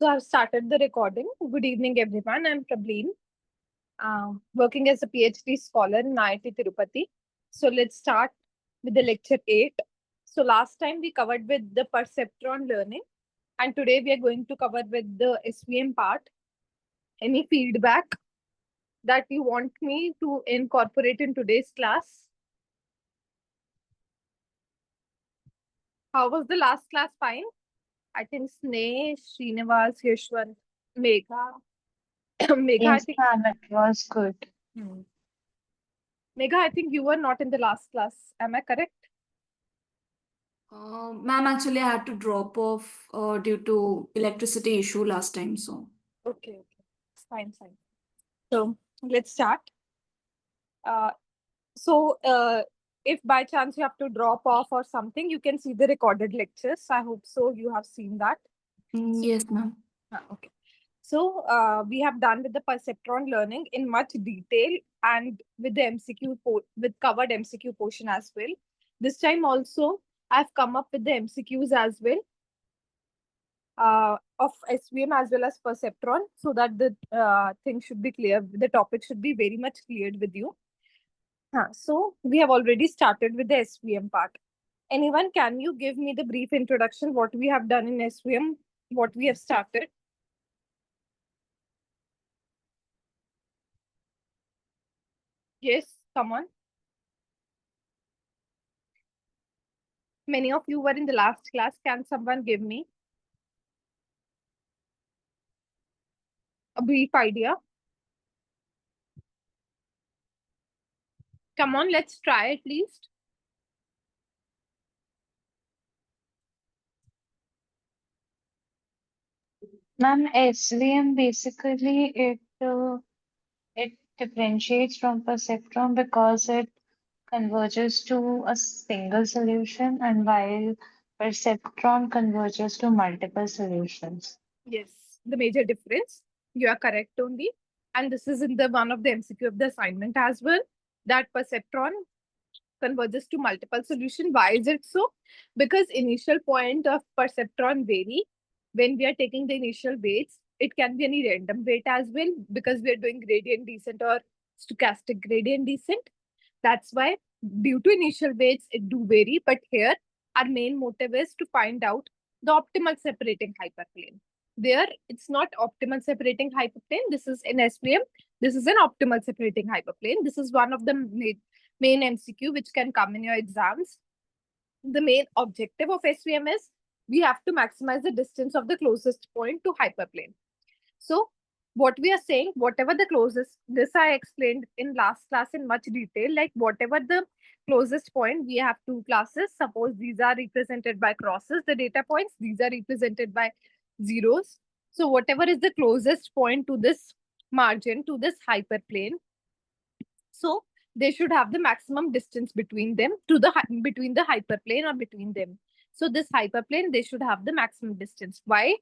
So I've started the recording. Good evening, everyone. I'm Prableen, working as a PhD scholar in IIT Tirupati. So let's start with the lecture 8. So last time we covered with the perceptron learning, and today we are going to cover with the SVM part. Any feedback that you want me to incorporate in today's class? How was the last class? Fine. I think Sneh, Srinivas, Yashwant, Megha. Megha, I Yes, think. ma'am, it was good. Megha, I think you were not in the last class. Am I correct? Ma'am, actually, I had to drop off due to electricity issue last time. So, Okay. Fine. So let's start. Uh, so if by chance you have to drop off or something, you can see the recorded lectures. I hope so. You have seen that. yes, ma'am. Okay. So we have done with the perceptron learning in much detail and with the with covered MCQ portion as well. This time also, I've come up with the MCQs as well. Of SVM as well as perceptron, so that the thing should be clear. The topic should be very much cleared with you. So we have already started with the SVM part. Anyone, can you give me the brief introduction, what we have done in SVM, what we have started? Yes, come on. Many of you were in the last class. Can someone give me a brief idea? Come on, let's try at least. Ma'am, SVM basically it differentiates from perceptron because it converges to a single solution, and while perceptron converges to multiple solutions. Yes, the major difference. You are correct only. And this is in the one of the MCQ of the assignment as well, that perceptron converges to multiple solution. Why is it so? Because initial point of perceptron vary when we are taking the initial weights. It can be any random weight as well, because we are doing gradient descent or stochastic gradient descent. That's why due to initial weights, it do vary. But here, our main motive is to find out the optimal separating hyperplane. There, it's not optimal separating hyperplane. This is in SVM. This is an optimal separating hyperplane. This is one of the main MCQ which can come in your exams. The main objective of SVM is we have to maximize the distance of the closest point to hyperplane. So what we are saying, whatever the closest, this I explained in last class in much detail, like whatever the closest point, we have two classes. Suppose these are represented by crosses, the data points, these are represented by zeros. So whatever is the closest point to this margin, to this hyperplane, so they should have the maximum distance between them to the between the hyperplane or between them. So this hyperplane, they should have the maximum distance. Why?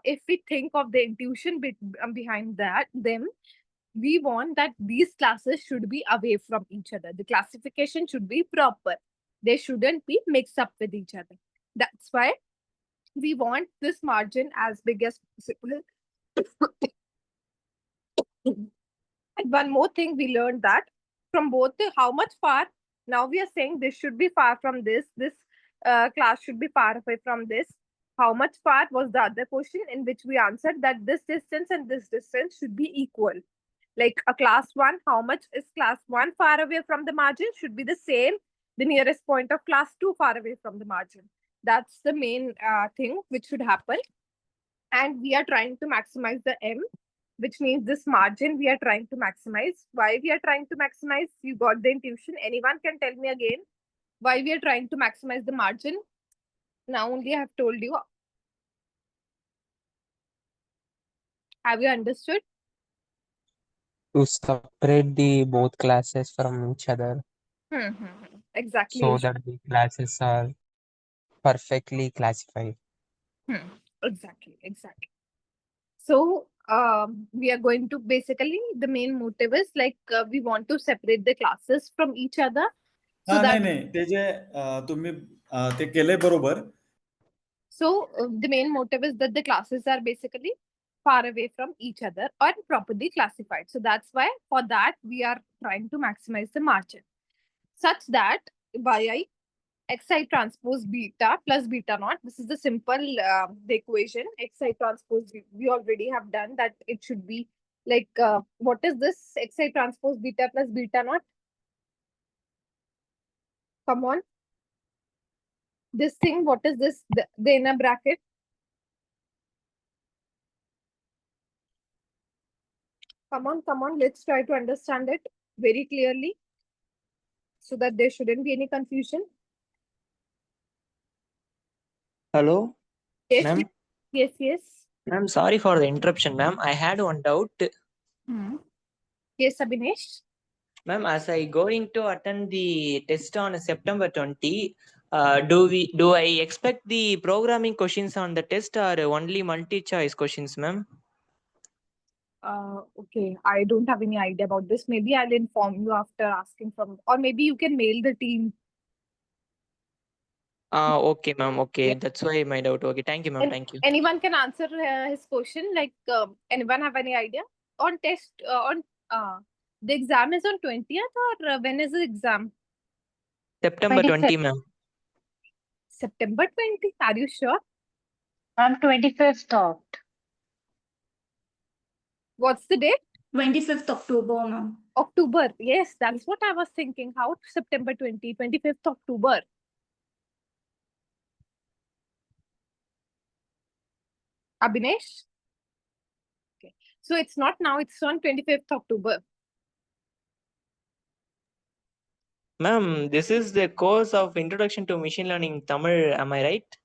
If we think of the intuition behind that, them, we want that these classes should be away from each other. The classification should be proper. They shouldn't be mixed up with each other. That's why we want this margin as big as possible. And one more thing we learned that from both the how much far, now we are saying this should be far from this class should be far away from this. How much far was the other question in which we answered that this distance and this distance should be equal. Like a class 1, how much is class 1 far away from the margin should be the same, the nearest point of class 2 far away from the margin. That's the main thing which should happen. And we are trying to maximize the M, which means this margin we are trying to maximize. Why we are trying to maximize? You got the intuition. Anyone can tell me again why we are trying to maximize the margin? Now only I have told you. Have you understood? To separate the both classes from each other Exactly. so that the classes are perfectly classified. Exactly. So we are going to basically, the main motive is like we want to separate the classes from each other. So हा that नाही ते जे तुम्ही ते केले बरोबर. So the main motive is that the classes are basically far away from each other or properly classified. So that's why for that we are trying to maximize the margin such that yi xi transpose beta plus beta naught. This is the simple the equation xi transpose we already have done that it should be like what is this xi transpose beta plus beta naught? Come on. This thing, what is this? The inner bracket. Come on. Let's try to understand it very clearly so that there shouldn't be any confusion. Hello, Yes, ma'am. yes. Ma'am, sorry for the interruption, ma'am. I had one doubt. Yes, Abhinesh. Ma'am, as I going to attend the test on September 20, do I expect the programming questions on the test or only multi-choice questions, ma'am? Okay, I don't have any idea about this. Maybe I'll inform you after asking from, or maybe you can mail the team. Okay, ma'am. Okay, Yeah. that's why my doubt. Okay, thank you, ma'am. And Thank you. anyone can answer his question. Like, anyone have any idea on test on the exam is on 20th or when is the exam? September 20, 25th. ma'am. September 20. Are you sure? I'm 25th Oct. What's the date? 25th October, ma'am. October. Yes, that's what I was thinking. How September 20, 25th October. Abhinesh? Okay. So it's not now, it's on 25th October. Ma'am, this is the course of Introduction to Machine Learning Tamil. Am I right?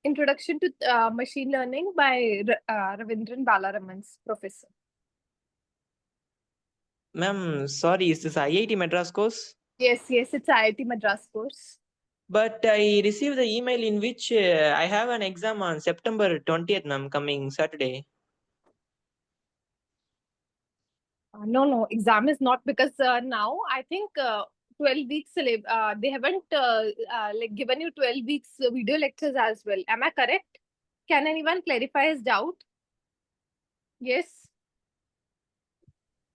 Introduction to Machine Learning by Ravindran Balaraman's professor. Ma'am, sorry, is this IIT Madras course? Yes, it's IIT Madras course. But I received the email in which I have an exam on September 20th, ma'am, coming Saturday. No, exam is not because now I think 12 weeks they haven't like given you 12 weeks video lectures as well. Am I correct? Can anyone clarify his doubt? Yes.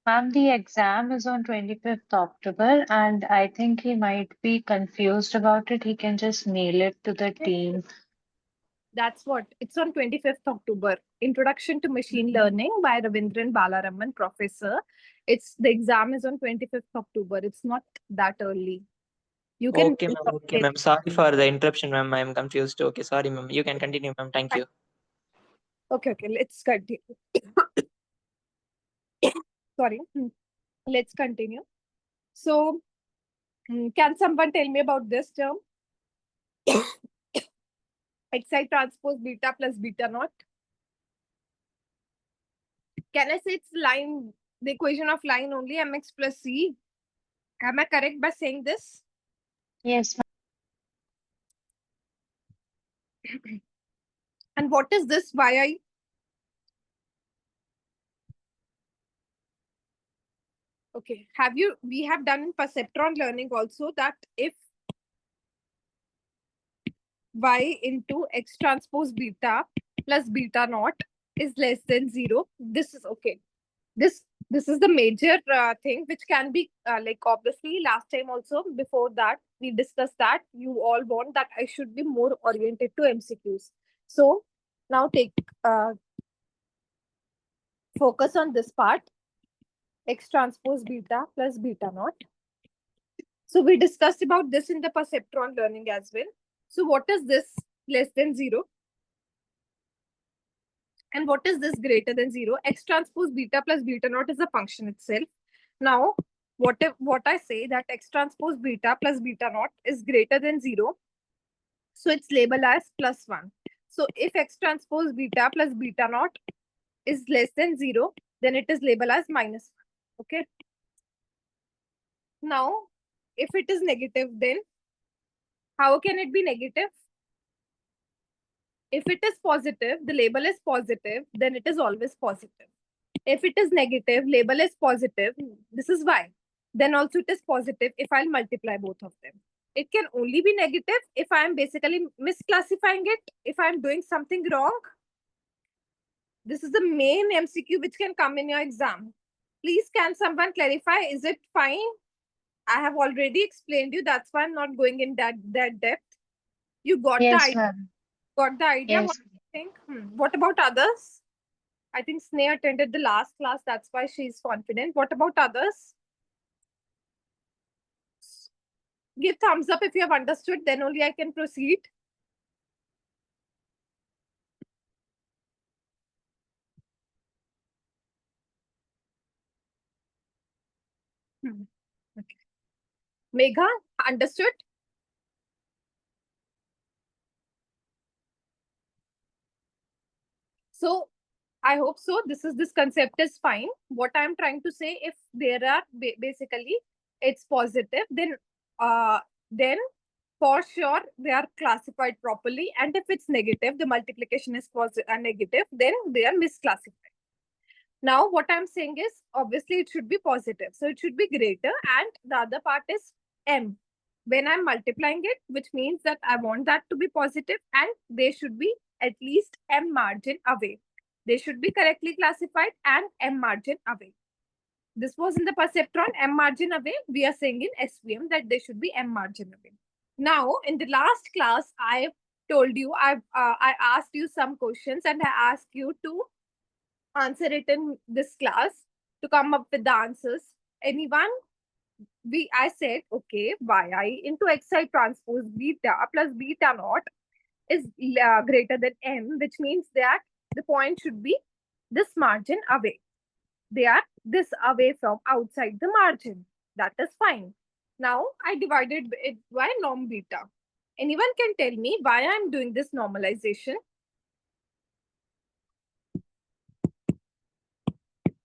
Ma'am, the exam is on 25th October, and I think he might be confused about it. He can just mail it to the team. That's what. It's on 25th October. Introduction to Machine Learning by Ravindran Balaraman, professor. The exam is on 25th October. It's not that early. You can Okay, ma'am. Okay, ma'am. Sorry for the interruption, ma'am. I'm confused. Okay, sorry, ma'am. You can continue, ma'am. Thank you. Okay, let's continue. Sorry. Let's continue. So, can someone tell me about this term? Xi transpose beta plus beta naught. Can I say it's line, the equation of line only, mx plus c? Am I correct by saying this? Yes, And what is this yi? Okay, we have done in perceptron learning also that if y into x transpose beta plus beta naught is less than 0, this is okay. This is the major thing which can be like obviously last time also before that we discussed that you all want that I should be more oriented to MCQs. So now take focus on this part, x transpose beta plus beta naught. So we discussed about this in the perceptron learning as well. So what is this less than 0? And what is this greater than 0? X transpose beta plus beta naught is a function itself. Now, what I say that x transpose beta plus beta naught is greater than 0. So it's labeled as +1. So if x transpose beta plus beta naught is less than 0, then it is labeled as -1. Okay. Now, if it is negative, then how can it be negative? If it is positive, the label is positive, then it is always positive. If it is negative, label is positive, this is y. Then also it is positive if I'll multiply both of them. It can only be negative if I am basically misclassifying it, if I am doing something wrong. This is the main MCQ which can come in your exam. Please, can someone clarify? Is it fine? I have already explained you. That's why I'm not going in that depth. You got the Yes, idea. ma'am. Got the idea. Yes. What do you think? What about others? I think Sneha attended the last class. That's why she's confident. What about others? Give thumbs up if you have understood. Then only I can proceed. Okay. Megha, understood? So I hope so. This concept is fine. What I'm trying to say, if there are basically it's positive, then for sure they are classified properly. And if it's negative, the multiplication is negative, then they are misclassified. Now what I'm saying is obviously it should be positive. So it should be greater, and the other part is m. When I'm multiplying it, which means that I want that to be positive, and they should be at least m margin away. They should be correctly classified and m margin away. This was in the perceptron, m margin away. We are saying in SVM that they should be m margin away. Now, in the last class, I told you, I asked you some questions and I asked you to answer it in this class to come up with the answers. Anyone? I said, okay, yi into xi transpose beta plus beta naught is greater than m, which means that the point should be this margin away. They are this away from outside the margin. That is fine. Now I divided it by norm beta. Anyone can tell me why I'm doing this normalization?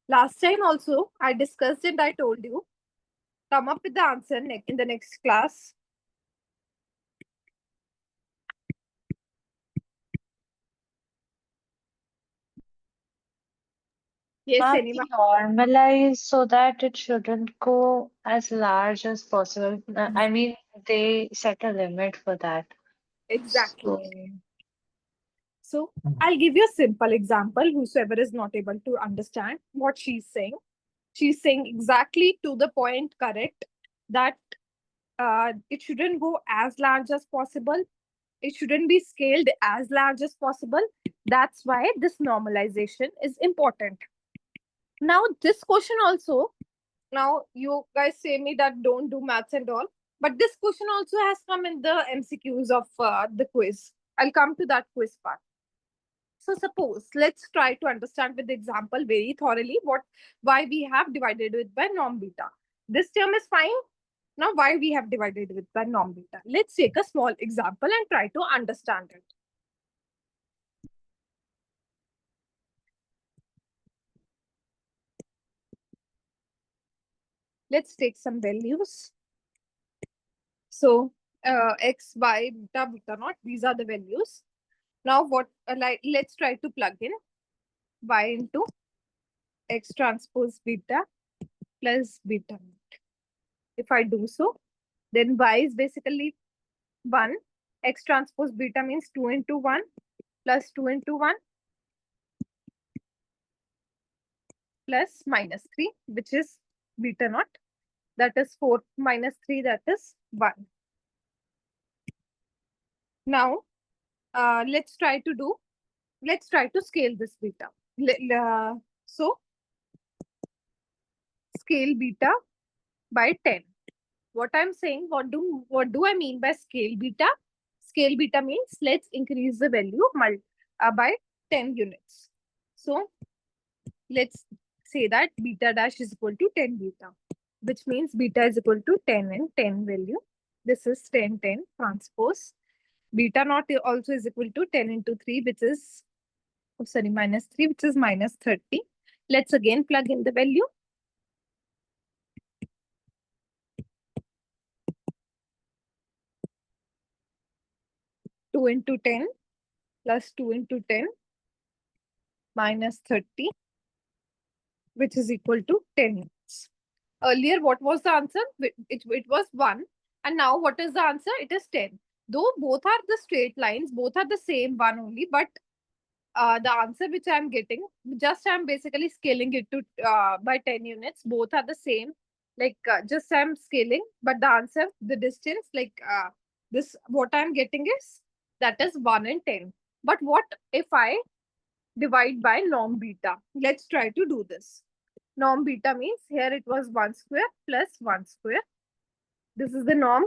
Last time also I discussed it. I told you, come up with the answer in the next class. Yes, Ma'am, anyone? normalize so that it shouldn't go as large as possible. I mean, they set a limit for that. Exactly. So, So I'll give you a simple example. Whosoever is not able to understand what she's saying exactly to the point, correct, that it shouldn't go as large as possible. It shouldn't be scaled as large as possible. That's why this normalization is important. Now, this question also, now you guys say me that don't do maths and all, but this question also has come in the MCQs of the quiz. I'll come to that quiz part. So suppose, let's try to understand with the example very thoroughly why we have divided it by norm beta. This term is fine. Now, why we have divided it by norm beta? Let's take a small example and try to understand it. Let's take some values. So x, y, beta, beta naught, these are the values. Now let's try to plug in y into x transpose beta plus beta naught. If I do so, then y is basically 1. X transpose beta means 2 into 1 plus 2 into 1 plus minus 3, which is beta naught. That is 4 minus 3, that is 1. Now, let's try to scale this beta. So, scale beta by 10. What I'm saying, what do I mean by scale beta? Scale beta means let's increase the value by 10 units. So, let's say that beta dash is equal to 10 beta, which means beta is equal to 10 and 10 value. This is 10, 10 transpose. Beta naught also is equal to 10 into 3, which is, oh, sorry, minus 3, which is minus 30. Let's again plug in the value. Two into 10 plus 2 into 10 minus 30, which is equal to 10 units. Earlier, what was the answer? It was 1. And now what is the answer? It is 10. Though both are the straight lines, both are the same one only, but the answer which I'm getting, just I'm basically scaling it to by 10 units. Both are the same. Like just I'm scaling, but the answer, the distance, like this, what I'm getting is that is 1 and 10. But what if I divide by norm beta? Let's try to do this. Norm beta means here it was 1 square plus 1 square. This is the norm,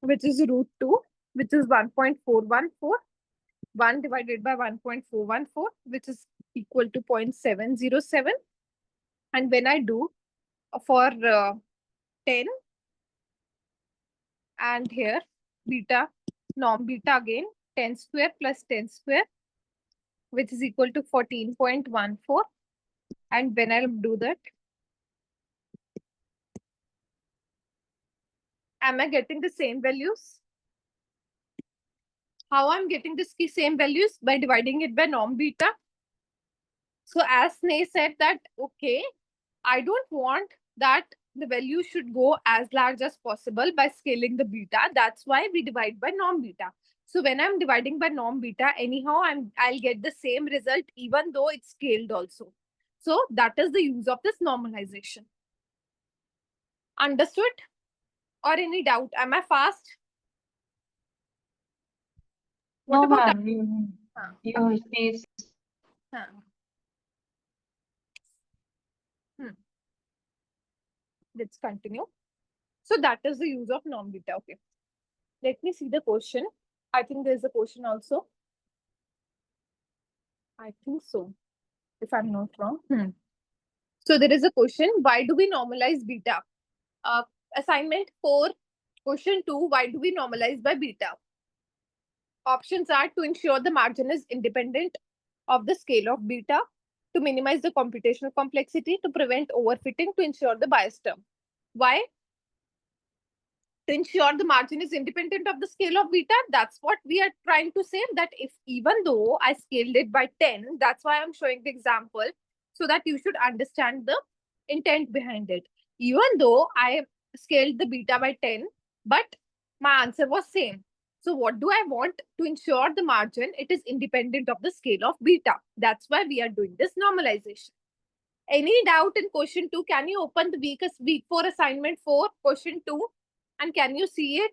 which is root 2, which is 1.414. 1 divided by 1.414, which is equal to 0.707. And when I do for 10, and here beta, norm beta again, 10 square plus 10 square, which is equal to 14.14. And when I'll do that, am I getting the same values? How I'm getting the same values? By dividing it by norm beta. So as Sneh said that, okay, I don't want that the value should go as large as possible by scaling the beta. That's why we divide by norm beta. So when I'm dividing by norm beta, anyhow, I'll get the same result even though it's scaled also. So that is the use of this normalization. Understood? Or any doubt? Am I fast? What No, about ma'am, Huh. you please. Huh. Let's continue. So that is the use of norm beta. Okay. Let me see the question. I think there's a question also. I think so, if I'm not wrong. So there is a question, why do we normalize beta? Assignment 4, question 2, why do we normalize by beta? Options are to ensure the margin is independent of the scale of beta, to minimize the computational complexity, to prevent overfitting, to ensure the bias term. Why? To ensure the margin is independent of the scale of beta. That's what we are trying to say, that if even though I scaled it by 10, that's why I'm showing the example, so that you should understand the intent behind it. Even though I scaled the beta by 10, but my answer was same. So what do I want? To ensure the margin, it is independent of the scale of beta. That's why we are doing this normalization. Any doubt in question 2? Can you open the week 4 assignment 4, question 2? And can you see it?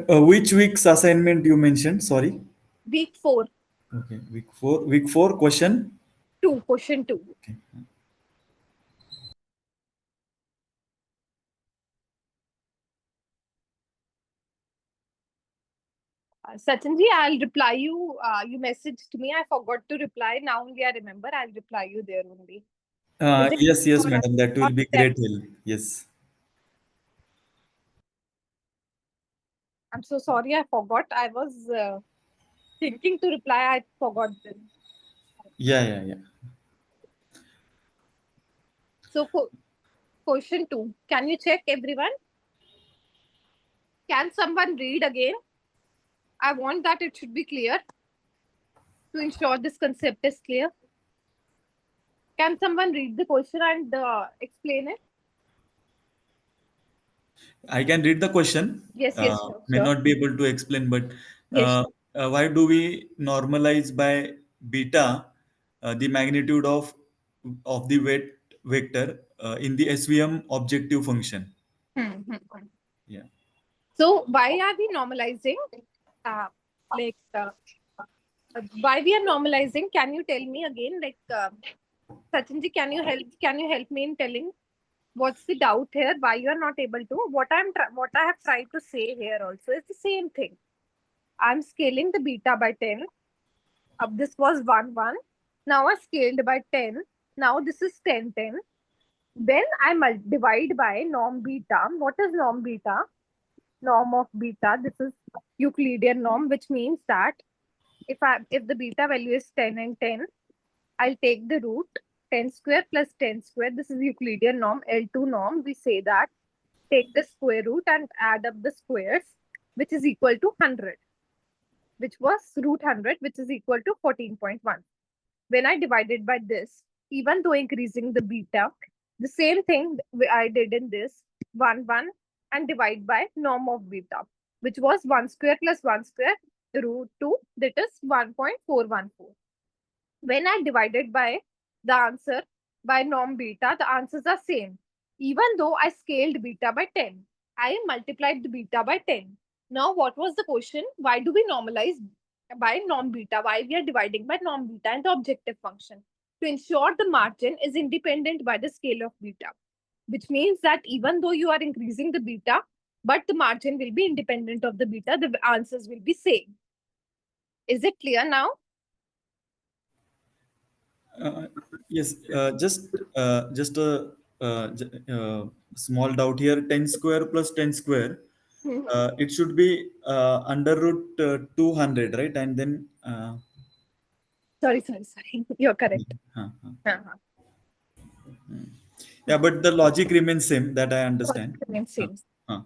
Which week's assignment you mentioned? Sorry. Week 4, Okay, week 4. Week 4 question. 2, question 2. Okay. Sachinji, I'll reply you. You messaged me. I forgot to reply. Now only I remember. I'll reply you there only. Is it Yes, or madam. That will be WhatsApp? great help. Yes. I'm so sorry. I forgot. I was thinking to reply. I forgot them. Yeah. So question 2. Can you check, everyone? Can someone read again? I want that it should be clear to ensure this concept is clear. Can someone read the question and explain it? I can read the question. Yes, sure, May sure. not be able to explain, but Yes, uh, sure. why do we normalize by beta the magnitude of the weight vector in the SVM objective function? Yeah. So why are we normalizing? Like why we are normalizing? Can you tell me again? Like Sachinji, can you help? Can you help me in telling what's the doubt here? Why you are not able to? What I have tried to say here also is the same thing. I'm scaling the beta by 10. This was 1 1. Now I scaled by 10. Now this is 10 10. Then I divide by norm beta. What is norm beta? Norm of beta. This is Euclidean norm, which means that if the beta value is 10 and 10, I'll take the root 10 square plus 10 square. This is Euclidean norm, L2 norm. We say that take the square root and add up the squares. which is equal to 100, which was root 100, which is equal to 14.1. When I divided by this, even though increasing the beta, the same thing I did in this 1, 1 and divide by norm of beta, which was 1 square plus 1 square root 2, that is 1.414. When I divided by the answer by norm beta, the answers are same. Even though I scaled beta by 10, I multiplied the beta by 10. Now, what was the question? Why do we normalize by norm beta? Why we are dividing by norm beta and the objective function? To ensure the margin is independent by the scale of beta, which means that even though you are increasing the beta, but the margin will be independent of the beta, the answers will be same. Is it clear now? Yes, just a small doubt here. 10 square plus 10 square. It should be under root 200, right? And then Sorry. You're correct. Yeah, but the logic remains same. That I understand. Same. Huh.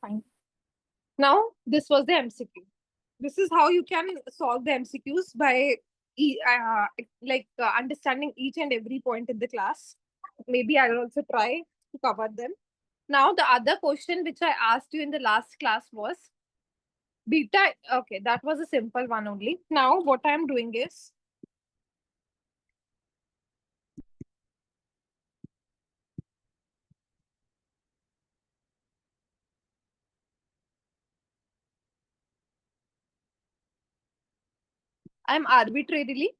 Fine. Now, this was the MCQ. This is how you can solve the MCQs by understanding each and every point in the class. Maybe I will also try to cover them. Now, the other question which I asked you in the last class was beta. Okay, that was a simple one only. Now, what I'm doing is I'm arbitrarily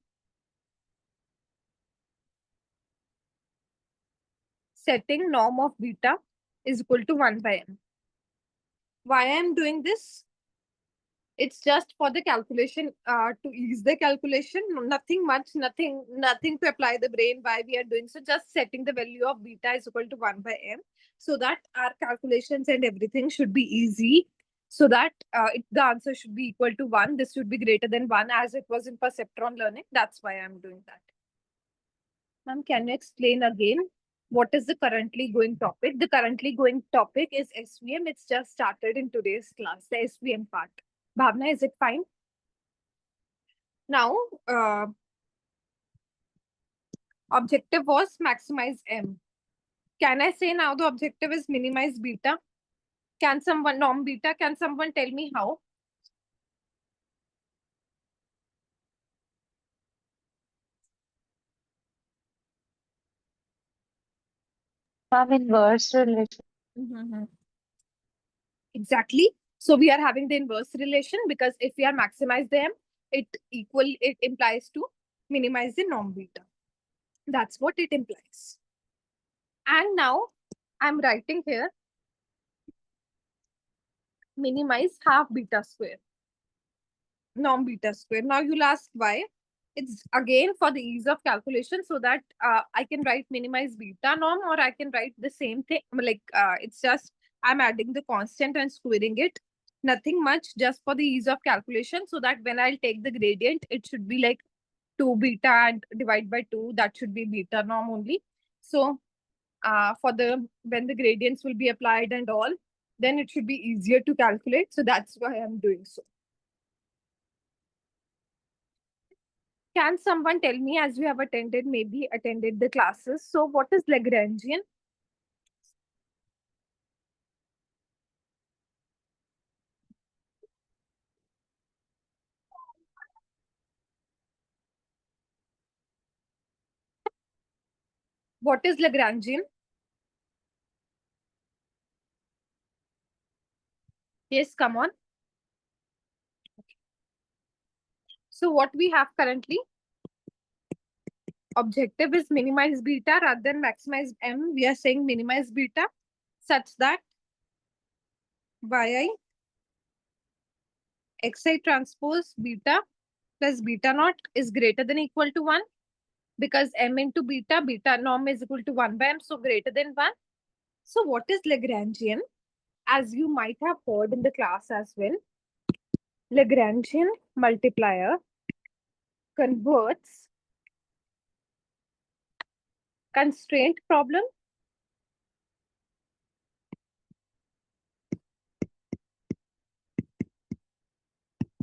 setting norm of beta is equal to 1 by m. Why I'm doing this? It's just for the calculation, to ease the calculation. Nothing much, nothing to apply the brain why we are doing so. Just setting the value of beta is equal to 1 by m, so that our calculations and everything should be easy. So that the answer should be equal to 1. This should be greater than 1 as it was in perceptron learning. That's why I'm doing that. Ma'am, can you explain again what is the currently going topic? The currently going topic is SVM. It's just started in today's class, the SVM part. Bhavna, is it fine? Now, objective was maximize M. Can I say now the objective is minimize beta? Can someone, norm beta, can someone tell me how? Inverse relation. Exactly. So we are having the inverse relation because if we are maximize the M, it implies to minimize the norm beta. That's what it implies. And now I'm writing here minimize half beta square, norm beta square. Now you'll ask why. It's again for the ease of calculation, so that I can write minimize beta norm, or I can write the same thing. It's just I'm adding the constant and squaring it. Nothing much, just for the ease of calculation, so that when I'll take the gradient, it should be like 2 beta and divide by 2. That should be beta norm only. So when the gradients will be applied and all, then it should be easier to calculate. So that's why I'm doing so. Can someone tell me, as you have maybe attended the classes, so what is Lagrangian? What is Lagrangian? Yes, come on. So what we have currently, objective is minimize beta rather than maximize M. We are saying minimize beta such that yi xi transpose beta plus beta naught is greater than equal to 1, because M into beta, beta norm is equal to 1 by M, so greater than 1. So what is Lagrangian? As you might have heard in the class as well, Lagrangian multiplier converts constraint problem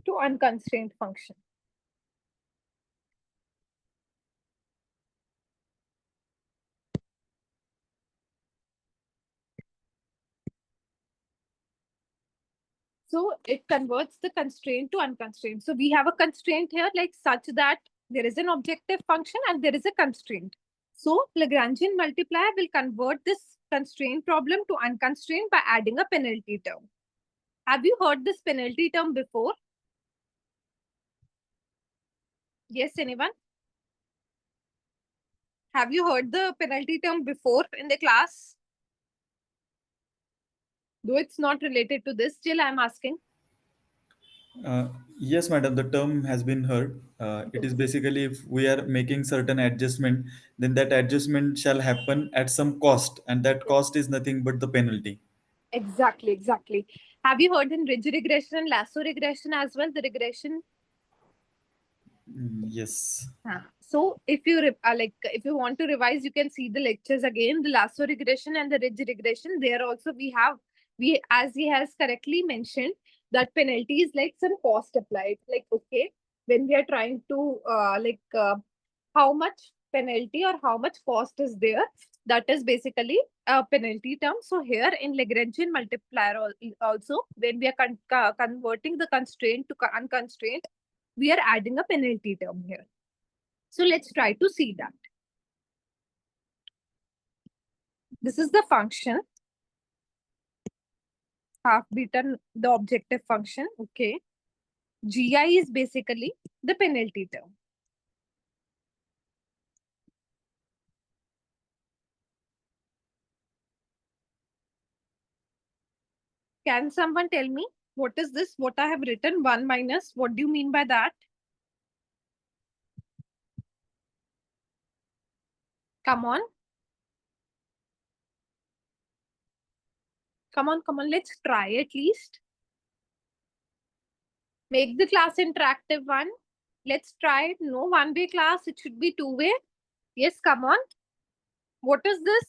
to unconstrained function. So it converts the constraint to unconstrained. So we have a constraint here like such that there is an objective function and there is a constraint. So Lagrangian multiplier will convert this constraint problem to unconstrained by adding a penalty term. Have you heard this penalty term before? Yes, anyone? Have you heard the penalty term before in the class? Though it's not related to this, still I'm asking. Yes, madam, the term has been heard. It is basically if we are making certain adjustment, then that adjustment shall happen at some cost, and that cost is nothing but the penalty. Exactly, exactly. Have you heard in ridge regression and lasso regression as well, the regression? Yes. So if you if you want to revise, you can see the lectures again, the lasso regression and the ridge regression. There also we as he has correctly mentioned, that penalty is like some cost applied. Like, okay, when we are trying to how much penalty or how much cost is there, that is basically a penalty term. So here in Lagrangian multiplier also, when we are converting the constraint to unconstrained, we are adding a penalty term here. So let's try to see that. This is the function, half beta, the objective function, okay. GI is basically the penalty term. Can someone tell me what is this? What I have written 1 minus, what do you mean by that? Come on. Come on, let's try at least. Make the class interactive one. Let's try it. No one-way class, it should be two-way. Yes, come on. What is this?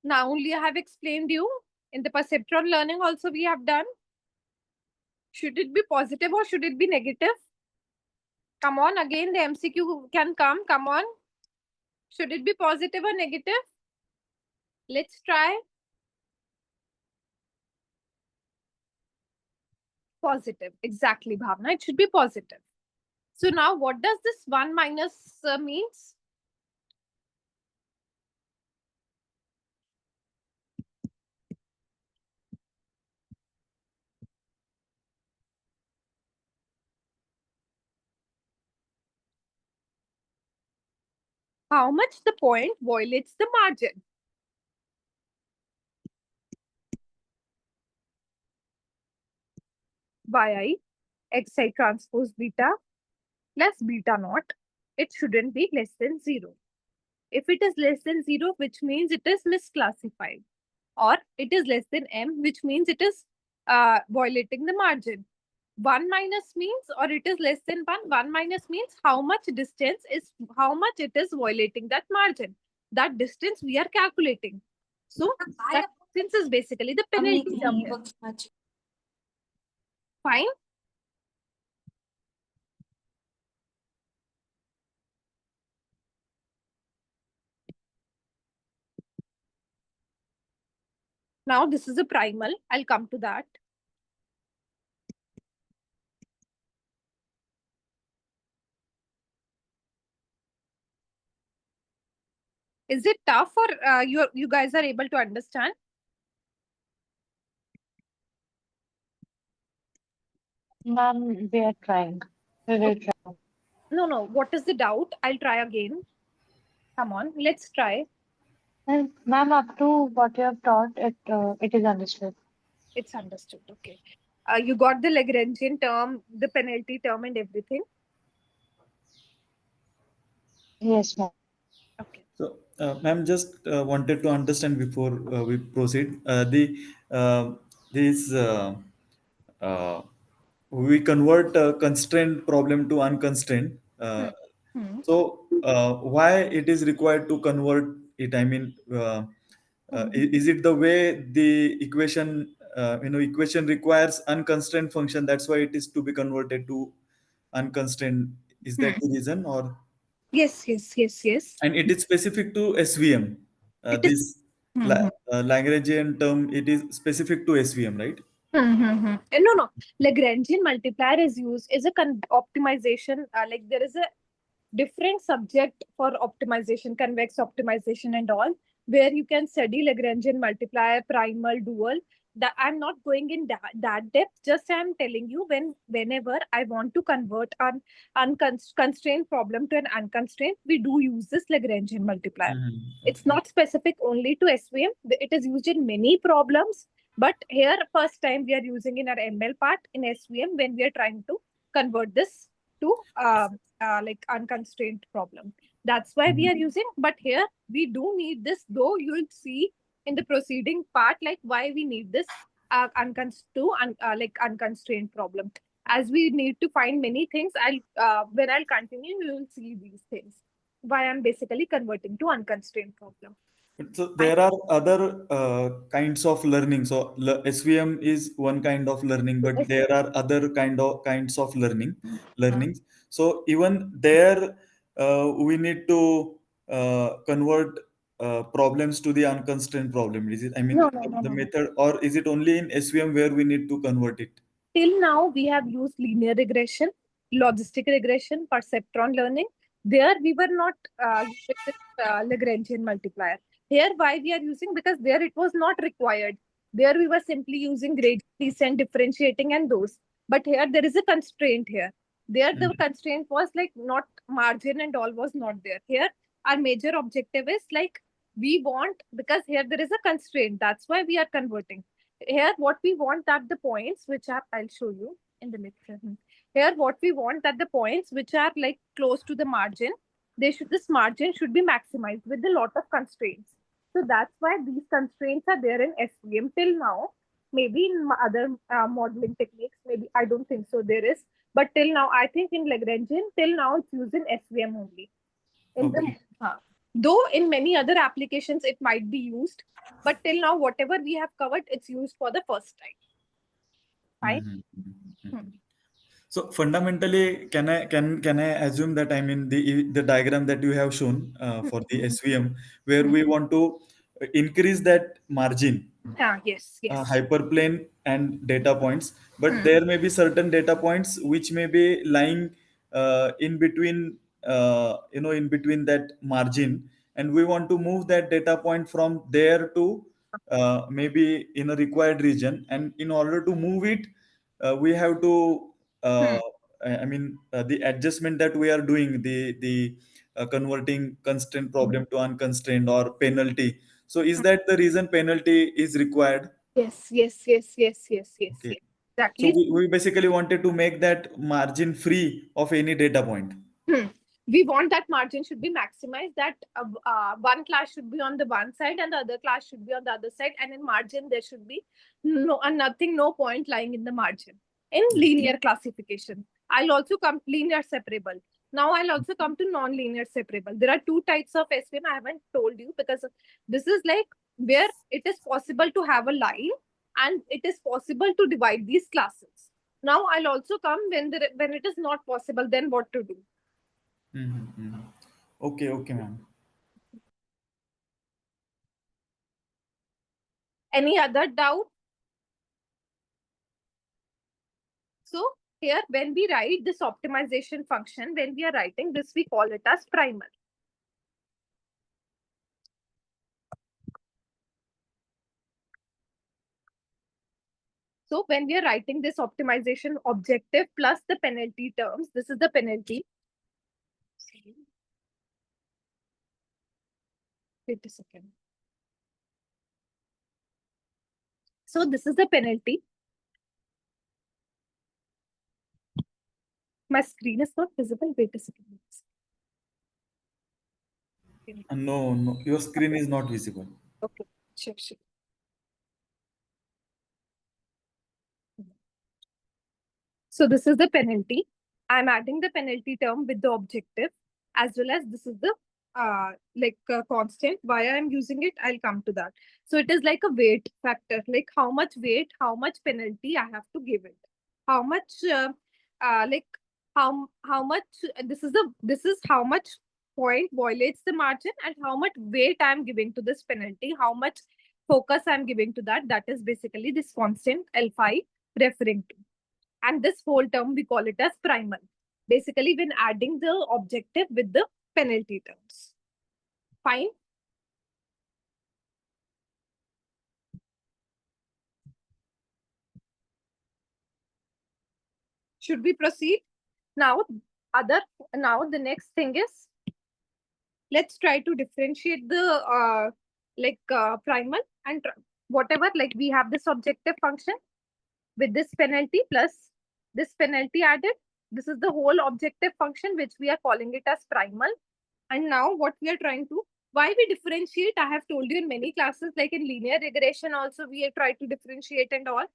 Now only I have explained you. In the perceptron learning also we have done. Should it be positive or should it be negative? Come on, again the MCQ can come. Come on. Should it be positive or negative? Let's try. Positive. Exactly, Bhavna. It should be positive. So now what does this 1 minus means? How much the point violates the margin. Yi xi transpose beta plus beta naught. It shouldn't be less than 0. If it is less than 0, which means it is misclassified. Or it is less than m, which means it is violating the margin. 1 minus means, or it is less than 1. 1 minus means how much distance is, how much it is violating that margin. That distance we are calculating. So that distance is basically the penalty term here. Fine. Now this is a primal. I'll come to that. Is it tough or you guys are able to understand? Ma'am, we are trying. We will try. No. What is the doubt? I'll try again. Come on, let's try. And ma'am, up to what you have taught, it is understood. It's understood. Okay. You got the Lagrangian term, the penalty term, and everything. Yes, ma'am. Okay. So, ma'am, just wanted to understand before we proceed. This we convert a constrained problem to unconstrained. So, why it is required to convert it? I mean, is it the way the equation, equation requires unconstrained function? That's why it is to be converted to unconstrained. Is that the reason, or Yes, yes, yes, yes. and it is specific to SVM? It is. This Lagrangian term, it is specific to SVM, right? No, no. Lagrangian multiplier is used is a optimization. Like there is a different subject for optimization, convex optimization and all, where you can study Lagrangian multiplier, primal, dual. That I'm not going in that depth. Just I'm telling you whenever I want to convert an unconstrained problem to an unconstrained, we do use this Lagrangian multiplier. It's not specific only to SVM. It is used in many problems. But here, first time we are using in our ML part in SVM when we are trying to convert this to like unconstrained problem. That's why we are using. But here we do need this, though you will see in the proceeding part like why we need this like unconstrained problem. As we need to find many things, when I'll continue, you will see these things. Why I'm basically converting to unconstrained problem. So there are other kinds of learning. So SVM is one kind of learning, but there are other kinds of learnings. So even there, we need to convert problems to the unconstrained problem. Is it? I mean, No. the method, or is it only in SVM where we need to convert it? Till now, we have used linear regression, logistic regression, perceptron learning. There, we were not using this Lagrangian multiplier. Here, why we are using? Because there it was not required. There, we were simply using gradient descent, differentiating, and those. But here, there is a constraint here. There, the constraint was like not margin and all was not there. Here, our major objective is like we want, because here there is a constraint. That's why we are converting. Here what we want that the points which are, I'll show you in the lecture. Here what we want that the points which are like close to the margin, this margin should be maximized with a lot of constraints. So that's why these constraints are there in SVM till now. Maybe in other modeling techniques, maybe I don't think so there is, but till now I think in Lagrangian till now it's used in SVM only. Though in many other applications it might be used, but till now whatever we have covered, it's used for the first time. Fine. So fundamentally, can I assume that, I mean, the diagram that you have shown for the SVM, where we want to increase that margin, Yes. hyperplane and data points, but there may be certain data points which may be lying in between, in between that margin, and we want to move that data point from there to maybe in a required region, and in order to move it, we have to I mean, the adjustment that we are doing, the converting constraint problem to unconstrained or penalty. So is that the reason penalty is required? Yes. Okay. So Exactly. we basically wanted to make that margin free of any data point. We want that margin should be maximized, that one class should be on the one side and the other class should be on the other side, and in margin there should be no point lying in the margin. In linear classification, I'll also come linear separable. Now I'll also come to non-linear separable. There are two types of SVM I haven't told you, because this is like where it is possible to have a line and it is possible to divide these classes. Now I'll also come when it is not possible, then what to do. Okay, ma'am. Any other doubt? So here, when we write this optimization function, when we are writing this, we call it as primal. So when we are writing this optimization objective plus the penalty terms, this is the penalty. Wait a second. So this is the penalty. My screen is not visible. Wait a second. No, your screen is not visible. Okay, sure. So this is the penalty. I'm adding the penalty term with the objective, as well as this is the constant. Why I'm using it, I'll come to that. So it is like a weight factor, like how much weight, how much penalty I have to give it, how much how much this is how much point violates the margin and how much weight I'm giving to this penalty, how much focus I'm giving to that. That is basically this constant alpha referring to. And this whole term we call it as primal. Basically, when adding the objective with the penalty terms. Fine. Should we proceed? Now the next thing is, let's try to differentiate the primal and whatever, like we have this objective function with this penalty plus this penalty added. This is the whole objective function which we are calling it as primal. And now what we are trying to, why we differentiate, I have told you in many classes, like in linear regression also we have tried to differentiate and all.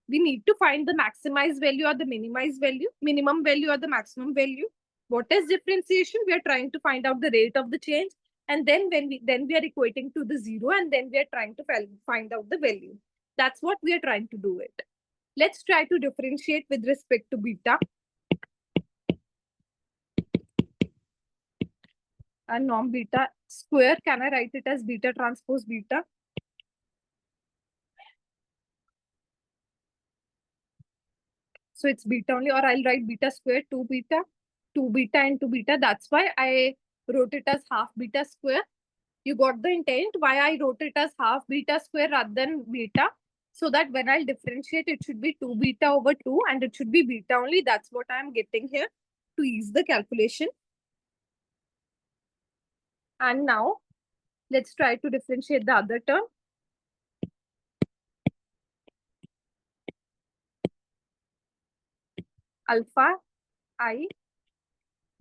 We need to find the maximized value or the minimized value, minimum value or the maximum value. What is differentiation? We are trying to find out the rate of the change. And then we are equating to the zero, and then we are trying to find out the value. That's what we are trying to do it. Let's try to differentiate with respect to beta. And norm beta square, can I write it as beta transpose beta? So it's beta only, or I'll write beta square, 2 beta and 2 beta. That's why I wrote it as half beta square. You got the intent why I wrote it as half beta square rather than beta, so that when I'll differentiate, it should be 2 beta over 2 and it should be beta only. That's what I'm getting here to ease the calculation. And now let's try to differentiate the other term. Alpha I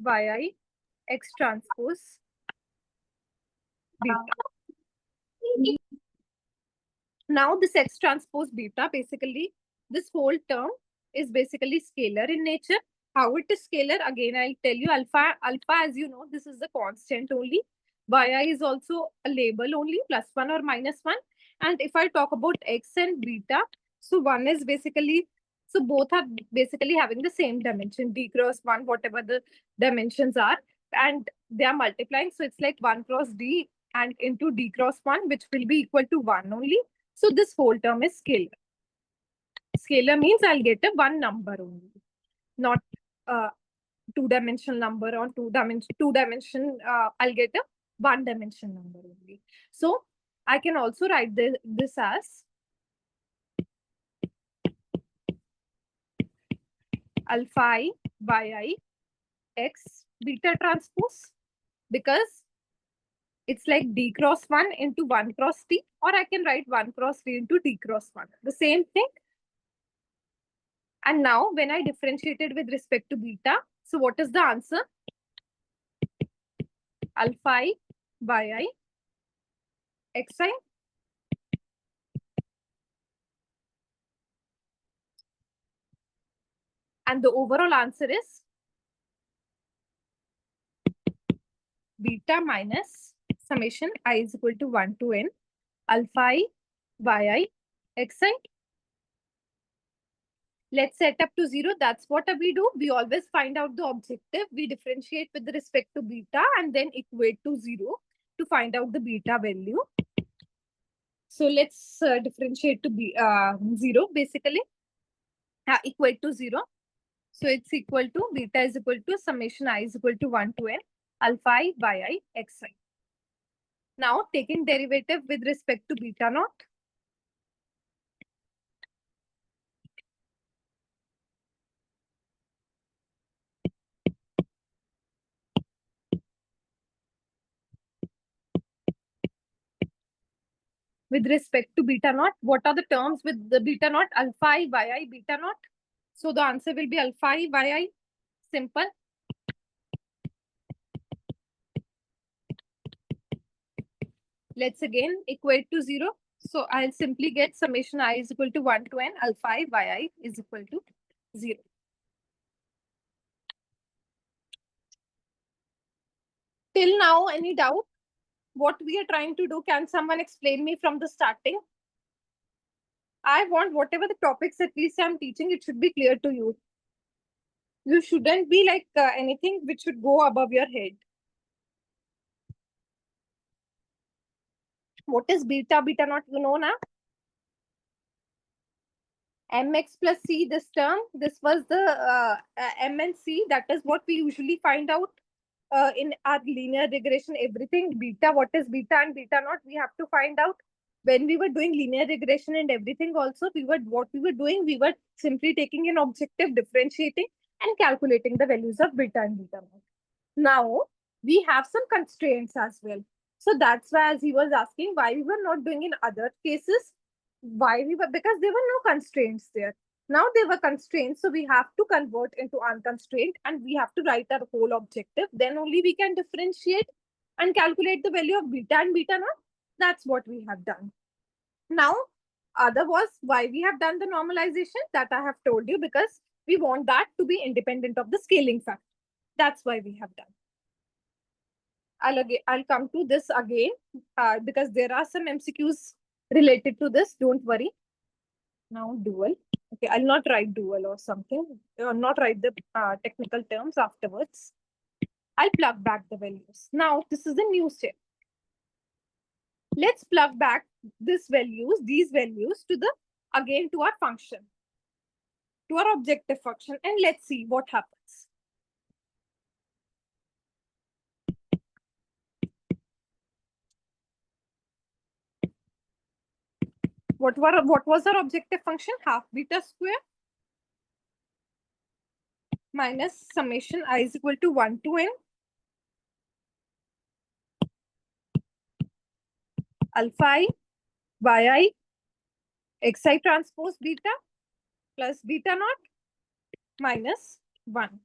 yi x transpose beta. Now this x transpose beta, basically this whole term is basically scalar in nature. How it is scalar? Again, I'll tell you, alpha, as you know, this is the constant only. Yi is also a label only, +1 or -1. And if I talk about x and beta, so one is basically, so both are basically having the same dimension, d cross 1, whatever the dimensions are, and they are multiplying. So it's like 1 cross d and into d cross 1, which will be equal to 1 only. So this whole term is scalar. Scalar means I'll get a one number only, not two-dimensional number or two-dimension. I'll get a one-dimension number only. So I can also write this as alpha I yi x beta transpose, because it's like d cross 1 into 1 cross t, or I can write 1 cross t into d cross 1. The same thing. And now when I differentiated with respect to beta, so what is the answer? Alpha I yi xi. And the overall answer is beta minus summation I is equal to 1 to n alpha I yi xi. Let's set up to 0. That's what we do. We always find out the objective. We differentiate with respect to beta and then equate to 0 to find out the beta value. So let's differentiate to 0 basically. Equate to 0. So it's equal to beta is equal to summation I is equal to 1 to n alpha I yi xi. Now taking derivative with respect to beta naught. With respect to beta naught, what are the terms with the beta naught? Alpha I yi beta naught. So the answer will be alpha I yi. Simple. Let's again equate to 0. So I'll simply get summation I is equal to 1 to n alpha I yi is equal to 0. Till now, any doubt? What we are trying to do, can someone explain me from the starting? I want whatever the topics at least I'm teaching, it should be clear to you. You shouldn't be like anything which should go above your head. What is beta? Beta naught, you know now? Mx plus c, this term, this was the m and c. That is what we usually find out in our linear regression. Everything beta, what is beta and beta naught, we have to find out. When we were doing linear regression and everything also, we were simply taking an objective, differentiating and calculating the values of beta and beta naught. Now we have some constraints as well. So that's why, as he was asking, why we were not doing in other cases, because there were no constraints there. Now there were constraints, so we have to convert into unconstrained and we have to write our whole objective. Then only we can differentiate and calculate the value of beta and beta naught. That's what we have done. Now, other was why we have done the normalization that I have told you, because we want that to be independent of the scaling factor. That's why we have done. I'll come to this again because there are some MCQs related to this. Don't worry. Now dual. Okay, I'll not write dual or something. I'll not write the technical terms afterwards. I'll plug back the values. Now this is a new step. Let's plug back these values to our function, to our objective function, and let's see what happens. What was our objective function? Half beta square minus summation I is equal to 1 to n alpha I yi xi transpose beta plus beta naught minus 1.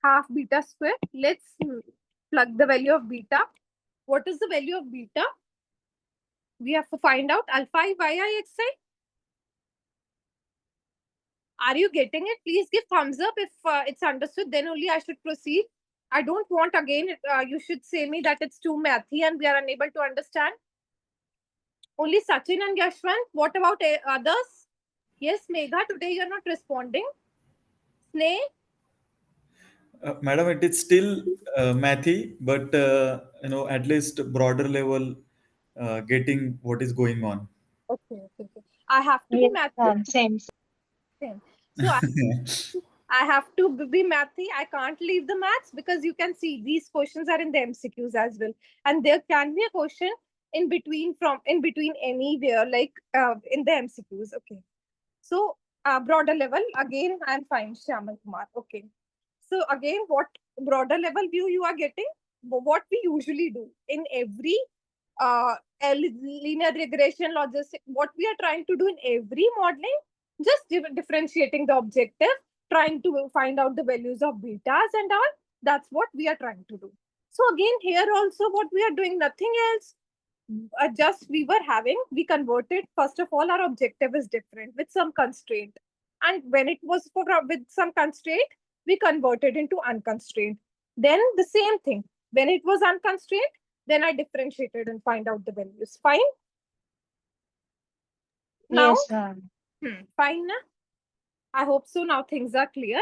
Half beta square. Let's plug the value of beta. What is the value of beta? We have to find out alpha I yi xi. Are you getting it? Please give thumbs up if it's understood. Then only I should proceed. I don't want again, you should say me that it's too mathy and we are unable to understand. Only Sachin and Yashwant. What about others? Yes, Megha, today you're not responding. Sneh? Madam, it is still mathy, but at least broader level, getting what is going on. Okay. I have to be Yes, mathy. same. Same. So I have to be mathy. I can't leave the maths because you can see these questions are in the MCQs as well. And there can be a question in between anywhere, like in the MCQs. Okay. So broader level, again, I'm fine, Shyamal Kumar. Okay. So again, what broader level view you are getting? What we usually do in every linear regression logistic, what we are trying to do in every modeling, just differentiating the objective, trying to find out the values of betas and all. That's what we are trying to do. So again, here also what we are doing, nothing else. Just we converted, first of all, our objective is different with some constraint. And when it was with some constraint, we converted into unconstrained. Then the same thing. When it was unconstrained, then I differentiated and find out the values. Fine? Now, Yes, ma'am. fine. Na? I hope so. Now things are clear.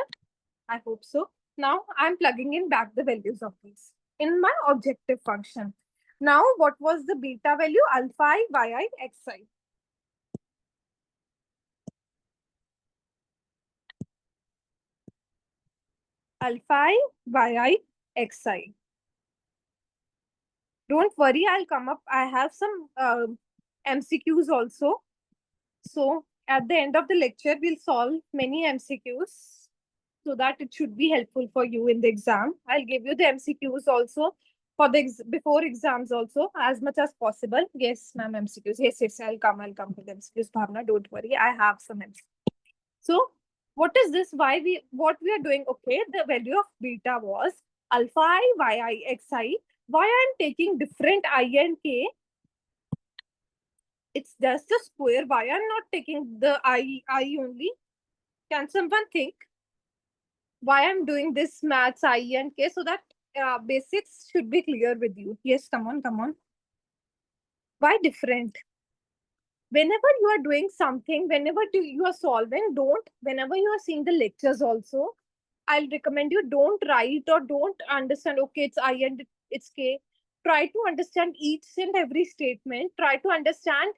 I hope so. Now I'm plugging in back the values of these in my objective function. Now, what was the beta value? Alpha I, yi, xi. Alpha I, yi, xi. Don't worry, I'll come up. I have some MCQs also. So at the end of the lecture, we'll solve many MCQs so that it should be helpful for you in the exam. I'll give you the MCQs also for the before exams also as much as possible. Yes, ma'am, MCQs. Yes, I'll come with MCQs. Bhavna, don't worry. I have some MCQs. So what is this? What we are doing? Okay, the value of beta was alpha I, yi, xi. Why I'm taking different I and k? It's just a square. Why I'm not taking the I only? Can someone think why I'm doing this maths I and k, so that basics should be clear with you? Yes, come on. Why different? whenever you are doing something, whenever you are solving, whenever you are seeing the lectures also, I'll recommend you don't write or don't understand, okay, it's I and it's K. Try to understand each and every statement. Try to understand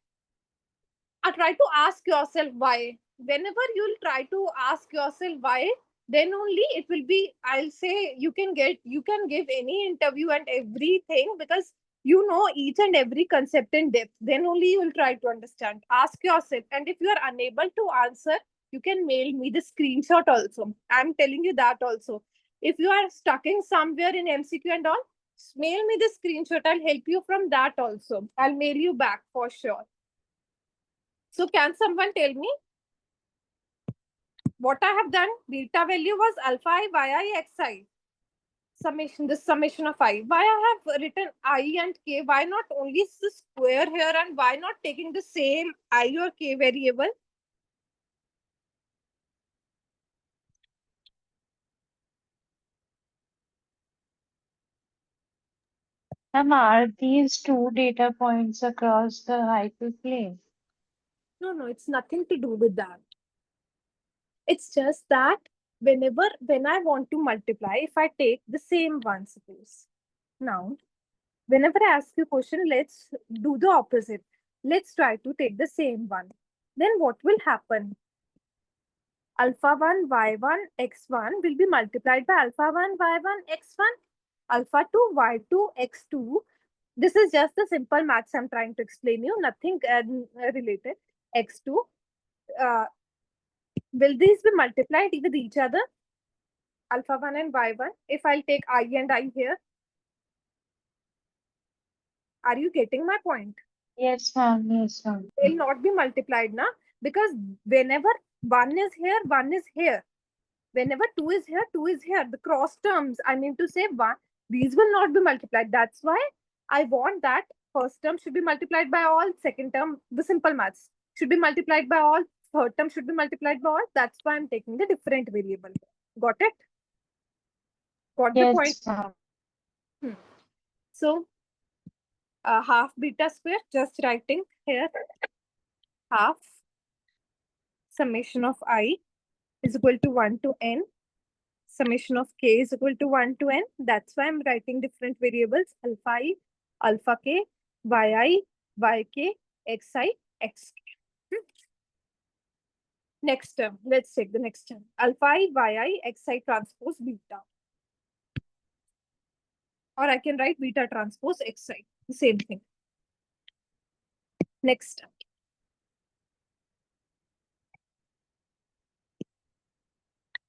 or try to ask yourself why. Whenever you'll try to ask yourself why, then only it will be, I'll say you can give any interview and everything, because you know each and every concept in depth. Then only you will try to understand. Ask yourself. And if you are unable to answer, you can mail me the screenshot also. I'm telling you that also. If you are stuck in somewhere in MCQ and all, mail me the screenshot. I'll help you from that also. I'll mail you back for sure. So can someone tell me what I have done? Beta value was alpha I, yi, xi. Summation, this summation of I. Why I have written I and k? Why not only the square here, and why not taking the same I or k variable? Ma'am, are these two data points across the hyperplane? No, it's nothing to do with that. It's just that when I want to multiply, if I take the same one, suppose. Now, whenever I ask you a question, let's do the opposite. Let's try to take the same one. Then what will happen? Alpha 1, y1, x1 will be multiplied by alpha 1, y1, x1, alpha 2, y2, x2. This is just the simple maths I'm trying to explain you, nothing related. X2. Will these be multiplied with each other? Alpha 1 and y1. If I'll take I and I here. Are you getting my point? Yes, ma'am. Yes, ma'am. They'll not be multiplied now, because whenever one is here, one is here. Whenever two is here, two is here. The cross terms, I mean to say one, these will not be multiplied. That's why I want that first term should be multiplied by all, second term, the simple maths, should be multiplied by all, third term should be multiplied by all. That's why I'm taking the different variable. Got it? Got the point? Yes, ma'am. So half beta square, just writing here, half summation of I is equal to 1 to n. Summation of k is equal to 1 to n. That's why I'm writing different variables, alpha I, alpha k, yi, yk, xi, xk. Next term, let's take the next term. Alpha I, yi, xi transpose beta. Or I can write beta transpose xi, the same thing. Next term.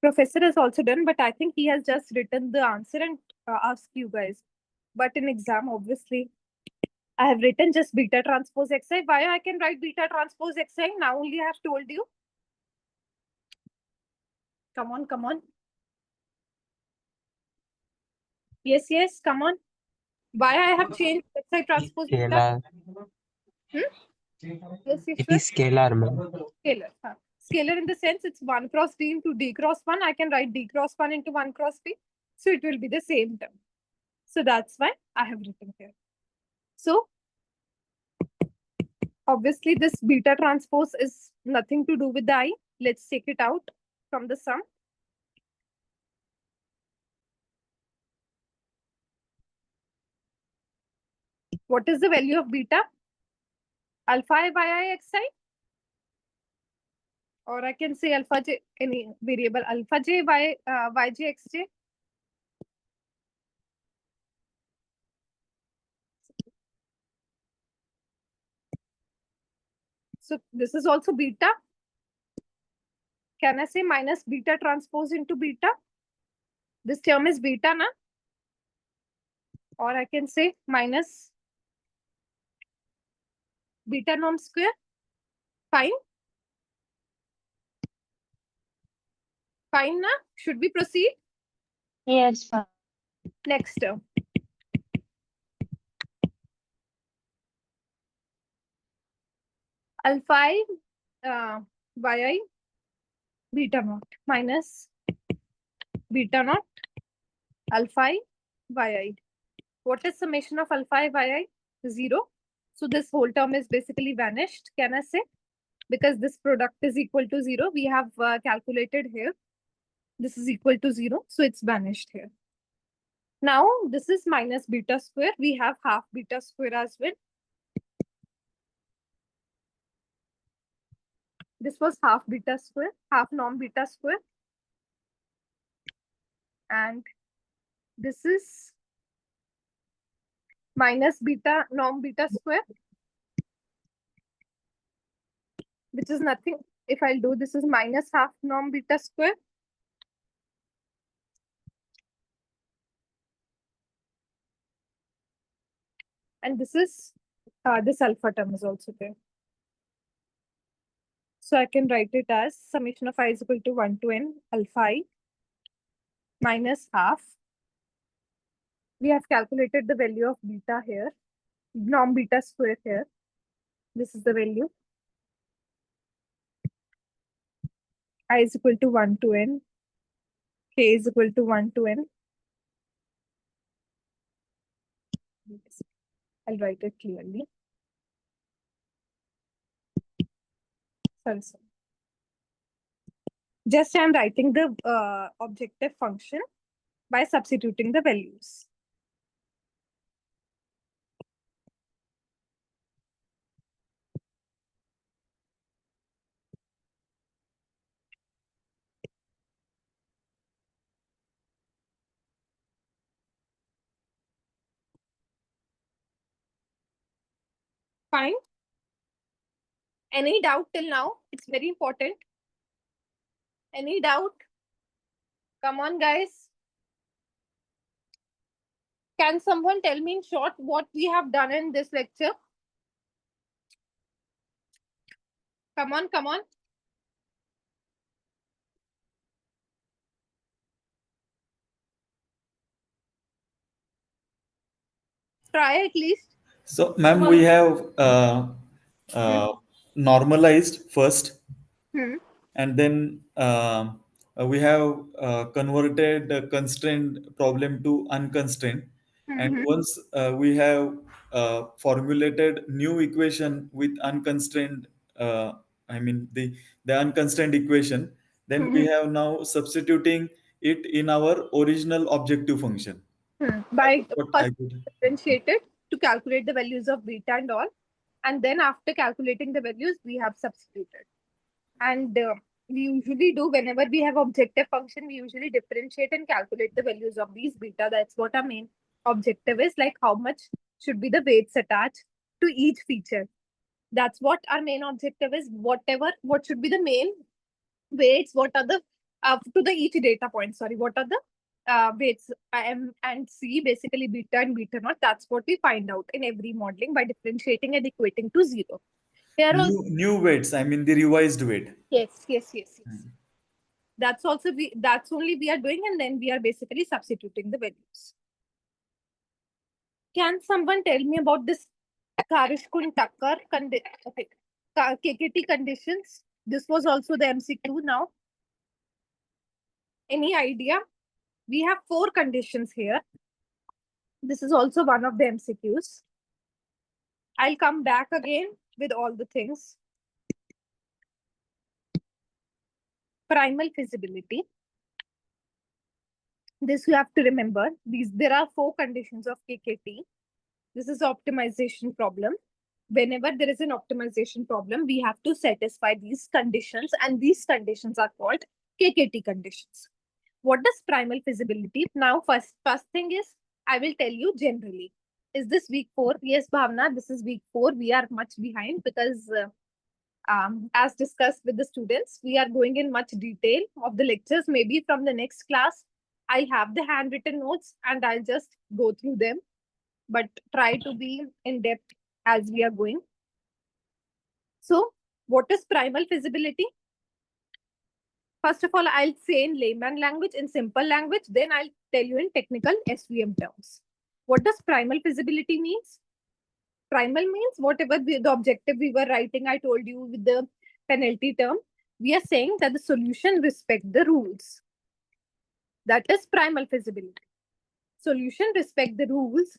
Professor has also done, but I think he has just written the answer and asked you guys. But in exam, obviously, I have written just beta transpose xi. Why I can write beta transpose xi? Now only I have told you. Come on, come on. Yes, come on. Why I have changed xi transpose beta? Scalar. Yes, It sure. is scalar, ma'am. Scalar. Scalar in the sense it's 1 cross d into d cross 1. I can write d cross 1 into 1 cross d. So it will be the same term. So that's why I have written here. So obviously this beta transpose is nothing to do with the I. Let's take it out from the sum. What is the value of beta? Alpha I, yi, xi. Or I can say alpha j, any variable, alpha j, yj, xj. So this is also beta. Can I say minus beta transpose into beta? This term is beta, na? Or I can say minus beta norm square. Fine. Fine, na? Should we proceed? Yes, ma'am. Next term. Alpha I, yi, beta naught minus beta naught alpha I, yi. What is summation of alpha I, yi? 0. So this whole term is basically vanished, can I say? Because this product is equal to 0. We have calculated here. This is equal to 0. So it's vanished here. Now this is minus beta square. We have half beta square as well. This was half beta square, half norm beta square. And this is minus beta norm beta square, which is nothing. If I'll do, this is minus half norm beta square. And this is, this alpha term is also there. So I can write it as summation of I is equal to 1 to n alpha I minus half. We have calculated the value of beta here, norm beta square here. This is the value. I is equal to 1 to n. K is equal to 1 to n. I'll write it clearly. Sorry. Just I'm writing the objective function by substituting the values. Fine. Any doubt till now? It's very important. Any doubt? Come on, guys. Can someone tell me in short what we have done in this lecture? Come on, come on. Try at least. So, ma'am, we have normalized first, Hmm. and then we have converted the constraint problem to unconstrained. And Mhm. once we have formulated new equation with unconstrained, I mean the unconstrained equation, then we have now substituting it in our original objective function. That By is what I first could. differentiated to calculate the values of beta and all. And then after calculating the values, we have substituted. And we usually do whenever we have objective function, we usually differentiate and calculate the values of these beta. That's what our main objective is, like how much should be the weights attached to each feature. That's what our main objective is. What should be the main weights, what are the to the each data point, sorry, what are the weights M and C, basically beta and beta naught. That's what we find out in every modeling by differentiating and equating to 0. Here also, New weights, I mean the revised weight. yes. That's also that's only we are doing, and then we are basically substituting the values. Can someone tell me about this Karishkun-Tucker KKT conditions? This was also the MCQ now. Any idea? We have 4 conditions here. This is also one of the MCQs. I'll come back again with all the things. Primal feasibility. This you have to remember. There are 4 conditions of KKT. This is optimization problem. Whenever there is an optimization problem, we have to satisfy these conditions, and these conditions are called KKT conditions. What does primal feasibility? Now, first thing is, I will tell you generally. Is this week 4? Yes, Bhavna, this is week 4. We are much behind because as discussed with the students, we are going in much detail of the lectures. Maybe from the next class, I'll have the handwritten notes and I'll just go through them, but try to be in depth as we are going. So what is primal feasibility? First of all, I'll say in layman language, in simple language, then I'll tell you in technical SVM terms. What does primal feasibility means? Primal means whatever the objective we were writing, I told you with the penalty term, we are saying that the solution respect the rules. That is primal feasibility. Solution respect the rules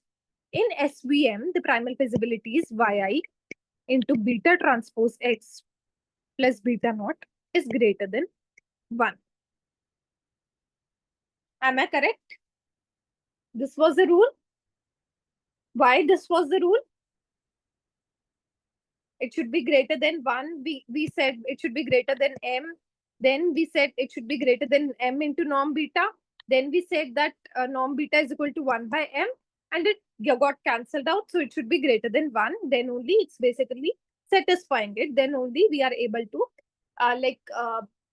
In SVM, the primal feasibility is yi into beta transpose x plus beta naught is greater than 1. Am I correct? This was the rule. Why this was the rule? It should be greater than 1. We said it should be greater than m. Then we said it should be greater than m into norm beta. Then we said that norm beta is equal to 1 by m. And it got cancelled out. So it should be greater than 1. Then only it's basically satisfying it. Then only we are able to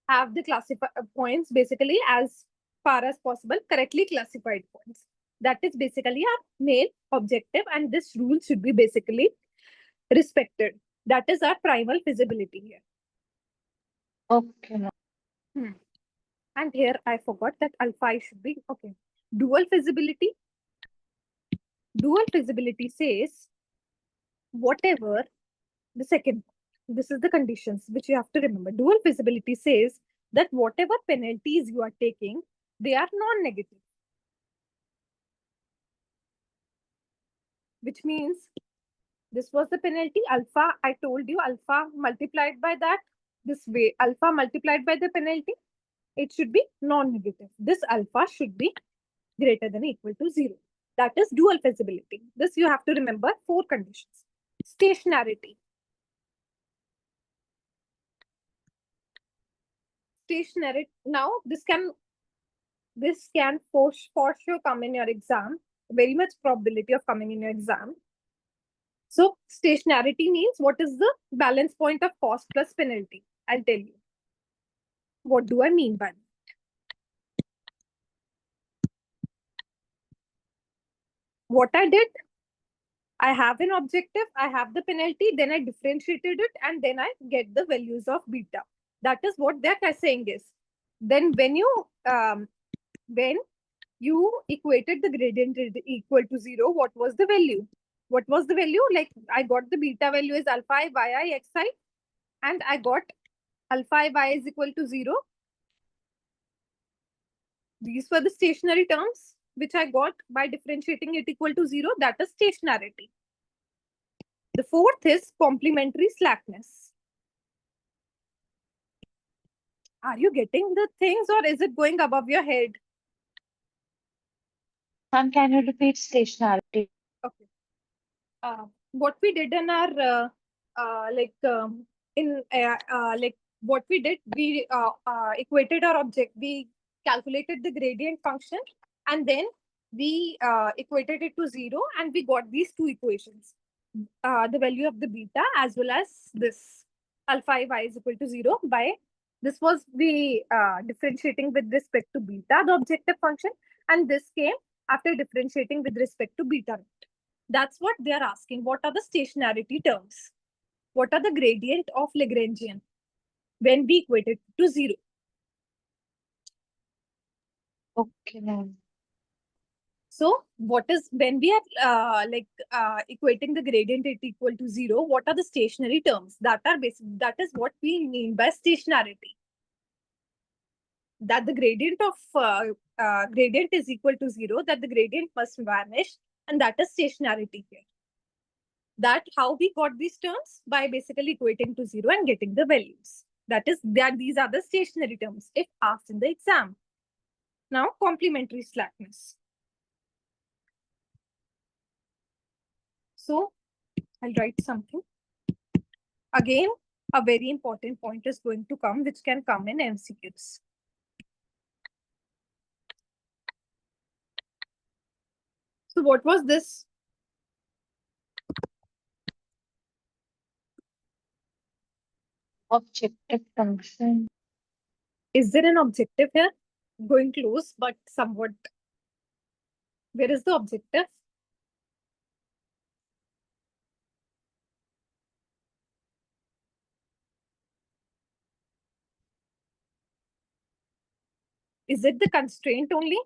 have the classified points basically as far as possible correctly classified points. That is basically our main objective. And this rule should be basically respected. That is our primal feasibility here. Okay, ma'am. And here I forgot that alpha I should be, okay. Dual feasibility. Dual feasibility says whatever the second, this is the conditions which you have to remember. Dual feasibility says that whatever penalties you are taking, they are non-negative. Which means this was the penalty alpha. I told you alpha multiplied by that this way, alpha multiplied by the penalty, it should be non-negative. This alpha should be greater than or equal to 0. That is dual feasibility. This you have to remember 4 conditions. Stationarity. Stationarity. Now this can for sure come in your exam. Very much probability of coming in your exam. So stationarity means what is the balance point of cost plus penalty? I'll tell you. What do I mean by that? What I did, I have an objective, I have the penalty, then I differentiated it, and then I get the values of beta. That is what that is saying is. Then when you equated the gradient equal to 0, what was the value? What was the value? Like I got the beta value is alpha I, yi, xi, and I got alpha I, y is equal to 0. These were the stationary terms which I got by differentiating it equal to 0. That is stationarity. The fourth is complementary slackness. Are you getting the things or is it going above your head? Ma'am, can you repeat stationarity? Okay. What we did in our what we did, we equated our object. We calculated the gradient function and then we equated it to 0 and we got these 2 equations. The value of the beta as well as this alpha I, y is equal to 0 by this was the differentiating with respect to beta, the objective function, and this came after differentiating with respect to beta naught. That's what they are asking. What are the stationarity terms? What are the gradient of Lagrangian when we equate it to 0? Okay, ma'am. So what is when we are equating the gradient it equal to 0? What are the stationary terms that are basic? That is what we mean by stationarity. That the gradient of gradient is equal to 0. That the gradient must vanish, and that is stationarity here. That how we got these terms by basically equating to 0 and getting the values. That is that these are the stationary terms if asked in the exam. Now complementary slackness. So I'll write something. Again, a very important point is going to come, which can come in MCQs. So what was this? Objective function. Is there an objective here? Going close, but somewhat. Where is the objective? Is it the constraint only?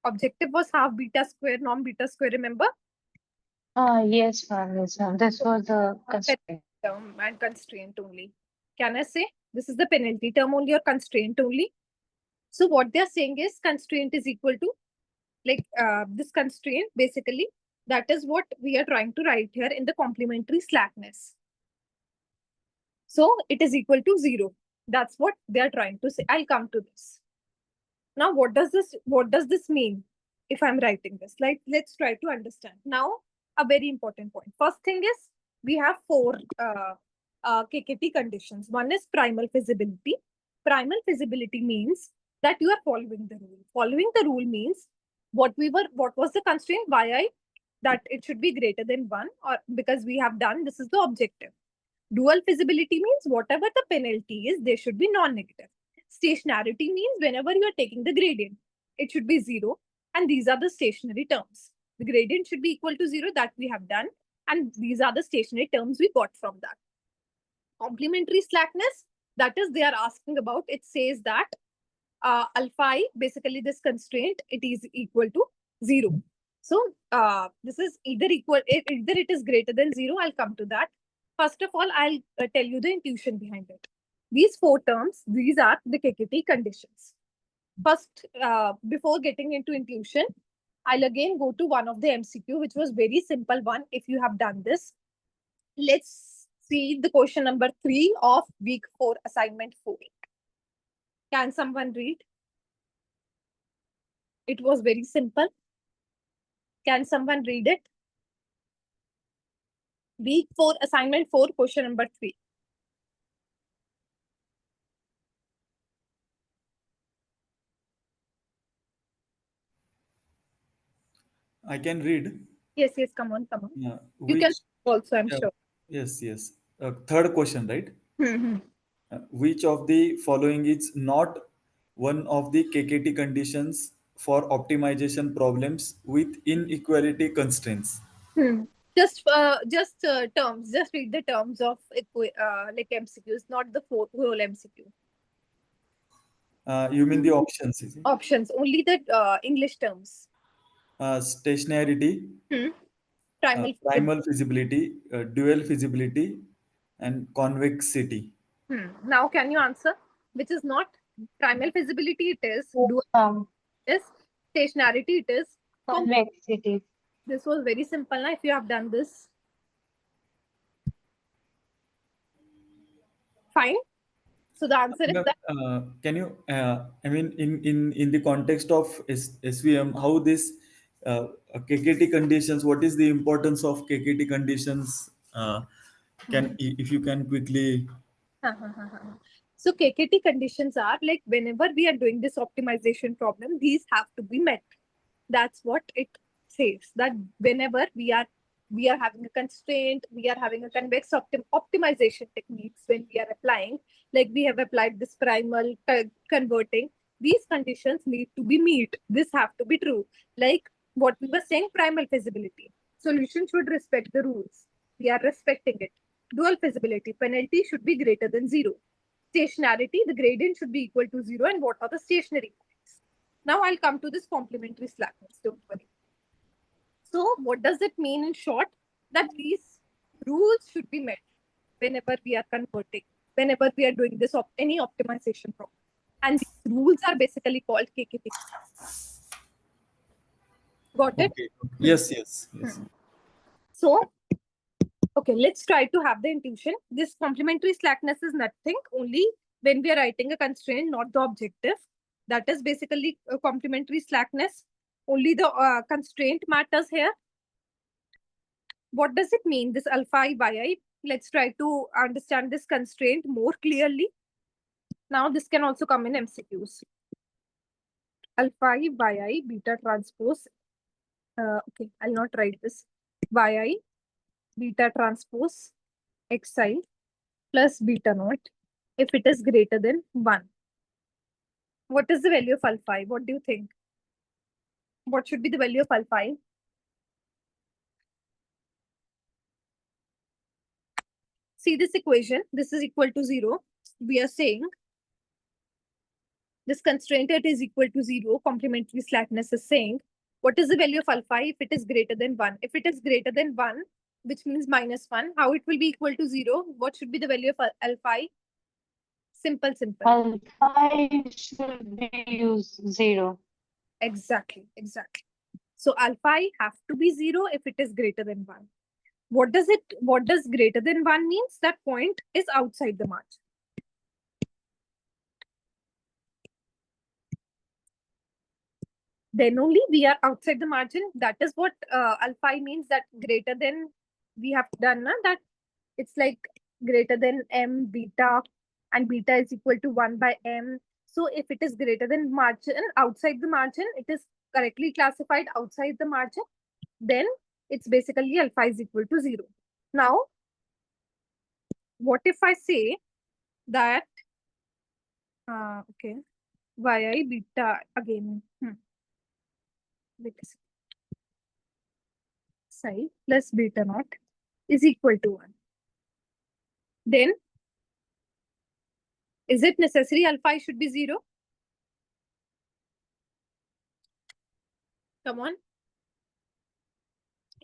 Objective was half beta square, norm beta square, remember? Yes, ma'am. Yes, ma'am. This was the constraint. Term and constraint only. Can I say this is the penalty term only or constraint only? So what they're saying is constraint is equal to this constraint basically That is what we are trying to write here in the complementary slackness. So it is equal to 0. That's what they are trying to say. I'll come to this. Now, what does this mean if I'm writing this? Like, let's try to understand. Now, a very important point. First thing is, we have 4 KKT conditions. One is primal feasibility. Primal feasibility means that you are following the rule. Following the rule means what was the constraint? Yi, that it should be greater than 1, or because we have done, this is the objective. Dual feasibility means whatever the penalty is, they should be non-negative. Stationarity means whenever you are taking the gradient, it should be 0. And these are the stationary terms. The gradient should be equal to 0, that we have done. And these are the stationary terms we got from that. Complementary slackness, that is they are asking about, it says that alpha I, basically this constraint, it is equal to 0. So this is either it is greater than 0. I'll come to that. First of all, I'll tell you the intuition behind it. These 4 terms, these are the KKT conditions. First, before getting into intuition, I'll again go to one of the MCQ, which was very simple one. If you have done this, let's see the question number 3 of week 4, assignment 4. Can someone read? It was very simple. Can someone read it? Week 4, assignment 4, question number 3. I can read. Yes, come on. Yeah. You can also, I'm yeah, sure. Yes. Third question, right? Mhm. Which of the following is not one of the KKT conditions for optimization problems with inequality constraints? Just terms. Just read the terms of like MCQs, not the whole MCQ. You mean the options? Is it? Options, only the English terms. Stationarity, primal feasibility, dual feasibility, and convexity. Now, can you answer? Which is not primal feasibility? It is. Dual is stationarity. It is. Convexity. This was very simple. Now, if you have done this, fine. So the answer is that. Can you? I mean, in the context of SVM, how this KKT conditions? What is the importance of KKT conditions? If you can quickly. So KKT conditions are like whenever we are doing this optimization problem, these have to be met. That's what it says, that whenever we are having a constraint, we are having a convex optimization techniques when we are applying, like we have applied this primal converting, these conditions need to be met. This have to be true. Like what we were saying, primal feasibility. Solution should respect the rules. We are respecting it. Dual feasibility, penalty should be greater than 0. Stationarity, the gradient should be equal to 0. And what are the stationary points? Now I'll come to this complementary slackness, don't worry. So what does it mean in short? That these rules should be met whenever we are converting, whenever we are doing this any optimization problem. And these rules are basically called KKT. Got it? Okay. Yes. So, okay, let's try to have the intuition. This complementary slackness is nothing, only when we are writing a constraint, not the objective. That is basically a complementary slackness. Only the constraint matters here. What does it mean, this alpha I by I? Let's try to understand this constraint more clearly. Now, this can also come in MCQs. Alpha I by I beta transpose. Okay, I'll not write this. By I beta transpose xi plus beta naught if it is greater than 1. What is the value of alpha I? What do you think? What should be the value of alpha I? See this equation. This is equal to 0. We are saying this constraint is equal to 0. Complementary slackness is saying what is the value of alpha I if it is greater than 1? If it is greater than 1, which means minus 1, how it will be equal to 0? What should be the value of alpha I? Simple. Alpha should be used 0. Exactly. So alpha I have to be 0 if it is greater than 1. What does greater than 1 means? That point is outside the margin. Then only we are outside the margin. That is what alpha I means, that greater than we have done, na? That it's like greater than m beta, and beta is equal to 1 by m. So if it is greater than margin, outside the margin, it is correctly classified outside the margin, then it's basically alpha is equal to 0. Now, what if I say that, okay, yi beta again, wait a second. Psi plus beta naught is equal to 1. Then, is it necessary alpha I should be 0? Come on.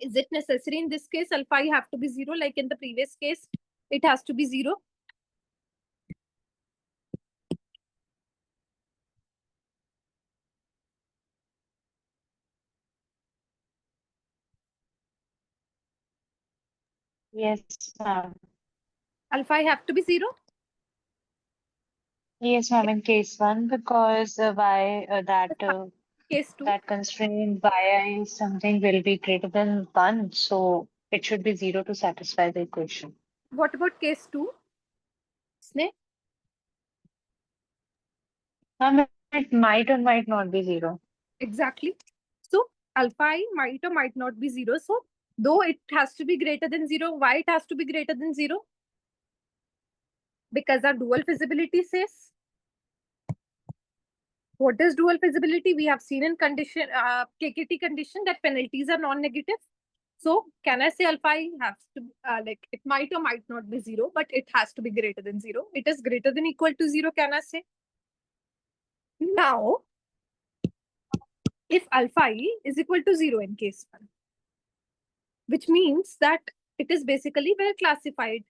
Is it necessary in this case alpha I have to be 0, like in the previous case it has to be 0? Yes, ma'am. Alpha I have to be 0? Yes, ma'am, in case 1, because Case 2? that constraint yi something will be greater than 1, so it should be 0 to satisfy the equation. What about case 2? Isne? Ma'am, it might or might not be 0. Exactly. So alpha I might or might not be 0. So though it has to be greater than 0, why it has to be greater than 0? Because our dual feasibility says. What is dual feasibility? We have seen in condition KKT condition that penalties are non-negative. So can I say alpha I has to like it might or might not be 0, but it has to be greater than 0. It is greater than equal to 0. Can I say? Now, if alpha I is equal to 0 in case 1, which means that it is basically well classified.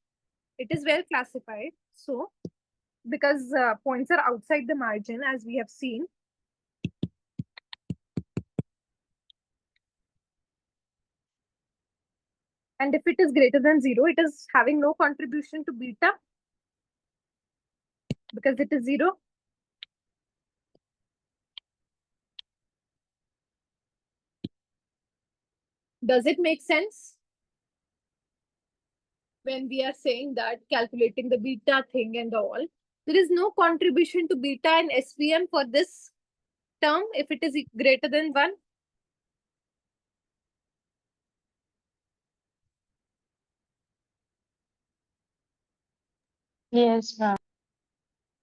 It is well classified. So because points are outside the margin, as we have seen, and if it is greater than 0, it is having no contribution to beta because it is 0. Does it make sense? When we are saying that calculating the beta thing and all, there is no contribution to beta in SVM for this term if it is greater than 1. Yes, ma'am.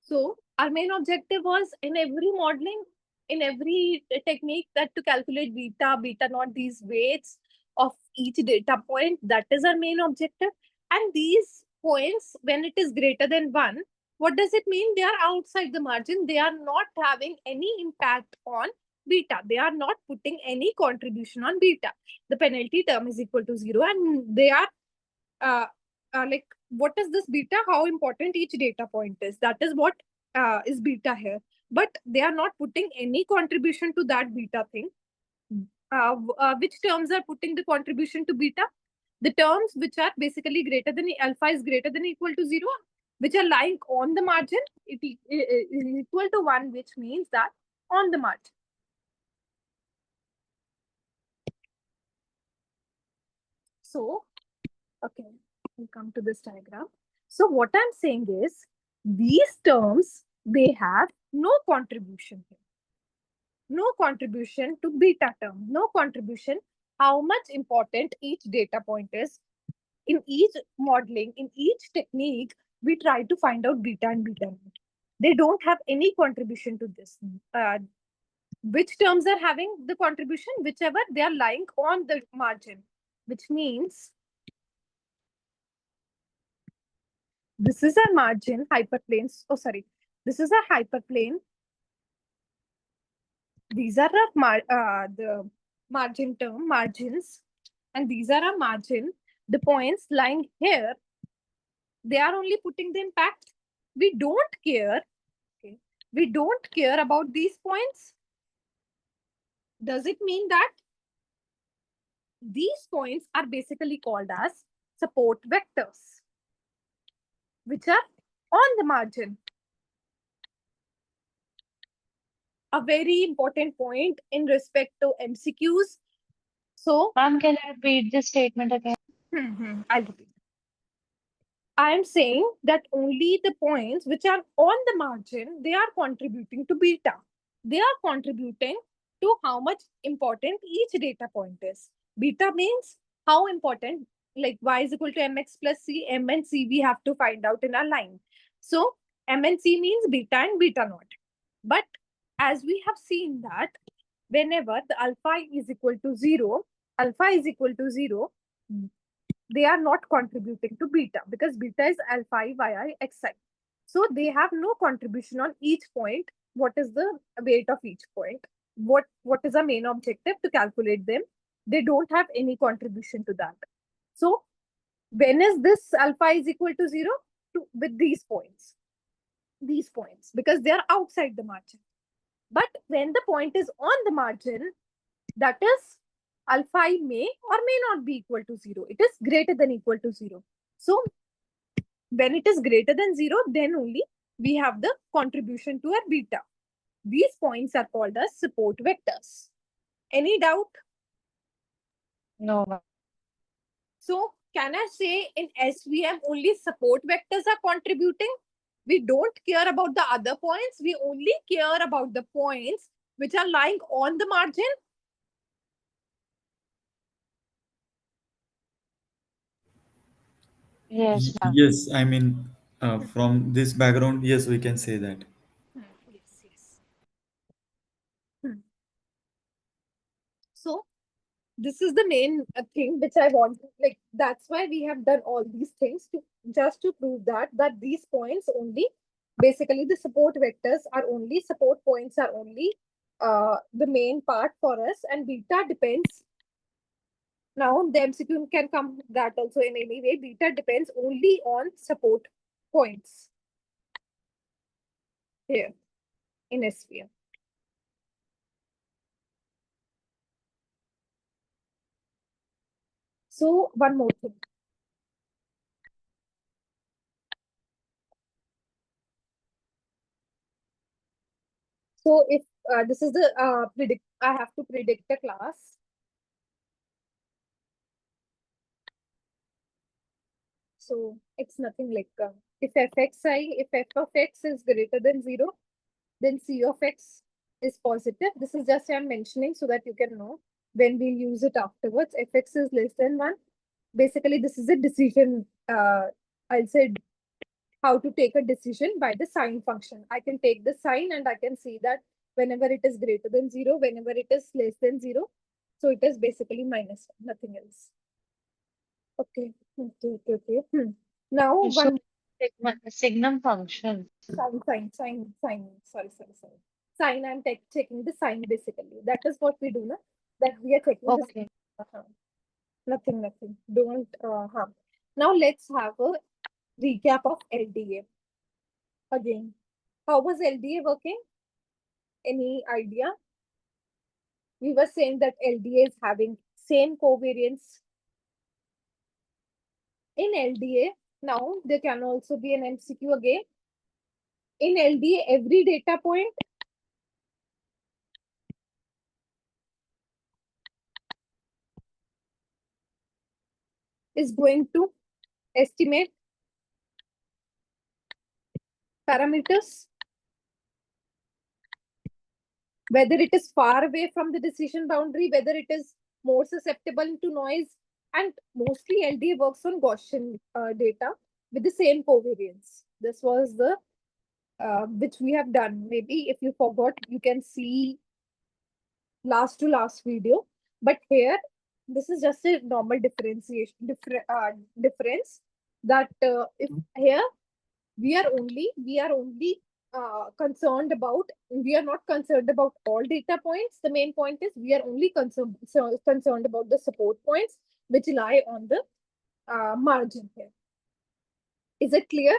So our main objective was in every modeling, in every technique, that to calculate beta, beta naught, these weights of each data point. That is our main objective. And these points, when it is greater than 1, what does it mean? They are outside the margin. They are not having any impact on beta. They are not putting any contribution on beta. The penalty term is equal to 0, and they are like, what is this beta? How important each data point is. That is what is beta here. But they are not putting any contribution to that beta thing. Which terms are putting the contribution to beta? The terms which are basically greater than alpha is greater than equal to 0, which are lying on the margin, it is equal to 1, which means that on the margin. So, okay, we'll come to this diagram. So what I'm saying is these terms, they have no contribution here. No contribution to beta term, no contribution how much important each data point is. In each modeling, in each technique, we try to find out beta and beta naught. They don't have any contribution to this. Which terms are having the contribution? Whichever they are lying on the margin, which means this is a margin hyperplanes. Oh, sorry. This is a hyperplane. These are the margin term, margins. And these are a margin. The points lying here, they are only putting the impact. We don't care. Okay. We don't care about these points. Does it mean that These points are basically called as support vectors, which are on the margin. A very important point in respect to MCQs. So, Ma'am, can you repeat this statement again? I'll repeat. I am saying that only the points which are on the margin, they are contributing to beta. They are contributing to how much important each data point is. Beta means how important, like y is equal to mx plus c, m and c we have to find out in our line. So m and c means beta and beta naught. But as we have seen that whenever the alpha is equal to 0, they are not contributing to beta because beta is alpha I yi xi. So they have no contribution on each point. What is the weight of each point? What is the main objective to calculate them? They don't have any contribution to that. So when is this alpha is equal to 0? With these points, because they are outside the margin. But when the point is on the margin, that is alpha I may or may not be equal to 0. It is greater than equal to 0. So when it is greater than 0, then only we have the contribution to our beta. These points are called as support vectors. Any doubt? No, ma'am. So can I say in SVM only support vectors are contributing? We don't care about the other points. We only care about the points which are lying on the margin. Yes, ma'am. Yes, I mean, from this background, yes, we can say that. Yes. So this is the main thing which I want. Like that's why we have done all these things to just to prove that these points only, basically the support vectors are only, support points are only the main part for us, and beta depends. Now the MCQ can come that also in any way. Beta depends only on support points here in SVM. So one more thing. So if this is the predict, I have to predict a class. So it's nothing like if if f of x is greater than 0, then c of x is positive. This is just I'm mentioning so that you can know when we'll use it afterwards. If x is less than 1, basically this is a decision. I'll say how to take a decision by the sign function. I can take the sign and I can see that whenever it is greater than 0, whenever it is less than 0, so it is basically minus 1, nothing else. Okay. Now So one signum function. sign. Sorry. Sign, I'm checking the sign basically. That is what we do, na? That we are checking the Okay. Nothing. Don't harm. Now let's have a recap of LDA. Again, how was LDA working? Any idea? We were saying that LDA is having same covariance. In LDA, now there can also be an MCQ again. In LDA, every data point is going to estimate parameters, whether it is far away from the decision boundary, whether it is more susceptible to noise, and mostly LDA works on Gaussian data with the same covariance. This was the which we have done. Maybe if you forgot, you can see last to last video. But here, this is just a normal difference that if here we are only concerned about, we are not concerned about all data points. The main point is we are only concerned about the support points which lie on the margin here. Is it clear?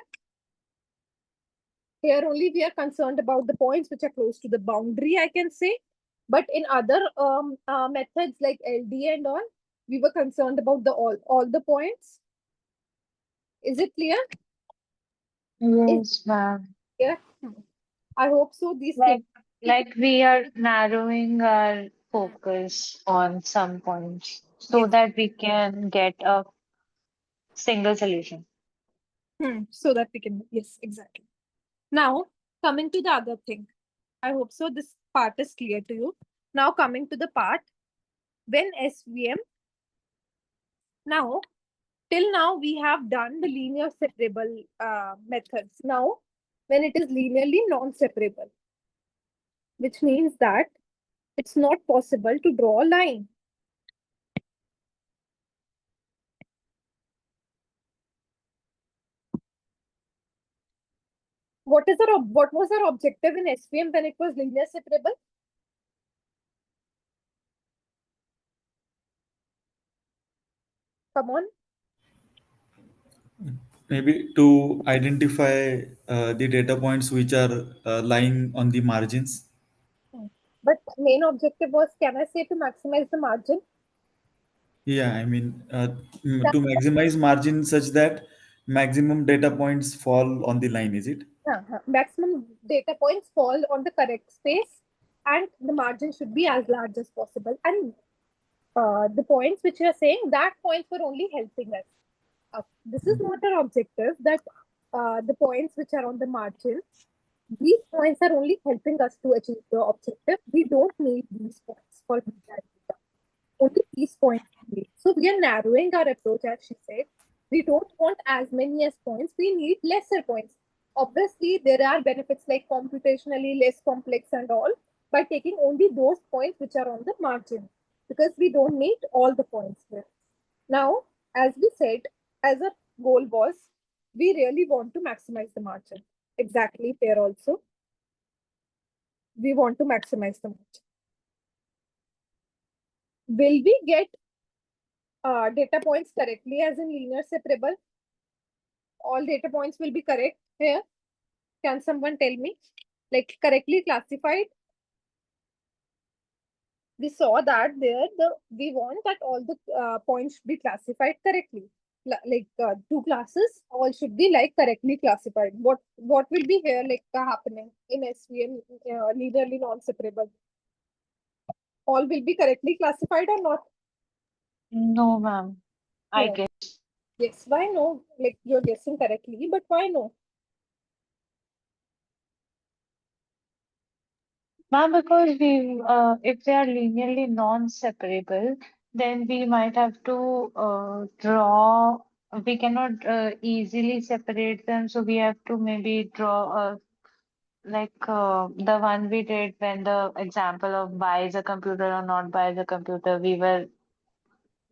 Here only we are concerned about the points which are close to the boundary, I can say. But in other methods like LDA and all, We were concerned about the all the points. Is it clear? Yes, ma'am. Yeah. I hope so. These Like, things. like we are narrowing our focus on some points so Yes. that we can get a single solution. So that we can, yes, exactly. Now, coming to the other thing. I hope so. This part is clear to you. Now, coming to the part when SVM. Now, till now, we have done the linear separable methods. Now, when it is linearly non-separable, which means that it's not possible to draw a line. What was our objective in SVM when it was linear separable? Come on. Maybe to identify the data points which are lying on the margins. But main objective was, can I say, to maximize the margin? Yeah, I mean, That, to maximize margin such that maximum data points fall on the line, is it? maximum data points fall on the correct space, and the margin should be as large as possible. And the points which you are saying, that points were only helping us. This is not our objective, that the points which are on the margin, these points are only helping us to achieve the objective. We don't need these points for beta and beta. Only these points we need. So we are narrowing our approach, as she said. We don't want as many as points. We need lesser points. Obviously, there are benefits like computationally less complex and all by taking only those points which are on the margin, because we don't need all the points here. Now, as we said, as a goal was, we really want to maximize the margin. Exactly, there also. We want to maximize the margin. Will we get data points correctly as in linear separable? All data points will be correct here. Can someone tell me? Like correctly classified? We saw that there we want that all the points should be classified correctly. Like two classes, all should be like correctly classified. What will be here like happening in SVM linearly non-separable? All will be correctly classified or not? No, ma'am. I No. guess. Yes, why no? Like you're guessing correctly, but why no? Ma'am, because if they are linearly non-separable, then we might have to draw. We cannot easily separate them, so we have to maybe draw like the one we did when the example of buy is a computer or not buy is a computer. We were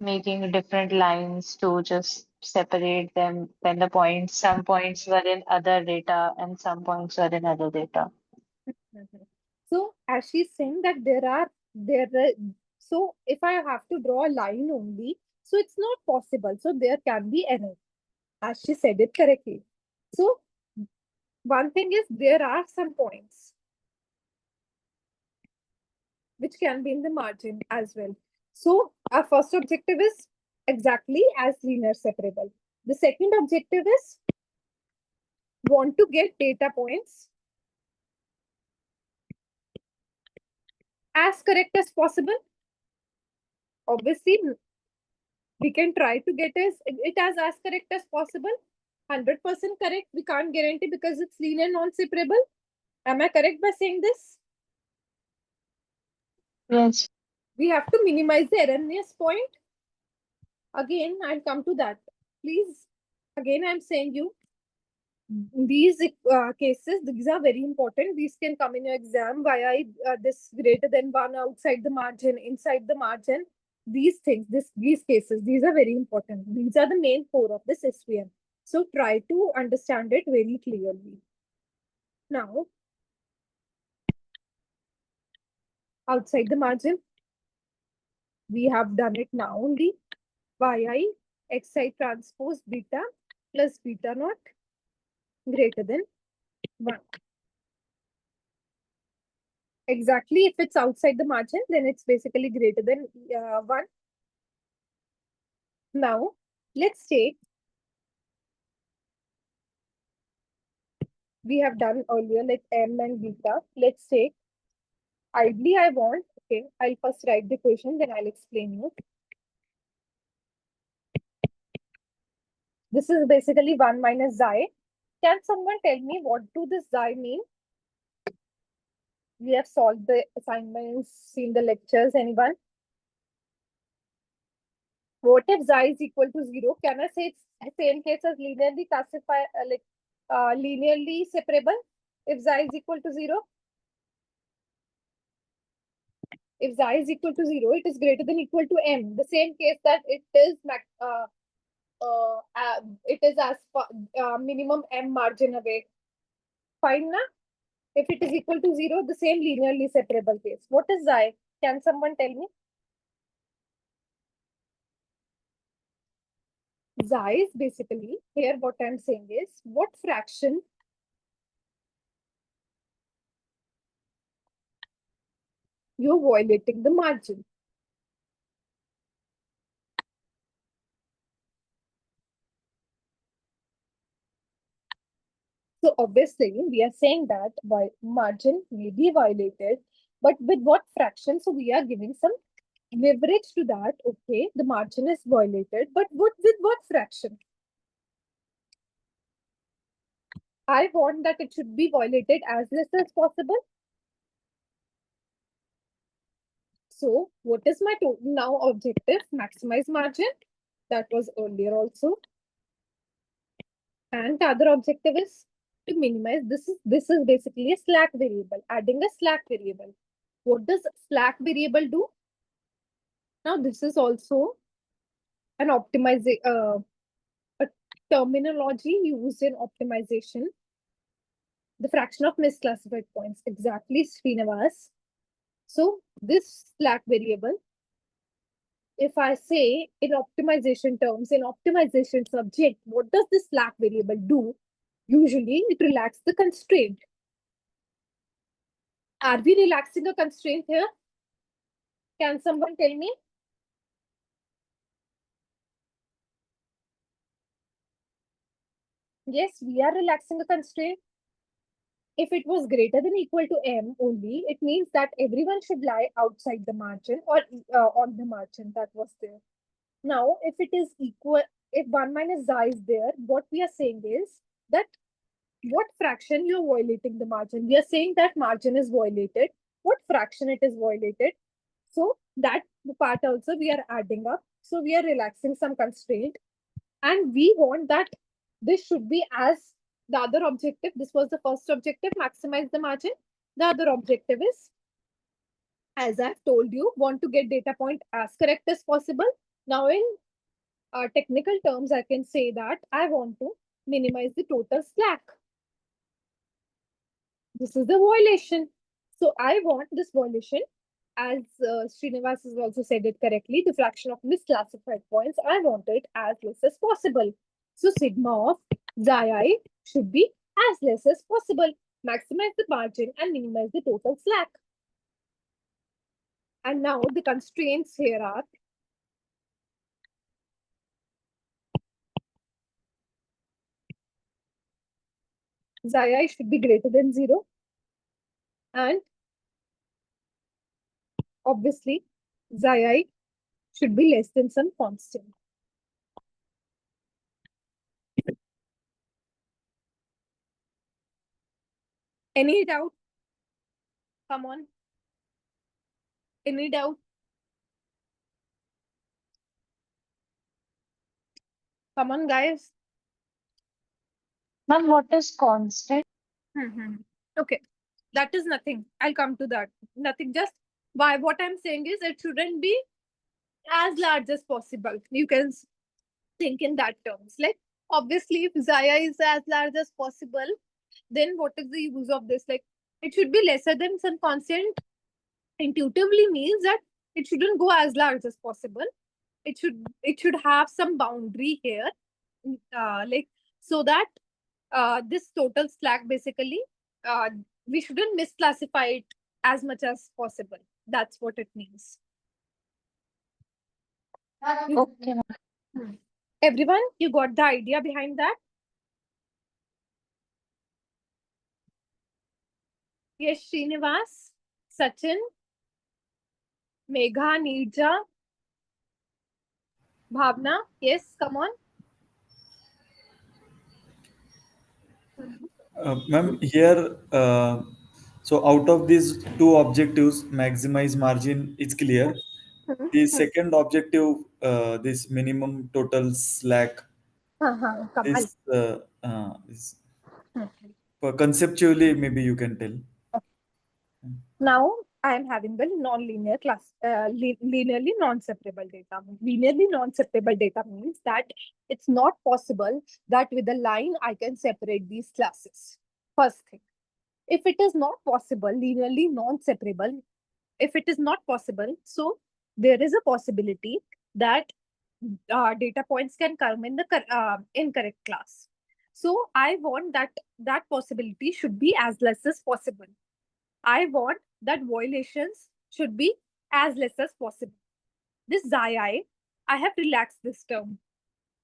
making different lines to just separate them when the points, some points were in other data and some points were in other data. So as she's saying that so if I have to draw a line only, so it's not possible. So there can be error, as she said it correctly. So one thing is there are some points which can be in the margin as well. So our first objective is exactly as linear separable. The second objective is want to get data points as correct as possible. Obviously, we can try to get it as correct as possible. 100% correct, we can't guarantee because it's linear non-separable. Am I correct by saying this? Yes. We have to minimize the erroneous point. Again, I'll come to that. Please, again, I'm saying you, these cases, these are very important. These can come in your exam via this greater than one, outside the margin, inside the margin. These things, these cases, these are very important. These are the main core of this SVM. So try to understand it very clearly. Now, outside the margin, we have done it now only. Yi xi transpose beta plus beta naught greater than 1. Exactly, if it's outside the margin, then it's basically greater than 1. Now, let's take, we have done earlier like M and beta. Let's take, ideally I want, okay, I'll first write the equation, then I'll explain you. This is basically 1 minus xi. Can someone tell me what do this xi mean? We have solved the assignments, seen the lectures. Anyone? What if xi is equal to 0? Can I say it's the same case as linearly classify, linearly separable? If xi is equal to 0? If xi is equal to 0, it is greater than equal to m. The same case that it is it is as minimum m margin away. Fine, na? If it is equal to 0, the same linearly separable case. What is xi? Can someone tell me? Xi is basically, here what I'm saying is, what fraction you're violating the margin. So obviously, we are saying that margin may be violated, but with what fraction? So we are giving some leverage to that. Okay, the margin is violated, but with what fraction? I want that it should be violated as less as possible. So what is my now objective? Maximize margin. That was earlier also. And the other objective is to minimize. This is basically a slack variable, adding a slack variable. What does slack variable do? Now this is also an optimization, a terminology used in optimization. The fraction of misclassified points, exactly, Srinivas. So this slack variable, if I say in optimization terms, in optimization subject, what does this slack variable do? Usually it relaxes the constraint. Are we relaxing a constraint here? Can someone tell me? Yes, we are relaxing a constraint. If it was greater than equal to m only, it means that everyone should lie outside the margin or on the margin that was there. Now, if it is equal, if 1 minus xi is there, what we are saying is that what fraction you're violating the margin. We are saying that margin is violated. What fraction it is violated? So that part also we are adding up. So we are relaxing some constraint. And we want that this should be as the other objective. This was the first objective, maximize the margin. The other objective is, as I've told you, want to get data point as correct as possible. Now in technical terms, I can say that I want to minimize the total slack. This is the violation. So I want this violation, as Srinivas has also said it correctly, the fraction of misclassified points, I want it as less as possible. So sigma of xi should be as less as possible. Maximize the margin and minimize the total slack. And now the constraints here are xi should be greater than 0. And obviously, xi should be less than some constant. Any doubt? Come on. Any doubt? Come on, guys. Ma'am, what is constant? Okay, that is nothing. I'll come to that. Nothing. Just why what I'm saying is it shouldn't be as large as possible. You can think in that terms. Like obviously, if xi is as large as possible, then what is the use of this? Like it should be lesser than some constant. Intuitively means that it shouldn't go as large as possible. It should have some boundary here, like so that this total slack basically we shouldn't misclassify it as much as possible. That's what it means. Okay, ma'am. Everyone, you got the idea behind that? Yes, Srinivas, Sachin, Megha, Neerja, Bhavna. Yes, come on. Ma'am, here, so out of these two objectives, maximize margin is clear. The second objective, this minimum total slack, Kamal. is conceptually, maybe you can tell. Now I am having the non-linear class, linearly non-separable data. Linearly non-separable data means that it's not possible that with a line I can separate these classes. First thing, if it is not possible, linearly non-separable, if it is not possible, so there is a possibility that data points can come in the incorrect class. So I want that possibility should be as less as possible. I want that violations should be as less as possible. This xi, I have relaxed this term.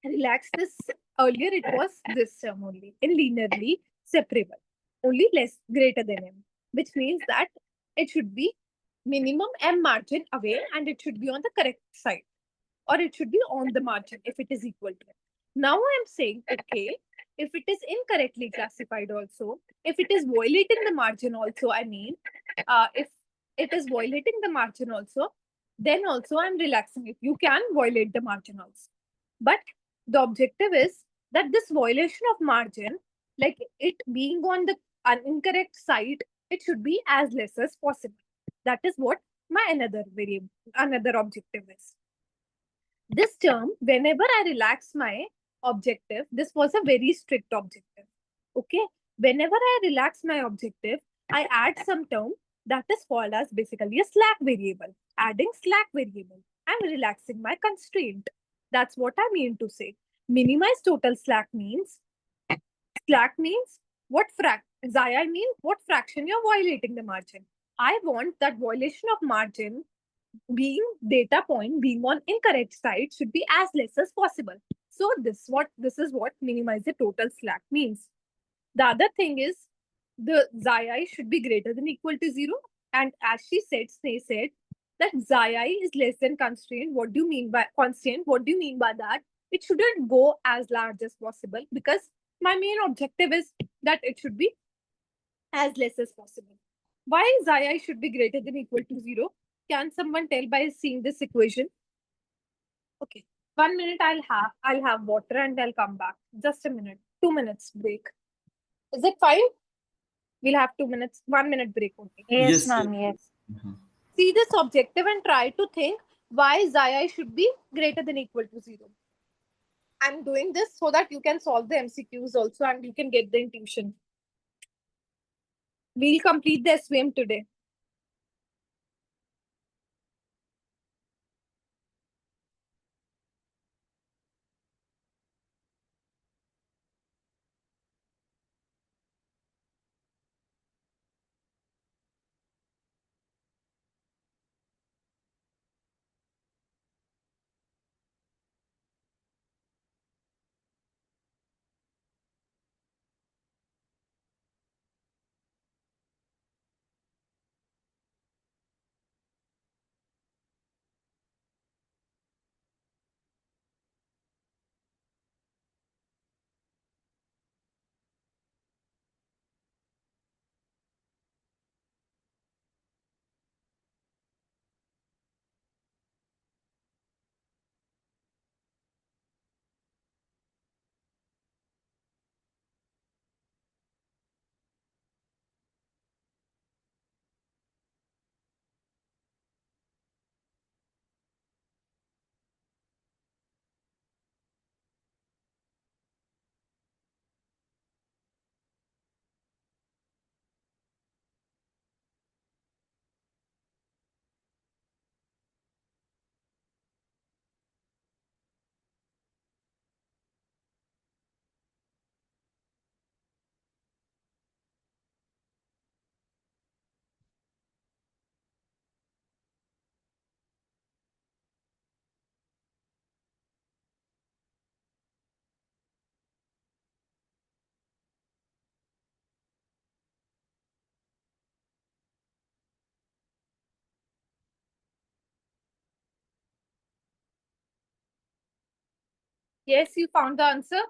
Relaxed this earlier, it was this term only in linearly separable, only less greater than m, which means that it should be minimum m margin away and it should be on the correct side, or it should be on the margin if it is equal to it. Now I am saying, okay, if it is incorrectly classified also, if it is violating the margin also, I mean, if it is violating the margin also, then also I'm relaxing it. You can violate the margin also. But the objective is that this violation of margin, like it being on the incorrect side, it should be as less as possible. That is what my another objective is. This term, whenever I relax my objective, this was a very strict objective. Okay. Whenever I relax my objective, I add some term that is called as basically a slack variable. Adding slack variable, I'm relaxing my constraint. That's what I mean to say. Minimize total slack means what xi means what fraction you're violating the margin. I want that violation of margin being data point being on incorrect side should be as less as possible. So this is what minimize the total slack means. The other thing is the xi should be greater than equal to 0. And as she said, Sneh said that xi is less than constraint. What do you mean by constant? What do you mean by that? It shouldn't go as large as possible because my main objective is that it should be as less as possible. Why xi should be greater than equal to 0? Can someone tell by seeing this equation? Okay. 1 minute I'll have water and I'll come back. Just a minute. 2 minutes break. Is it fine? We'll have 2 minutes, 1 minute break only. Yes, Yes. ma'am, yes. See this objective and try to think why xi should be greater than equal to 0. I'm doing this so that you can solve the MCQs also and you can get the intuition. We'll complete the SVM today. Yes, you found the answer.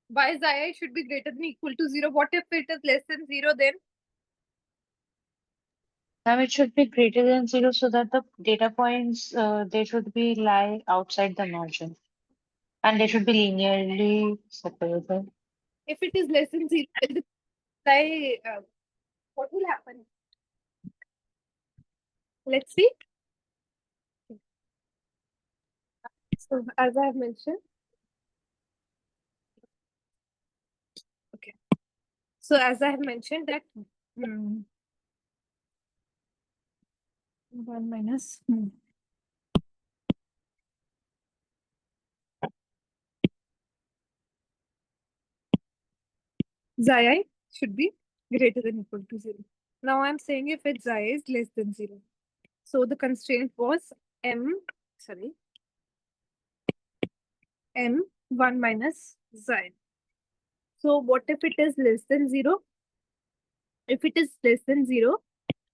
Why xi should be greater than equal to 0? What if it is less than 0 then? Now it should be greater than 0 so that the data points they should be lie outside the margin and they should be linearly separable. If it is less than 0, what will happen? Let's see. So as I have mentioned. Okay. So as I have mentioned that 1 minus xi should be greater than equal to 0. Now I'm saying if its xi is less than 0. So the constraint was m1 minus xi. So what if it is less than 0? If it is less than 0,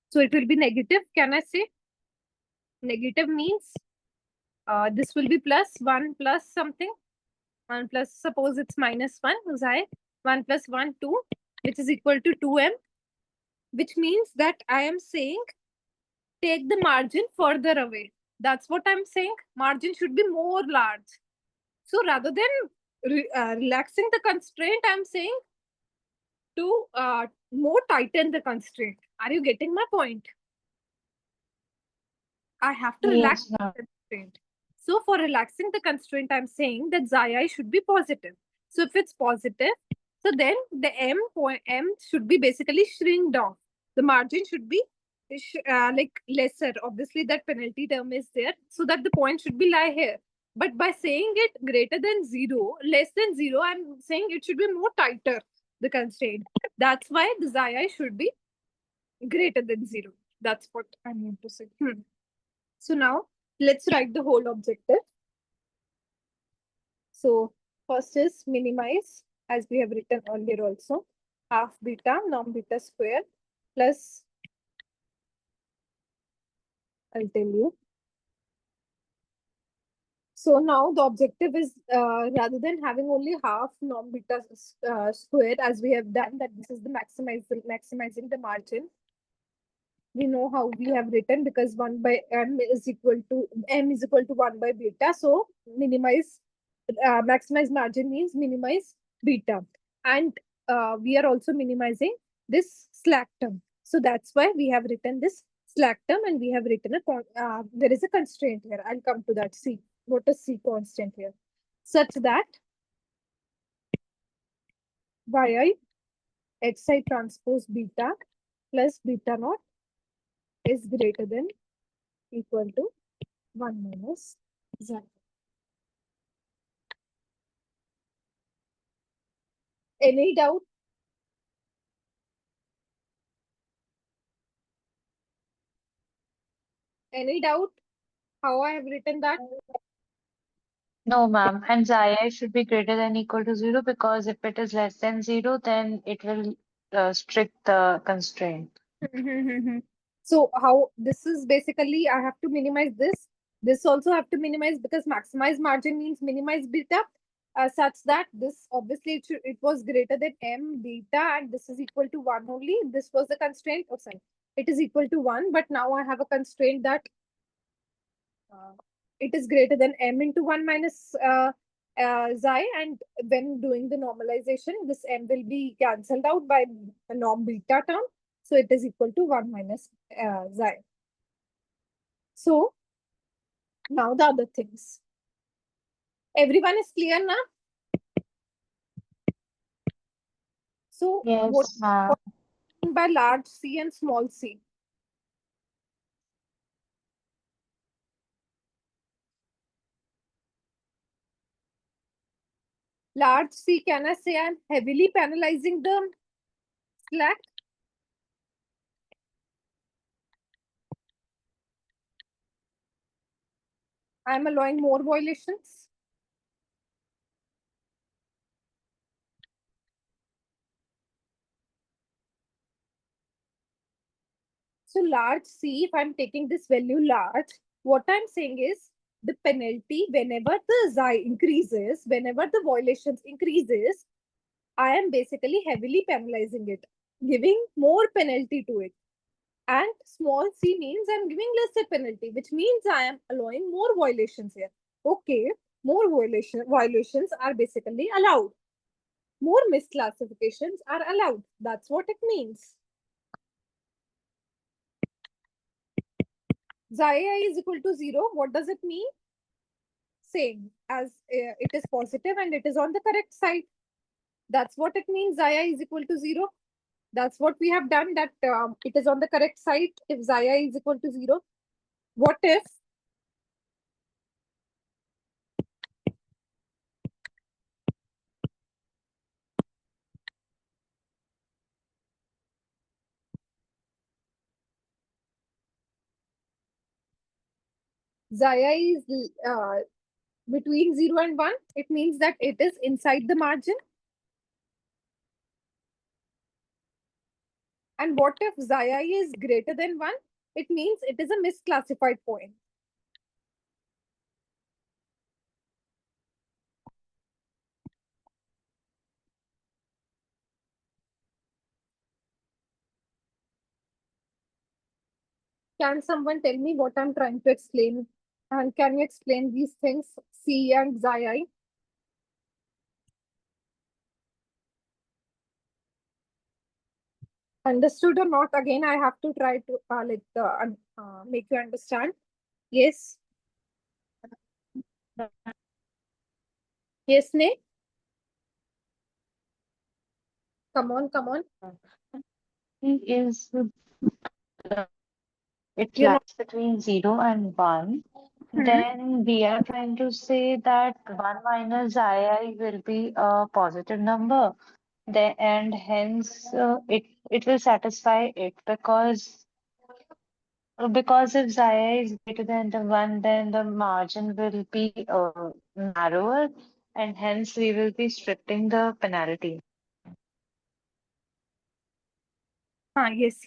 so it will be negative. Can I say? Negative means this will be plus 1 plus something. 1 plus, suppose it's minus 1, xi. 1 plus 1, 2, which is equal to 2m. Which means that I am saying take the margin further away. That's what I'm saying. Margin should be more large. So rather than relaxing the constraint, I'm saying to more tighten the constraint. Are you getting my point? I have to relax Yes, the ma'am. constraint. So for relaxing the constraint, I'm saying that xi should be positive. So if it's positive, so then the m should be basically shrinked off. The margin should be like lesser. Obviously, that penalty term is there, so that the point should be lie here. But by saying it greater than 0, less than 0, I'm saying it should be more tighter, the constraint. That's why the xi should be greater than 0. That's what I mean to say. So now let's write the whole objective. So first is minimize, as we have written earlier also, half beta norm beta square plus, I'll tell you. So now the objective is rather than having only half norm beta square, as we have done, that this is the maximizing the margin. We know how we have written, because 1 by m is equal to 1 by beta. So minimize, maximize margin means minimize beta. And we are also minimizing this slack term. So that's why we have written this slack term, and we have written there is a constraint here. I'll come to that. See, what is C constant here? Such that yi xi transpose beta plus beta naught is greater than equal to 1 minus xi. Any doubt? Any doubt how I have written that? No, ma'am. And xi should be greater than equal to 0 because if it is less than 0, then it will strict the constraint. So how this is basically, I have to minimize this. This also have to minimize, because maximize margin means minimize beta, such that this obviously it was greater than m beta, and this is equal to 1 only. This was the constraint. Oh, sorry. It is equal to 1, but now I have a constraint that it is greater than m into 1 minus xi, and when doing the normalization, this m will be cancelled out by a norm beta term. So it is equal to 1 minus xi. So now the other things. Everyone is clear now? So what Yes, ma'am. by large C and small c? Large C, can I say I'm heavily penalizing the slack? I'm allowing more violations. So large C, if I'm taking this value large, what I'm saying is the penalty whenever the xi increases, whenever the violations increases, I am basically heavily penalizing it, giving more penalty to it. And small c means I'm giving lesser penalty, which means I am allowing more violations here. Okay, more violations are basically allowed. More misclassifications are allowed. That's what it means. Xi I is equal to 0. What does it mean? Same as it is positive and it is on the correct side. That's what it means. Xi I is equal to 0. That's what we have done, that it is on the correct side if xi I is equal to 0. What if xi I is between 0 and 1? It means that it is inside the margin. And what if xi I is greater than 1? It means it is a misclassified point. Can someone tell me what I'm trying to explain? And can you explain these things, C and xi I? Understood or not? Again, I have to try to make you understand. Yes. Yes, Nick? Come on, come on. Is it You're lies between 0 and 1, then we are trying to say that 1 minus ii will be a positive number. And hence it will satisfy it because if xi is greater than the 1, then the margin will be narrower, and hence we will be stripping the penalty. Yes,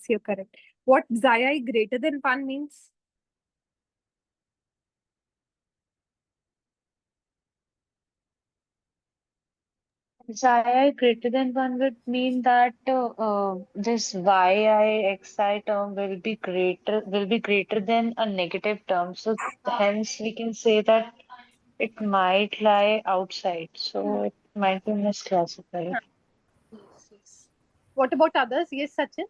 you're correct. What xi I greater than 1 means? Xi greater than 1 would mean that this yi xi term will be greater than a negative term. So hence we can say that it might lie outside. So it might be misclassified. Yes. What about others? Yes, Sachin?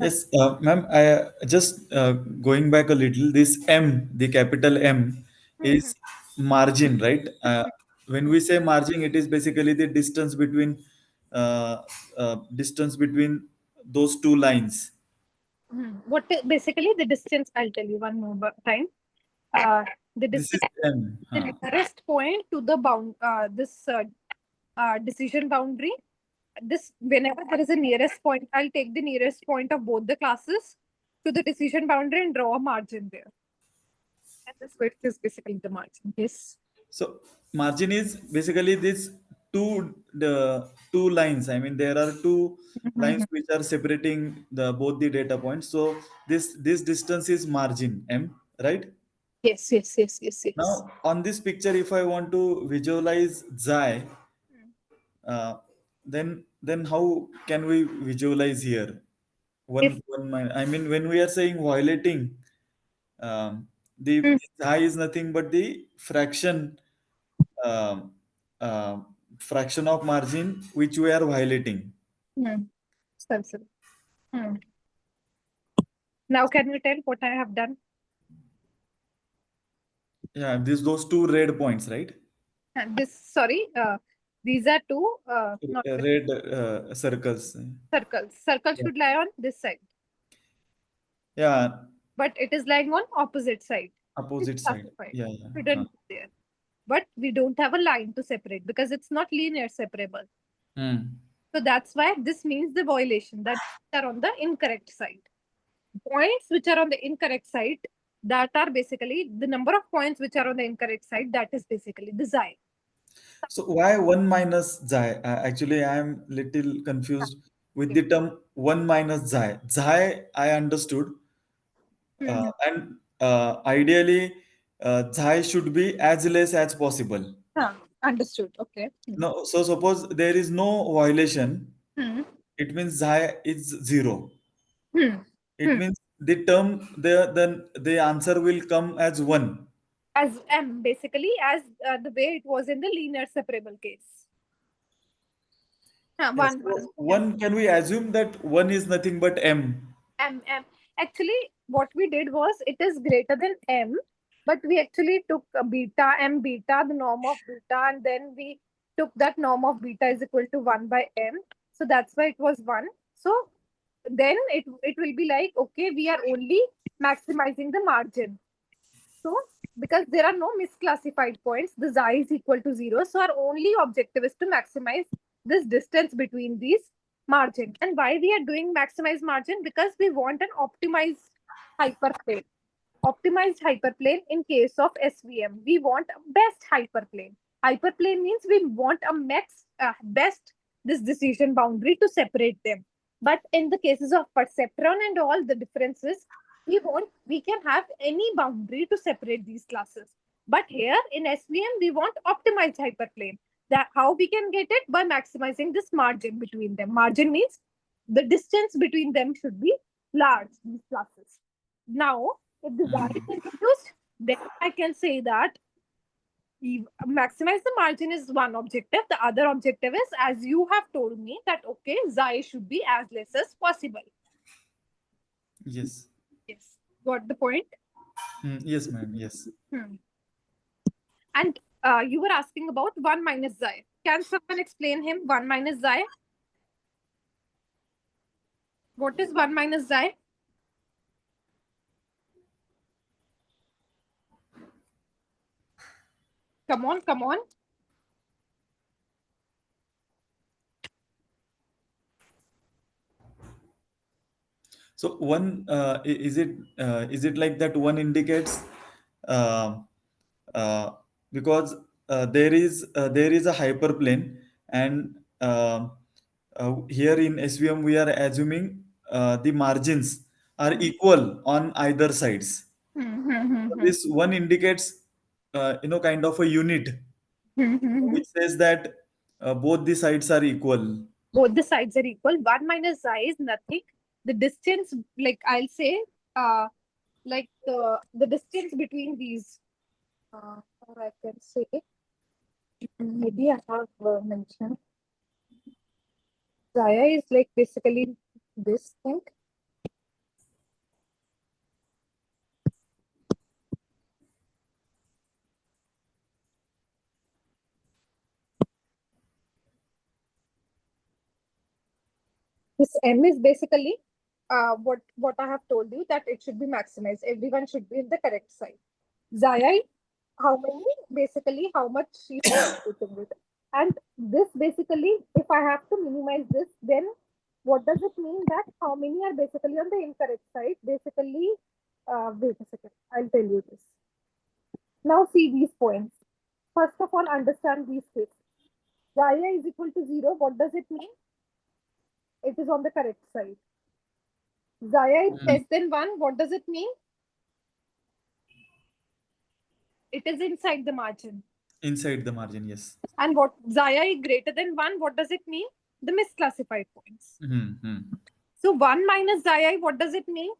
Yes, ma'am, I just going back a little, this M, the capital M, is margin, right? When we say margin, it is basically the uh, distance between those two lines. Basically the distance? I'll tell you one more time. The This is distance, M. the nearest point to the decision boundary. This, whenever there is a nearest point, I'll take the nearest point of both the classes to the decision boundary and draw a margin there. And this width is basically the margin. Yes. So margin is basically this two lines. I mean, there are two lines which are separating the both the data points. So this distance is margin M, right? Yes. Now on this picture, if I want to visualize xi, uh, then how can we visualize here? If I mean, when we are saying violating, the xi is nothing but the um, uh, fraction of margin which we are violating. Sir. Now can you tell what I have done? Yeah, those two red points, right? These are two not Red circles. circles. Circle Yeah. should lie on this side, Yeah, but it is lying on opposite side. It's opposite side. classified. Yeah, yeah. Shouldn't be there. But we don't have a line to separate because it's not linear separable. Hmm. So that's why this means the violation that are on the incorrect side. Points which are on the incorrect side, that are basically the number of points which are on the incorrect side, that is basically the xi. So why 1 minus xi? Actually, I am little confused with the term 1 minus xi. Xi, I understood. And ideally xi should be as less as possible. Understood. Okay. No, so suppose there is no violation, Hmm. it means xi is 0. Hmm. It means the term the answer will come as 1. As M, basically, as the way it was in the linear separable case. Yes, One. so 1, can we assume that 1 is nothing but m? M. Actually, what we did was it is greater than M, but we actually took a beta, M beta, the norm of beta, and then we took that norm of beta is equal to 1 by M. So that's why it was 1. So then it will be like, okay, we are only maximizing the margin. So because there are no misclassified points, the xi is equal to 0. So our only objective is to maximize this distance between these margin. And why we are doing maximize margin? Because we want an optimized hyperplane. Optimized hyperplane in case of SVM. We want a best hyperplane. Hyperplane means we want a max best this decision boundary to separate them. But in the cases of perceptron and all the differences, we can have any boundary to separate these classes. But here in SVM, we want optimized hyperplane. That how we can get it? By maximizing this margin between them. Margin means the distance between them should be large, these classes. Now, if the xi is introduced, then I can say that maximize the margin is one objective. The other objective is, as you have told me, that okay, xi should be as less as possible. Yes. Yes, got the point. Yes, ma'am. Yes. And you were asking about 1 minus xi. Can someone explain him 1 minus xi? What is 1 minus xi? Come on, come on. So one is it like that one indicates uh, because there is a hyperplane and here in SVM we are assuming the margins are equal on either sides. This one indicates kind of a unit which says that both the sides are equal. Both the sides are equal. 1 minus xi is nothing. The distance, like I'll say, like the distance between these, or I can say, maybe I have mentioned. Xi is like basically this thing. This M is basically what I have told you, that it should be maximized. Everyone should be in the correct side. Xi, how many? Basically, how much she is putting it. And this basically, if I have to minimize this, then what does it mean that how many are basically on the incorrect side? Basically, wait a second, I'll tell you this. Now see these points. First of all, understand these cases. Xi is equal to 0. What does it mean? It is on the correct side. Xi is less than 1. What does it mean? It is inside the margin. Inside the margin, yes. And what xi greater than 1, what does it mean? The misclassified points. So 1 minus xi, what does it mean?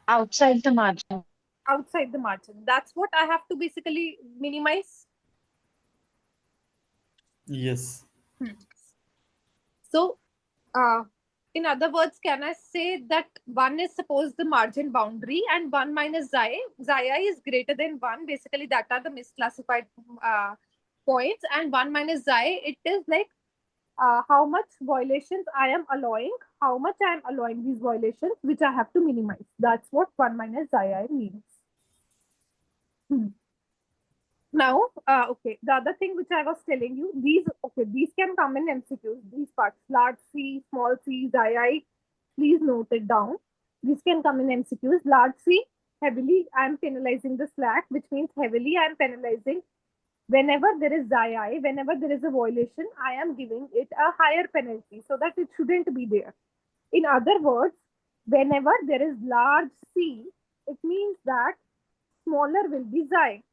Outside the margin. Outside the margin. That's what I have to basically minimize. Yes. So, in other words, can I say that 1 is suppose the margin boundary and 1 minus xi is greater than 1. Basically, that are the misclassified points. And 1 minus xi, it is like how much violations I am allowing, how much I am allowing these violations, which I have to minimize. That's what 1 minus xi means. Now, okay, the other thing which I was telling you, these can come in MCQs, these parts, large C, small c, xi, please note it down. These can come in MCQs. Large C, heavily I am penalizing the slack, which means heavily I am penalizing whenever there is xi, whenever there is a violation, I am giving it a higher penalty so that it shouldn't be there. In other words, whenever there is large C, it means that smaller will be xi.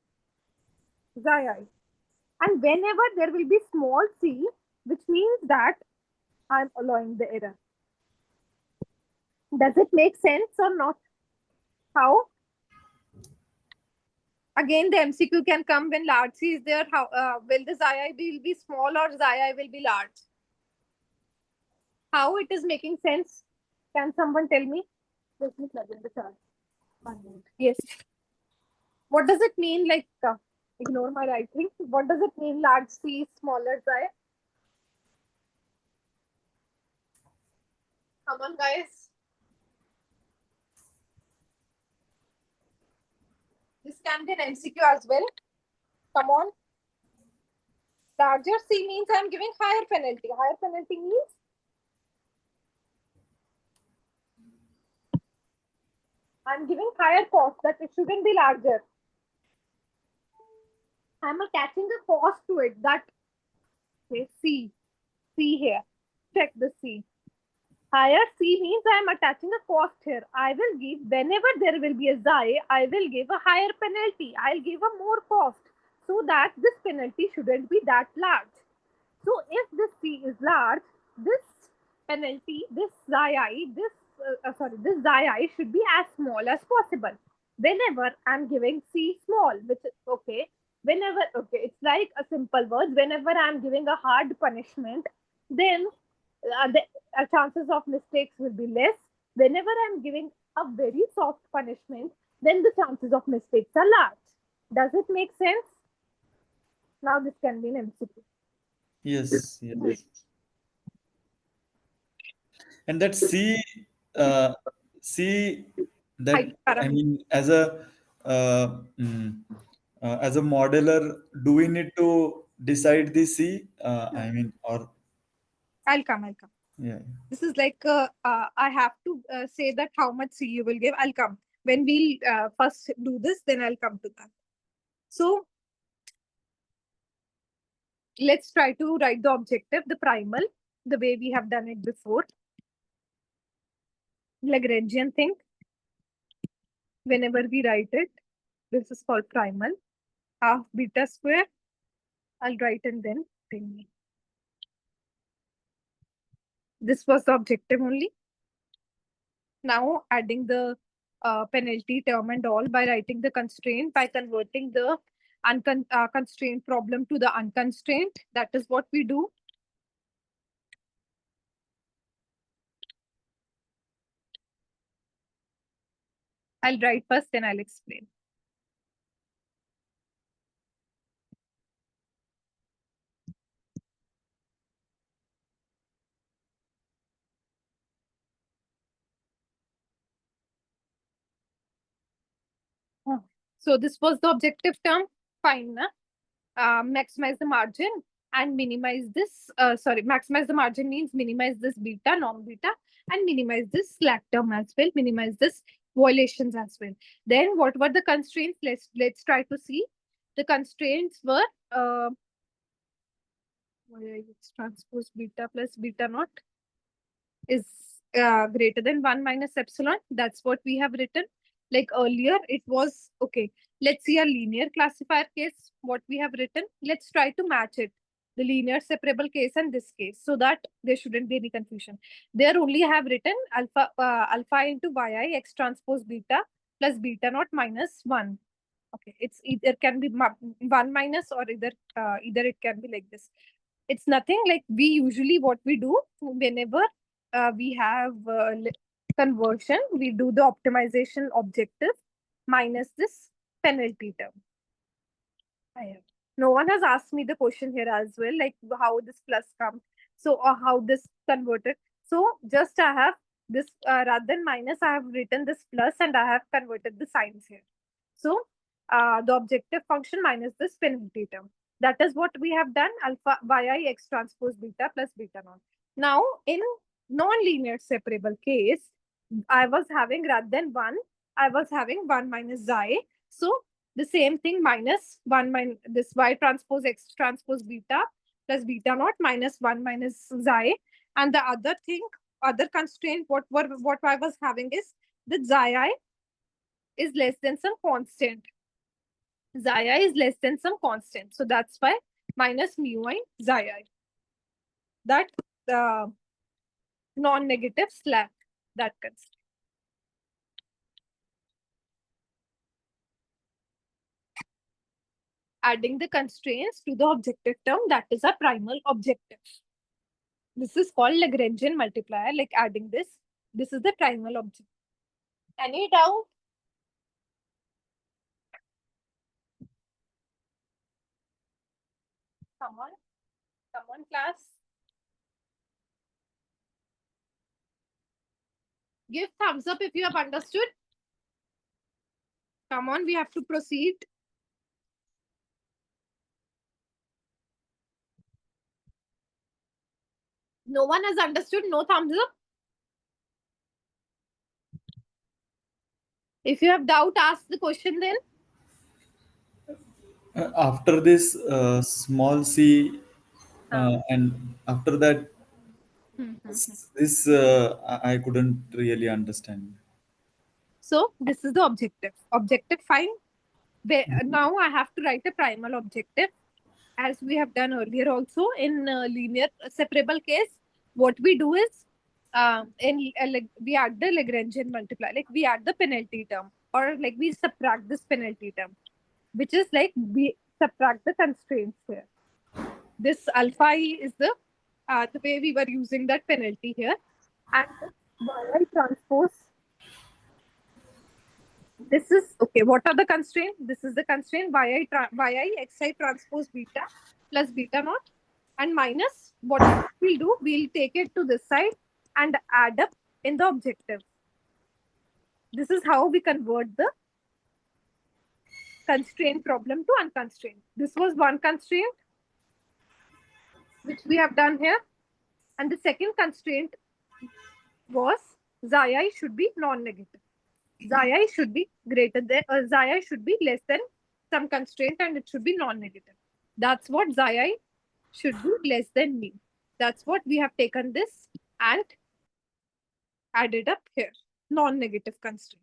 And whenever there will be small c, which means that I'm allowing the error. Does it make sense or not? How? Again, the MCQ can come when large c is there. How will the xi will be small or xi will be large? How it is making sense? Can someone tell me? Let me plug in the chart. 1 minute. Yes. What does it mean? Like, ignore my writing. What does it mean? Large c, smaller xi? Come on, guys. This can be an MCQ as well. Come on. Larger C means I'm giving higher penalty. Higher penalty means I'm giving higher cost, that it shouldn't be larger. I'm attaching a cost to it, that okay, C here. Check the C. Higher C means I'm attaching a cost here. I will give, whenever there will be a xi, I will give a higher penalty. I'll give a more cost so that this penalty shouldn't be that large. So if this C is large, this penalty, this xi, this xi should be as small as possible. Whenever I'm giving C small, which is okay. Whenever, okay, it's like a simple word. Whenever I'm giving a hard punishment, then the chances of mistakes will be less. Whenever I'm giving a very soft punishment, then the chances of mistakes are large. Does it make sense? Now this can be an MCQ. Yes, yes. And that C that Height parameter. I mean, as a modeler, do we need to decide the C? I mean, or I'll come. yeah. This is like I have to say that how much C you will give. I'll come. When we'll first do this, then I'll come to that. So let's try to write the objective, the primal, the way we have done it before. Lagrangian thing. Whenever we write it, this is called primal. Half beta square. I'll write and then bring me. This was the objective only. Now adding the penalty term and all by writing the constraint, by converting the constraint problem to the unconstrained. That is what we do. I'll write first, then I'll explain. So this was the objective term. Fine. Na? Maximize the margin and minimize this. Maximize the margin means minimize this beta, norm beta, and minimize this slack term as well. Minimize this violations as well. Then what were the constraints? Let's try to see. The constraints were transpose beta plus beta naught is greater than 1 minus epsilon. That's what we have written. Like earlier, it was, okay, let's see a linear classifier case, what we have written. Let's try to match it, the linear separable case and this case, so that there shouldn't be any confusion. There only have written alpha into yi x transpose beta plus beta naught minus 1. Okay, it's either can be 1 minus or either it can be like this. It's nothing like we usually what we do whenever we have conversion, we do the optimization objective minus this penalty term. No one has asked me the question here as well, like how this plus comes. So, or how this converted. So, just I have this rather than minus, I have written this plus and I have converted the signs here. So, the objective function minus this penalty term. That is what we have done, alpha yi x transpose beta plus beta naught. Now, in non-linear separable case, I was having rather than 1, I was having 1 minus xi. So, the same thing minus 1 minus this y transpose x transpose beta plus beta naught minus 1 minus xi. And the other thing, other constraint, what I was having is that xi is less than some constant. Xi is less than some constant. So that's why minus mu I xi I. That non-negative slack, that constraint. Adding the constraints to the objective term, that is a primal objective. This is called Lagrangian multiplier, like adding this. This is the primal objective. Any doubt? Come on, class. Give thumbs up if you have understood. Come on, we have to proceed. No one has understood, no thumbs up. If you have doubt, ask the question then. After this small c, and after that, this I couldn't really understand. So this is the objective. Objective fine. Now I have to write a primal objective, as we have done earlier also in linear separable case. What we do is like we add the Lagrangian multiplier, like we add the penalty term, or like we subtract this penalty term, which is like we subtract the constraints here. This alpha I is the way we were using that penalty here, and yi transpose. This is okay. What are the constraints? This is the constraint yi xi transpose beta plus beta naught, and minus what we'll do, we'll take it to this side and add up in the objective. This is how we convert the constraint problem to unconstrained. This was one constraint which we have done here, and the second constraint was xi should be non-negative. Xi should be greater than, xi should be less than some constraint, and it should be non-negative. That's what xi should be less than mu. That's what we have taken this and added up here. Non-negative constraint.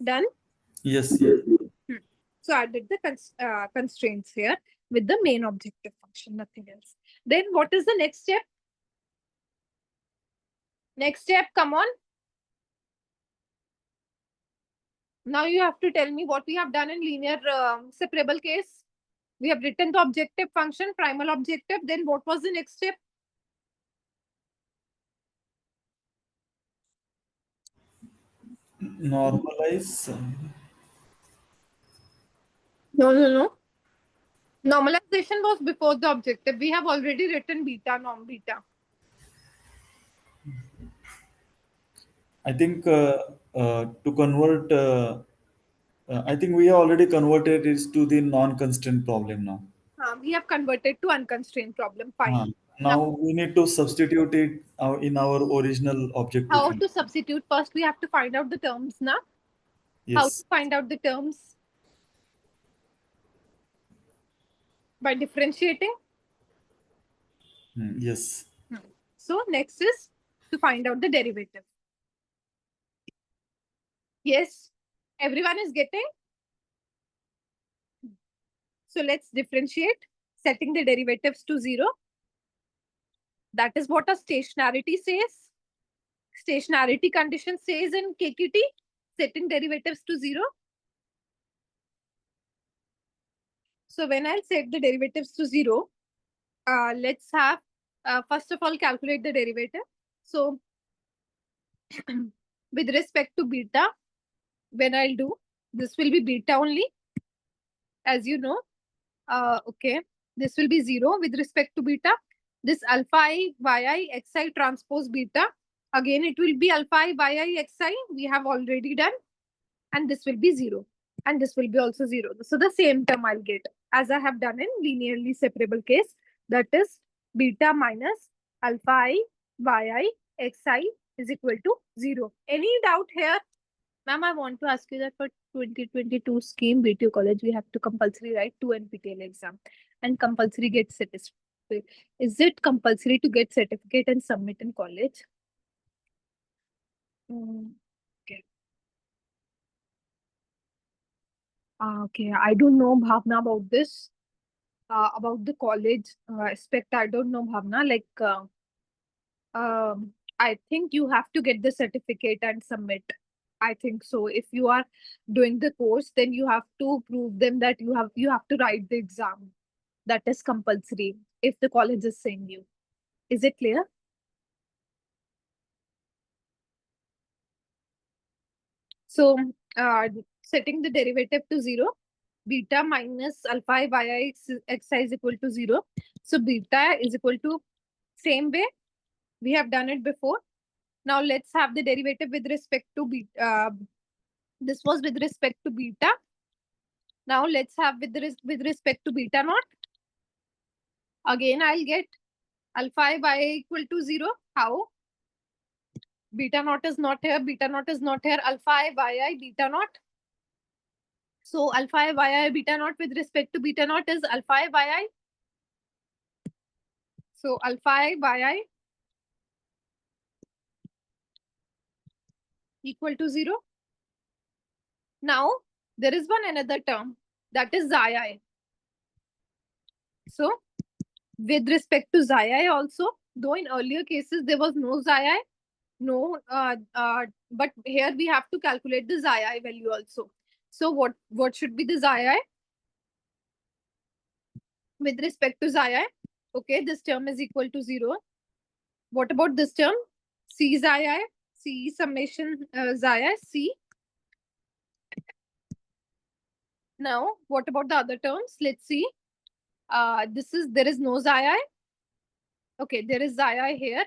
Done? Yes, yes. So added the constraints here with the main objective function, nothing else. Then what is the next step? Next step, come on. Now you have to tell me what we have done in linear separable case. We have written the objective function, primal objective. Then what was the next step? Normalize. No. Normalization was before the objective. We have already written beta, norm beta. I think to convert, I think we have already converted it to the non-constraint problem now. We have converted to unconstrained problem. Fine. Now we need to substitute it in our original objective. How to substitute? First, we have to find out the terms now. Yes. How to find out the terms? By differentiating. Yes. So next is to find out the derivative. Yes, everyone is getting. So let's differentiate, setting the derivatives to 0. That is what a stationarity says. Stationarity condition says in KQT, setting derivatives to 0. So when I'll set the derivatives to 0, let's have, first of all, calculate the derivative. So with respect to beta, when I'll do, this will be beta only, as you know. Okay, this will be 0 with respect to beta. This alpha I yi xi transpose beta, again it will be alpha I yi xi, we have already done, and this will be 0, and this will be also 0. So the same term I'll get as I have done in linearly separable case, that is beta minus alpha I yi xi is equal to 0. Any doubt here? Ma'am, I want to ask you that for 2022 scheme, BTU college, we have to compulsory write 2 NPTEL exam and compulsory get satisfied. Is it compulsory to get certificate and submit in college? Okay. Okay, I don't know, Bhavna, about this. About the college aspect, I don't know, Bhavna. Like, I think you have to get the certificate and submit. I think so. If you are doing the course, then you have to prove them that you have to write the exam. That is compulsory if the college is saying you. Is it clear? So, setting the derivative to 0, beta minus alpha by xi is equal to 0. So, beta is equal to, same way we have done it before. Now, let's have the derivative with respect to beta. This was with respect to beta. Now, let's have with respect to beta naught. Again, I'll get alpha by equal to 0. How? Beta naught is not here. Beta naught is not here. Alpha by I beta naught. So alpha by I beta naught with respect to beta naught is alpha by I. So alpha by I equal to 0. Now there is one another term, that is xi I. So with respect to xi I also, though in earlier cases there was no xi I, no, but here we have to calculate the xi I value also. So what should be the xi I? With respect to xi I, okay, this term is equal to 0. What about this term? C xi I, C summation xi I, C. Now, what about the other terms? Let's see. There is no xi I. Okay, there is xi I here,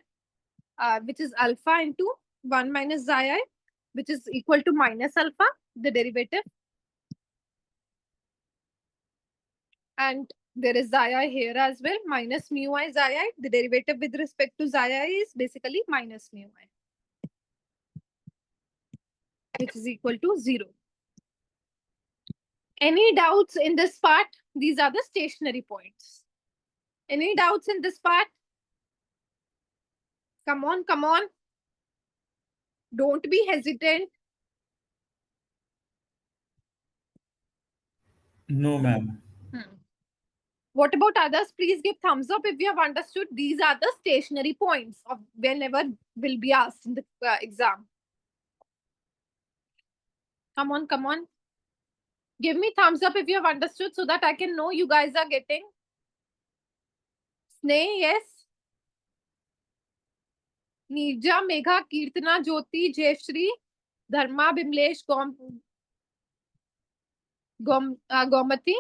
which is alpha into 1 minus xi I, which is equal to minus alpha, the derivative. And there is xi I here as well, minus mu I xi I. The derivative with respect to xi I is basically minus mu I, which is equal to 0. Any doubts in this part? These are the stationary points. Any doubts in this part? Come on, come on. Don't be hesitant. No, ma'am. What about others? Please give thumbs up if you have understood. These are the stationary points of whenever will be asked in the exam. Come on, come on. Give me thumbs up if you have understood so that I can know you guys are getting. Sneh, yes. Nirja, Megha, Kirtana, Jyoti, Jayashri, Dharma, Bimlesh, Gomati.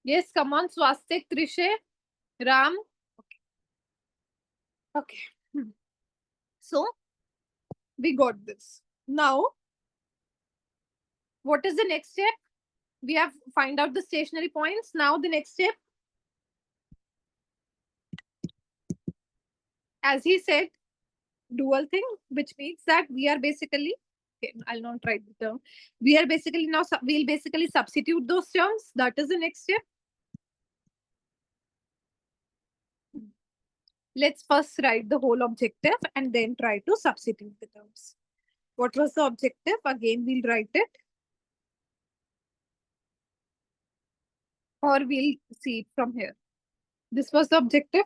Yes, come on. Swastik, Trishe, Ram. Okay. So, we got this. Now, what is the next step? We have find out the stationary points. Now, the next step, as he said, dual thing, which means that we are basically, okay, I'll not write the term. We are basically now, we'll basically substitute those terms. That is the next step. Let's first write the whole objective and then try to substitute the terms. What was the objective? Again, we'll write it. Or we'll see it from here. This was the objective.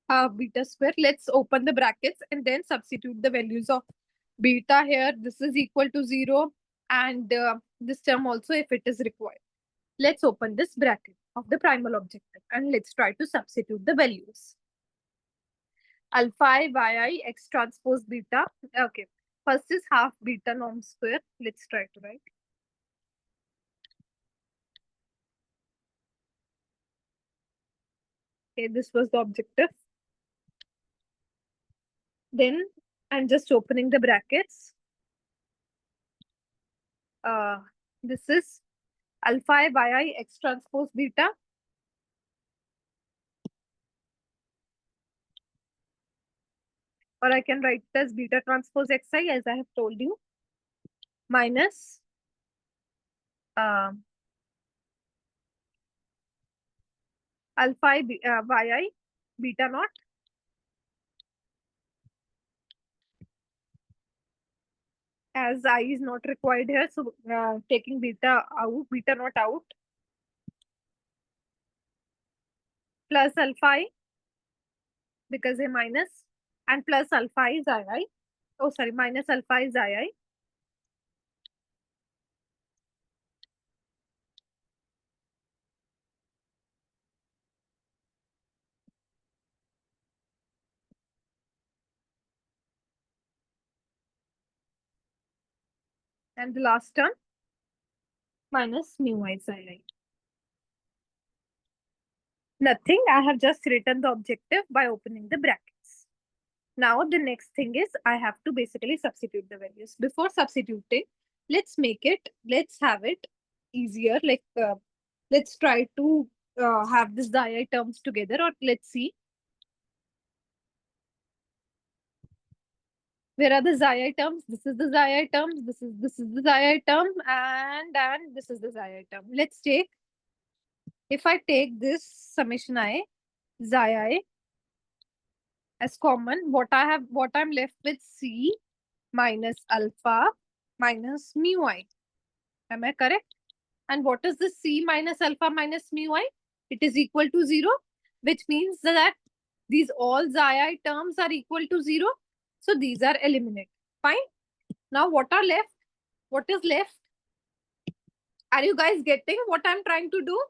Beta square. Let's open the brackets and then substitute the values of beta here. This is equal to 0. And this term also if it is required. Let's open this bracket of the primal objective and let's try to substitute the values. Alpha yi x transpose beta. Okay. First is half beta norm square. Let's try to write. Okay, this was the objective. Then I'm just opening the brackets. This is alpha yi x transpose beta. Or I can write it as beta transpose xi as I have told you. Minus alpha I, yi, beta naught. As I is not required here, so taking beta naught out. Plus alpha I, because a minus, and plus alpha is I. Oh, sorry, minus alpha is I. And the last term, minus mu is I. Nothing, I have just written the objective by opening the brackets. Now the next thing is I have to basically substitute the values. Before substituting, let's have it easier. Like let's try to have this xi terms together, or let's see. Where are the xi terms? This is the xi terms, this is the xi term, and this is the xi term. Let's take, if I take this summation I, xi as common, what I'm left with C minus alpha minus mu I. Am I correct? And what is the C minus alpha minus mu I? It is equal to 0, which means that these all xi terms are equal to 0. So these are eliminated. Fine. Now what are left? What is left? Are you guys getting what I'm trying to do?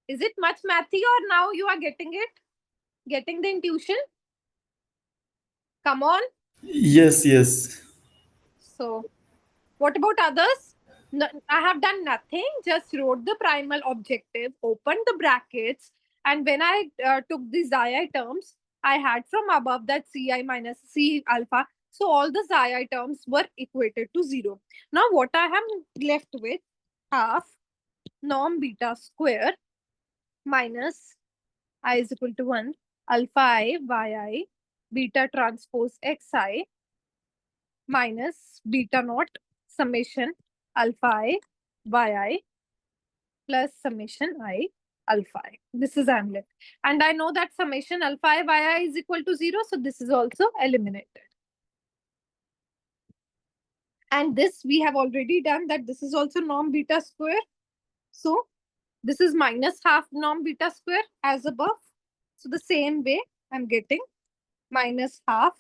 Is it much mathy, or now you are getting it? Getting the intuition? Come on. Yes, yes. So what about others? No, I have done nothing, just wrote the primal objective, opened the brackets, and when I took the xi terms, I had from above that ci minus c alpha. So all the xi terms were equated to 0. Now what I have left with, half norm beta square minus I is equal to 1 alpha I yi beta transpose xi minus beta naught summation alpha I yi plus summation I alpha I. This is I'm left. And I know that summation alpha I yi is equal to 0. So this is also eliminated. And this we have already done, that this is also norm beta square. So this is minus half norm beta square as above. So the same way I'm getting minus half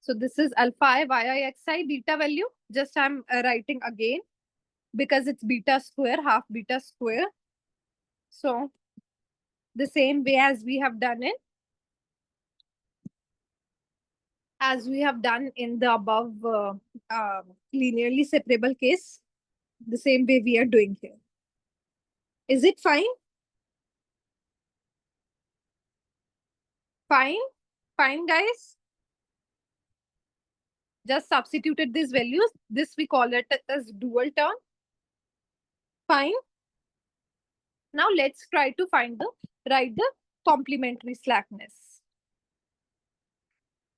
so this is alpha I xi beta value. Just I'm writing again because it's beta square, half beta square. So the same way as we have done it, in the above linearly separable case, the same way we are doing here. Is it fine? Fine? Fine, guys? Just substituted these values. This we call it as dual term. Fine? Now let's try to write the complementary slackness.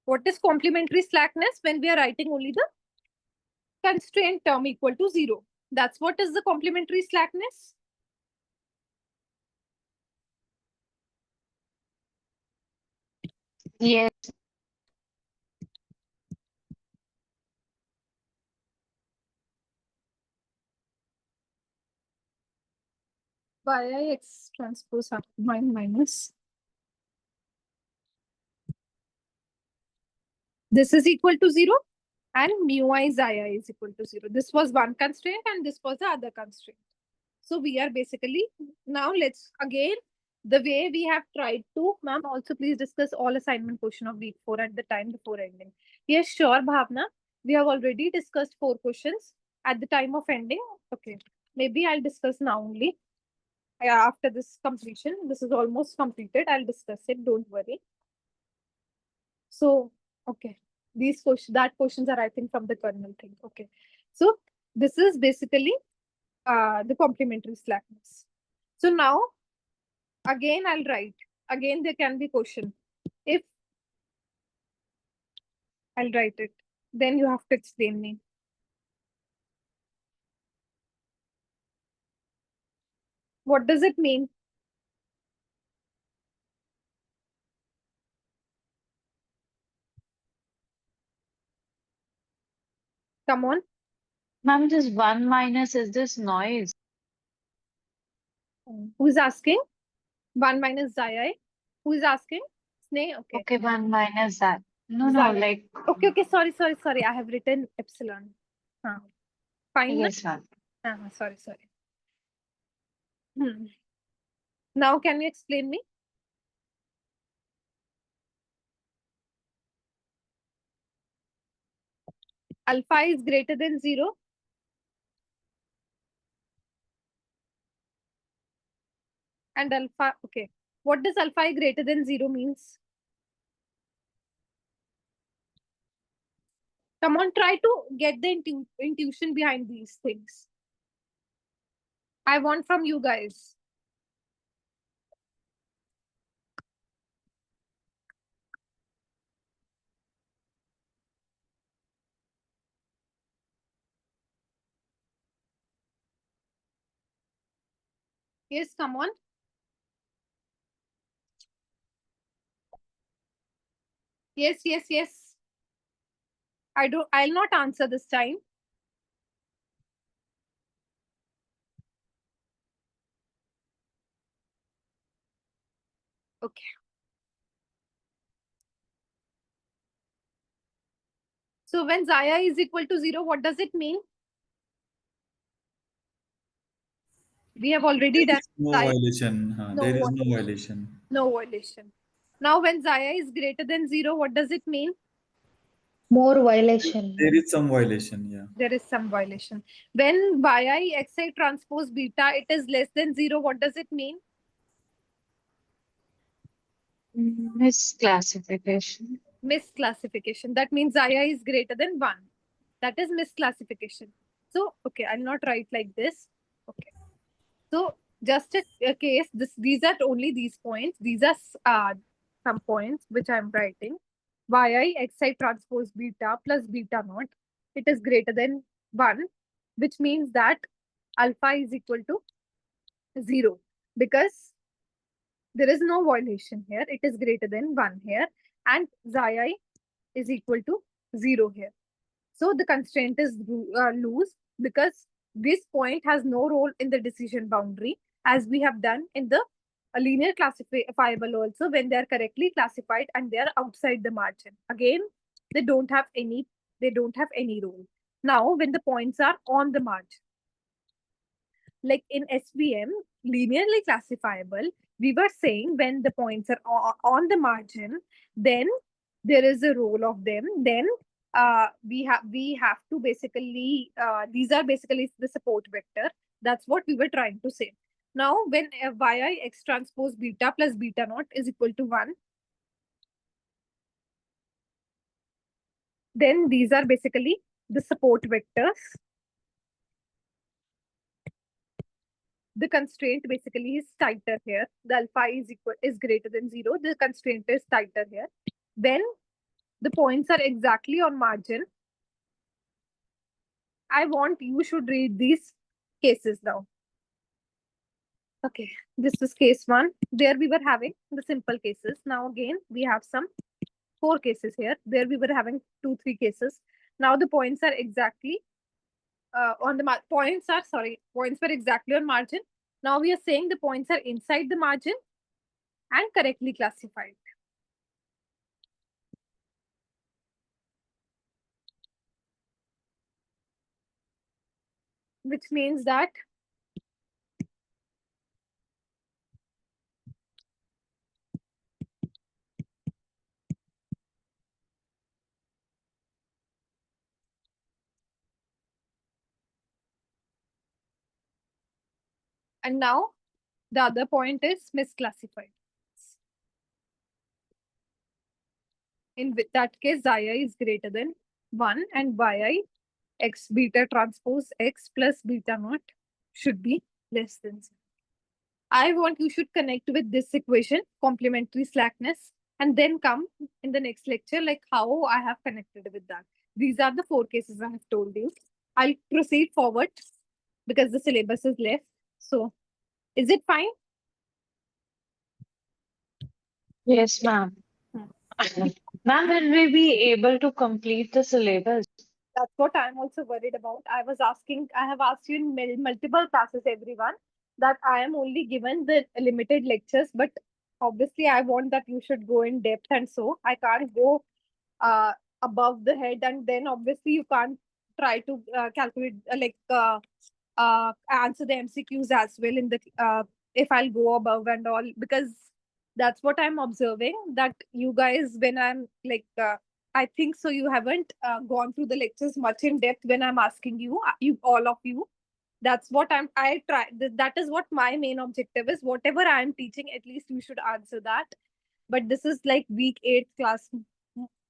What is complementary slackness? When we are writing only the constraint term equal to 0. That's what is the complementary slackness. Yes. By x transpose minus. This is equal to 0 and mu I xi is equal to 0. This was one constraint and this was the other constraint. So we are basically, now let's again, the way we have tried to, ma'am, also please discuss all assignment question of week 4 at the time before ending. Yes, sure, Bhavna. We have already discussed 4 questions at the time of ending. Okay, maybe I'll discuss now only. After this completion, this is almost completed. I'll discuss it, don't worry. So, okay, these questions, that questions are, I think, from the kernel thing. Okay, so this is basically the complementary slackness. So now, again, I'll write. Again, there can be question. If I'll write it. Then you have to explain me. What does it mean? Come on. Ma'am, this 1 minus is this noise? Who's asking? 1 minus Zai. Who is asking? Sneh? Okay. Okay, 1 minus that. No, Zai. like, Okay. Sorry. I have written epsilon. Fine. yes, ma'am. Sorry. Now, can you explain me? Alpha is greater than 0. And alpha, okay. What does alpha I greater than 0 means? Come on, try to get the intuition behind these things. I want from you guys. Yes, come on. Yes. I'll not answer this time. Okay. So when Zaya is equal to 0, what does it mean? We have already done No Zaya. violation. No There is no violation. violation. No violation. Now when Zaya is greater than 0, what does it mean? More violation. There is some violation, yeah. There is some violation. When yi xi transpose beta, it is less than 0, what does it mean? Misclassification. Misclassification. That means Zaya is greater than 1. That is misclassification. So, okay, I'll not write like this. Okay. So, just a case, these are only these points. These are some points which I'm writing. Yi xi transpose beta plus beta naught. It is greater than 1, which means that alpha is equal to 0 because there is no violation here. It is greater than 1 here, and Xi is equal to 0 here. So the constraint is loose because this point has no role in the decision boundary, as we have done in the linear classifiable also. When they are correctly classified and they are outside the margin, again they don't have any role. Now when the points are on the margin, like in SVM, linearly classifiable, we were saying when the points are on the margin, then there is a role of them. Then we have to basically these are basically the support vector. That's what we were trying to say. Now, when yi x transpose beta plus beta naught is equal to 1, then these are basically the support vectors. The constraint basically is tighter here. The alpha is greater than 0. The constraint is tighter here. When the points are exactly on margin, I want you should read these cases now. Okay, this is case 1. There we were having the simple cases. Now again, we have some 4 cases here. There we were having 2-3 cases. Now the points are exactly on the points were exactly on margin. Now we are saying the points are inside the margin and correctly classified. Which means that and now the other point is misclassified. In that case, Xi is greater than 1 and yi x beta transpose x plus beta naught should be less than 0. I want you should connect with this equation, complementary slackness. and then come in the next lecture, like how I have connected with that. These are the 4 cases I have told you. I'll proceed forward because the syllabus is left. So, is it fine? Yes, ma'am. Ma'am, will we be able to complete the syllabus? That's what I'm also worried about. I have asked you in multiple classes, everyone, that I am only given the limited lectures, but obviously I want that you should go in depth, and so I can't go uh, above the head, and then obviously you can't try to calculate answer the MCQs as well in the if I'll go above and all, because that's what I'm observing, that you guys, when I'm like I think so you haven't gone through the lectures much in depth when I'm asking you, you all of you. That's what I try. That is what my main objective is. Whatever I'm teaching, at least you should answer that. But this is like week 8 class.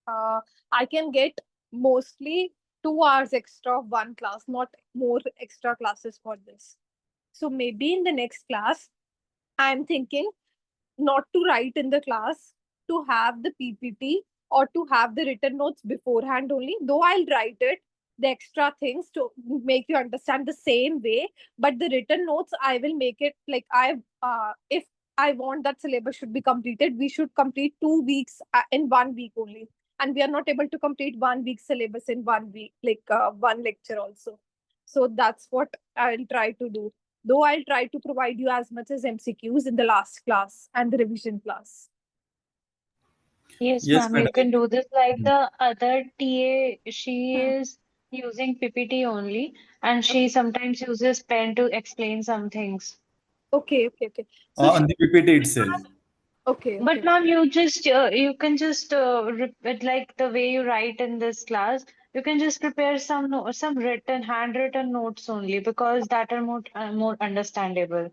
I can get mostly 2 hours extra of one class, not more extra classes for this. So maybe in the next class, I'm thinking not to write in the class, to have the PPT or to have the written notes beforehand only, though I'll write it, the extra things to make you understand the same way, but the written notes I will make it like if I want that syllabus should be completed, we should complete 2 weeks in 1 week only, and we are not able to complete 1 week syllabus in 1 week, like one lecture also. So that's what I'll try to do, though I'll try to provide you as much as MCQs in the last class and the revision class. Yes, Yes, ma'am, you madam. can do this like Mm. the other TA. She Hmm. is using PPT only, and she sometimes uses pen to explain some things. Okay. So On the PPT itself. okay. But ma'am, you can just repeat like the way you write in this class. You can just prepare some written, handwritten notes only because that are more understandable.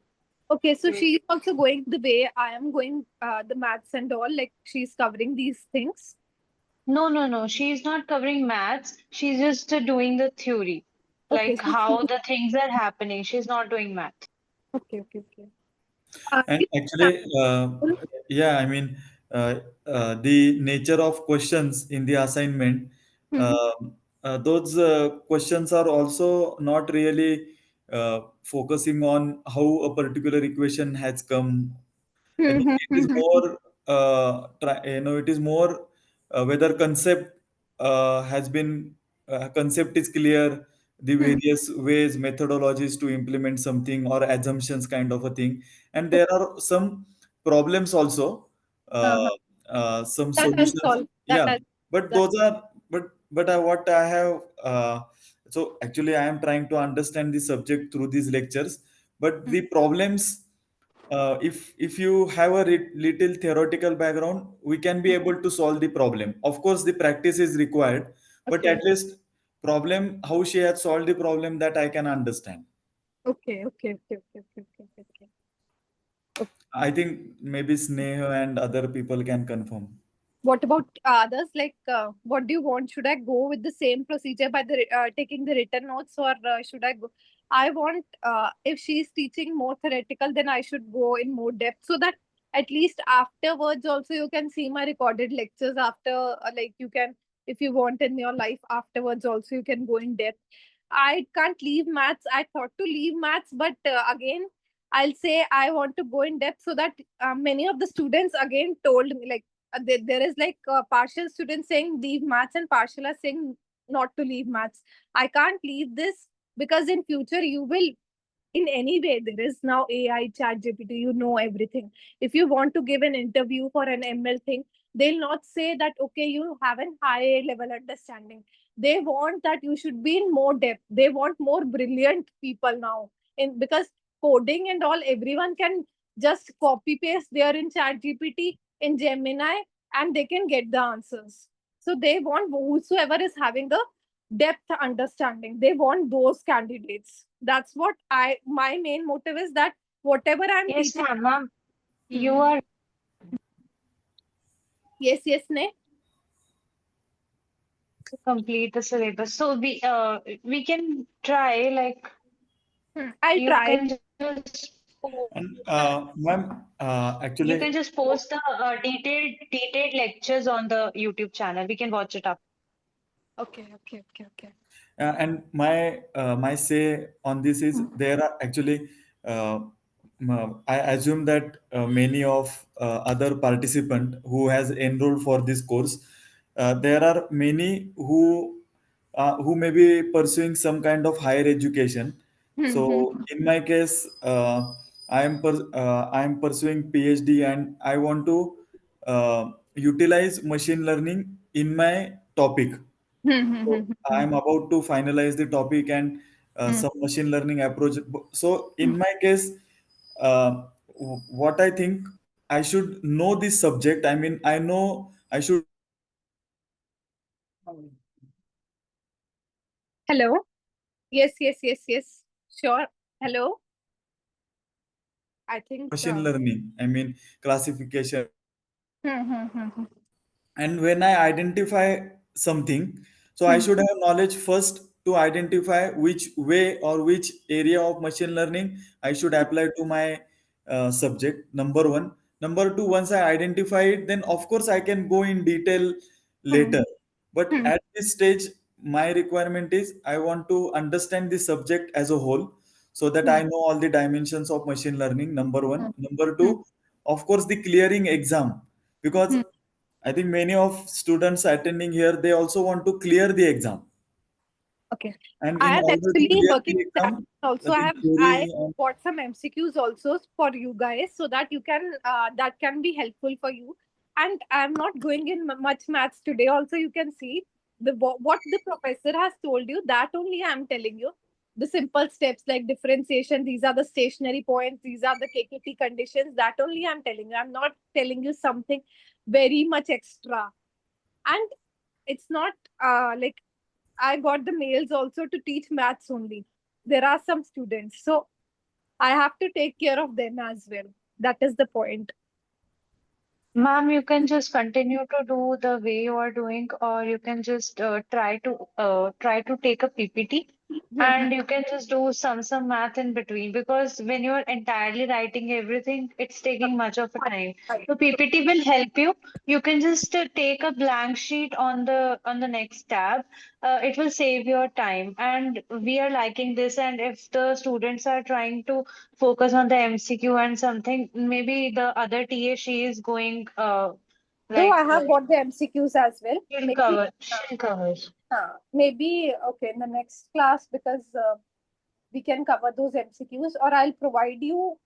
Okay, so she's also going the way I am going, the maths and all, like she's covering these things. No, no, no. She's not covering maths. She's just doing the theory, Okay, like so she, how the things are happening. She's not doing math. okay. And Is it actually, example? yeah, I mean, the nature of questions in the assignment, Mhm. those questions are also not really focusing on how a particular equation has come. I think Mhm, it is mhm, more, it is more whether concept has been, concept is clear, the mhm. various ways, methodologies to implement something or assumptions kind of a thing. And Okay. there are some problems also, uh, Uh-huh. some That I'll solutions. solve. That Yeah, I'll but that. those are, but what I have, so actually I am trying to understand the subject through these lectures, but the problems, if you have a little theoretical background, we can be able to solve the problem. Of course the practice is required, but Okay. at least problem, how she has solved the problem, that I can understand. Okay. I think maybe Sneha and other people can confirm. What about others? Like, what do you want? Should I go with the same procedure by the taking the written notes, or should I go? I want, if she's teaching more theoretical, then I should go in more depth, so that at least afterwards also you can see my recorded lectures after, like you can, if you want in your life afterwards also you can go in depth. I can't leave maths. I thought to leave maths, but again, I'll say I want to go in depth so that many of the students again told me like there is like partial students saying leave maths and partial are saying not to leave maths. I can't leave this because in future you will, in any way, there is now AI, chat GPT, you know everything. If you want to give an interview for an ML thing, they'll not say that okay you have an high level understanding. They want that you should be in more depth. They want more brilliant people now, in because coding and all, everyone can just copy paste there in chat GPT, in Gemini, and they can get the answers. So they want whosoever is having the depth understanding, they want those candidates. That's what I, my main motive is, that whatever I'm Yes, teaching. ma'am. You Hmm. are Yes, ne. to complete the syllabus. So we can try like I'll you try. can just And ma'am, You actually, can just post the detailed lectures on the YouTube channel. We can watch it up. Okay. and my say on this is there are actually I assume that many of other participant who has enrolled for this course, there are many who may be pursuing some kind of higher education. So in my case, I am pursuing PhD and I want to utilize machine learning in my topic. So I'm about to finalize the topic and some machine learning approach. So in my case, what I think I should know this subject. I mean, I know I should Hello. Yes. Sure. Hello. I think. machine learning. I mean, classification. Hmm. And when I identify something, so I should have knowledge first to identify which way or which area of machine learning I should apply to my subject, number one. Number two, once I identify it, then of course I can go in detail later. But at this stage, my requirement is I want to understand the subject as a whole, so that I know all the dimensions of machine learning, number one. Number two, of course, the clearing exam, because I think many of students attending here, they also want to clear the exam. Okay. And I in am order to actually clear working the on that. exam, Also, the I theory and bought some MCQs also for you guys so that you can that can be helpful for you. And I'm not going in much maths today. Also, you can see what the professor has told you. That only I'm telling you. The simple steps like differentiation. These are the stationary points. These are the KKT conditions. That only I'm telling you. I'm not telling you something very much extra. And it's not like I got the mails also to teach maths only. There are some students. So I have to take care of them as well. That is the point. Ma'am, you can just continue to do the way you are doing, or you can just try to take a PPT, and you can just do some math in between, because when you're entirely writing everything, it's taking much of a time. So PPT will help you. You can just take a blank sheet on the next tab. It will save your time, and we are liking this. And if the students are trying to focus on the MCQ and something, maybe the other TA, she is going Though like I have got the MCQs as well. she'll cover. Maybe okay in the next class because we can cover those MCQs or I'll provide you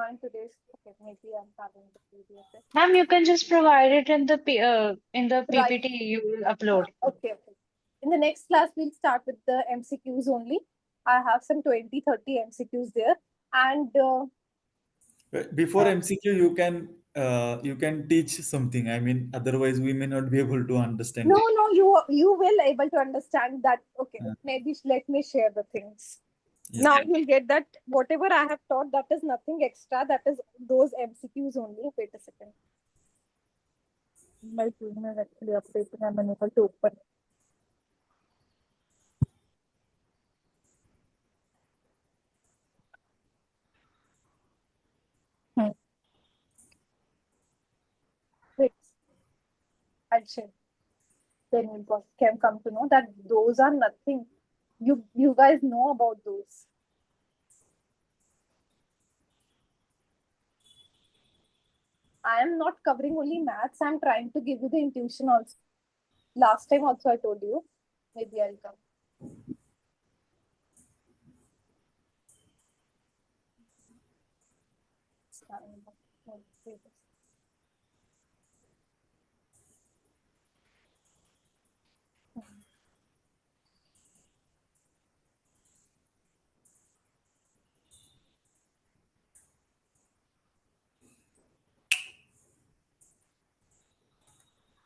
in today's. Okay, maybe I'm having the PDF. Ma'am, you can just provide it in the Right. PPT you will upload. Okay. In the next class, we'll start with the MCQs only. I have some 20-30 MCQs there. And before MCQ, you can teach something. I mean, otherwise we may not be able to understand it. no, you will able to understand that. Okay, maybe let me share the things. Yes. Now you'll get that whatever I have taught, that is nothing extra. That is those MCQs only. Wait a second. My screen is actually updating. I'm unable to open. Wait, I'll share. Then you can come to know that those are nothing. You guys know about those. I am not covering only maths. I'm trying to give you the intuition also. Last time also I told you. Maybe I'll come.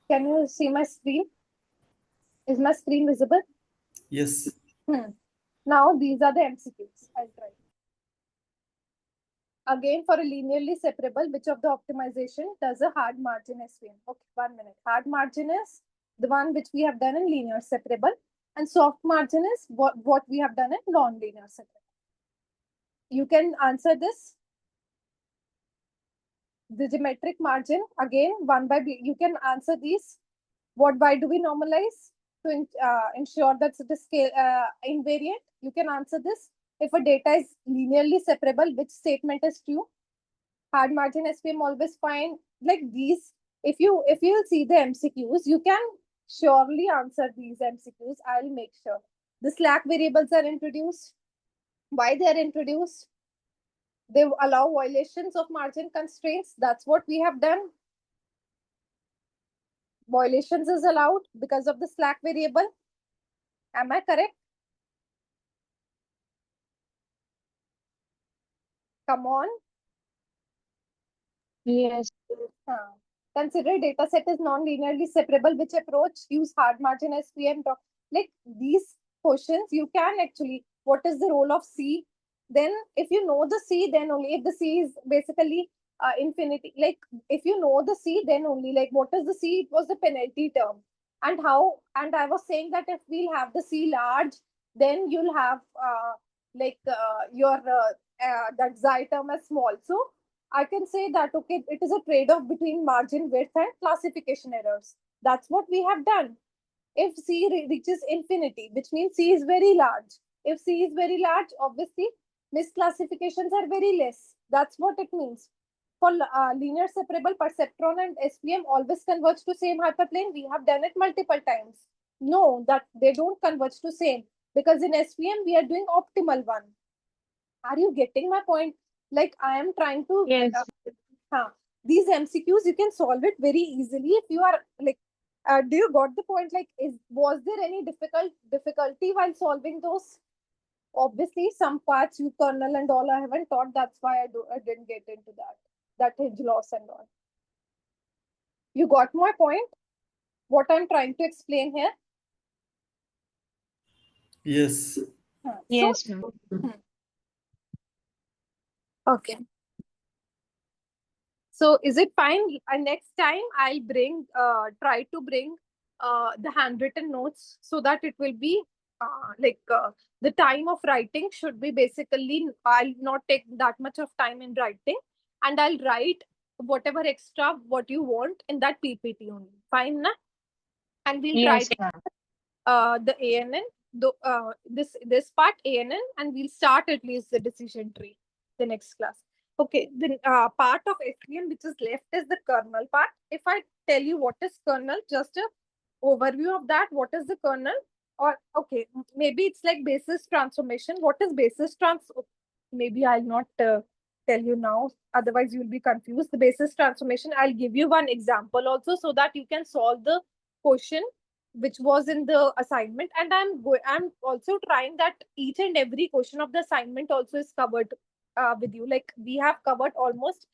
Can you see my screen? Is my screen visible? Yes. Now these are the MCQs. I'll try. Again, for a linearly separable, which of the optimization does a hard margin SVM? Okay, 1 minute. Hard margin is the one which we have done in linear separable, and soft margin is what we have done in non-linear separable. You can answer this the geometric margin, again, 1 by B. You can answer these. Why do we normalize? To ensure that it is scale invariant. You can answer this. If a data is linearly separable, which statement is true? Hard margin SVM always find like these. If you see the MCQs, you can surely answer these MCQs. I'll make sure. The slack variables are introduced. Why they are introduced? They allow violations of margin constraints. That's what we have done. Violations is allowed because of the slack variable. Am I correct? Come on. Yes. Consider data set is non-linearly separable. Which approach? Use hard margin SVM. Like these questions, you can actually, what is the role of C? Then if you know the C, then only if the C is basically infinity. Like if you know the C, then only like what is the C? It was the penalty term. And how, and I was saying that if we'll have the C large, then you'll have your that Xi term as small. So I can say that, okay, it is a trade-off between margin width and classification errors. That's what we have done. If C reaches infinity, which means C is very large. If C is very large, obviously, misclassifications are very less. That's what it means. For linear separable, perceptron and SVM always converge to same hyperplane. We have done it multiple times. No, that they don't converge to same. Because in SVM, we are doing optimal one. Are you getting my point? Like I am trying to Yes. These MCQs you can solve it very easily if you are like do you got the point? Like was there any difficulty while solving those? Obviously some parts you kernel and all I haven't taught, that's why I didn't get into that hinge loss and all. You got my point? What I'm trying to explain here? Yes. Yes, ma'am. Okay. So is it fine? Next time I'll try to bring the handwritten notes so that it will be the time of writing should be basically, I'll not take that much of time in writing and I'll write whatever extra what you want in that PPT only. Fine, na? And we'll try Yes, to ma'am. the ANN, this part ANN, and we'll start at least the decision tree the next class. Okay, the part of SVM which is left is the kernel part. If I tell you what is kernel, just a overview of that, what is the kernel? Or okay, maybe it's like basis transformation. What is basis Maybe I'll not tell you now, otherwise you'll be confused. The basis transformation, I'll give you one example also so that you can solve the question which was in the assignment, and I'm also trying that each and every question of the assignment also is covered with you. Like we have covered almost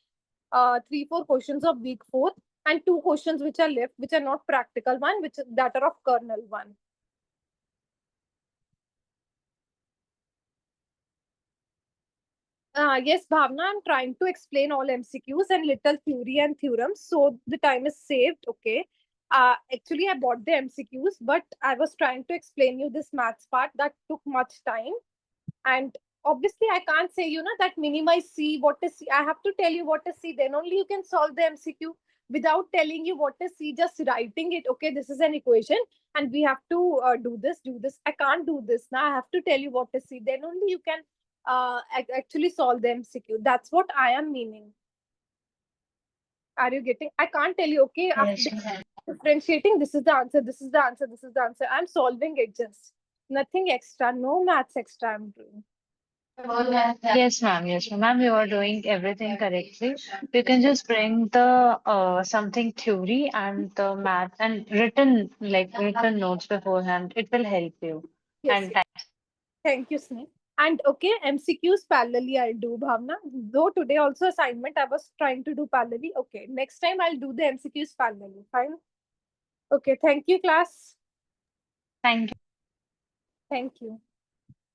3-4 questions of week 4 and 2 questions which are left, which are not practical one, which that are of kernel one. Yes, Bhavna, I'm trying to explain all MCQs and little theory and theorems, so the time is saved. Okay. Actually, I bought the MCQs, but I was trying to explain you this maths part that took much time. And obviously, I can't say, that minimize C, what is C. I have to tell you what is C, then only you can solve the MCQ. Without telling you what is C, just writing it, okay, this is an equation, and we have to do this. I can't do this. Now I have to tell you what is C, then only you can actually solve the MCQ. That's what I am meaning. Are you getting? I can't tell you, okay, after differentiating, this is the answer, this is the answer, this is the answer. I'm solving it just. Nothing extra, no maths extra I'm doing. Yes, ma'am. Yes, ma'am. You are doing everything correctly. You can just bring the something theory and the math and written notes beforehand. It will help you. Yes, And yes. Thank you, Sneh. And okay, MCQs parallelly I'll do, Bhavna. Though today also assignment I was trying to do parallelly. Okay, next time I'll do the MCQs parallelly. Fine. Okay, thank you, class. thank you. Thank you.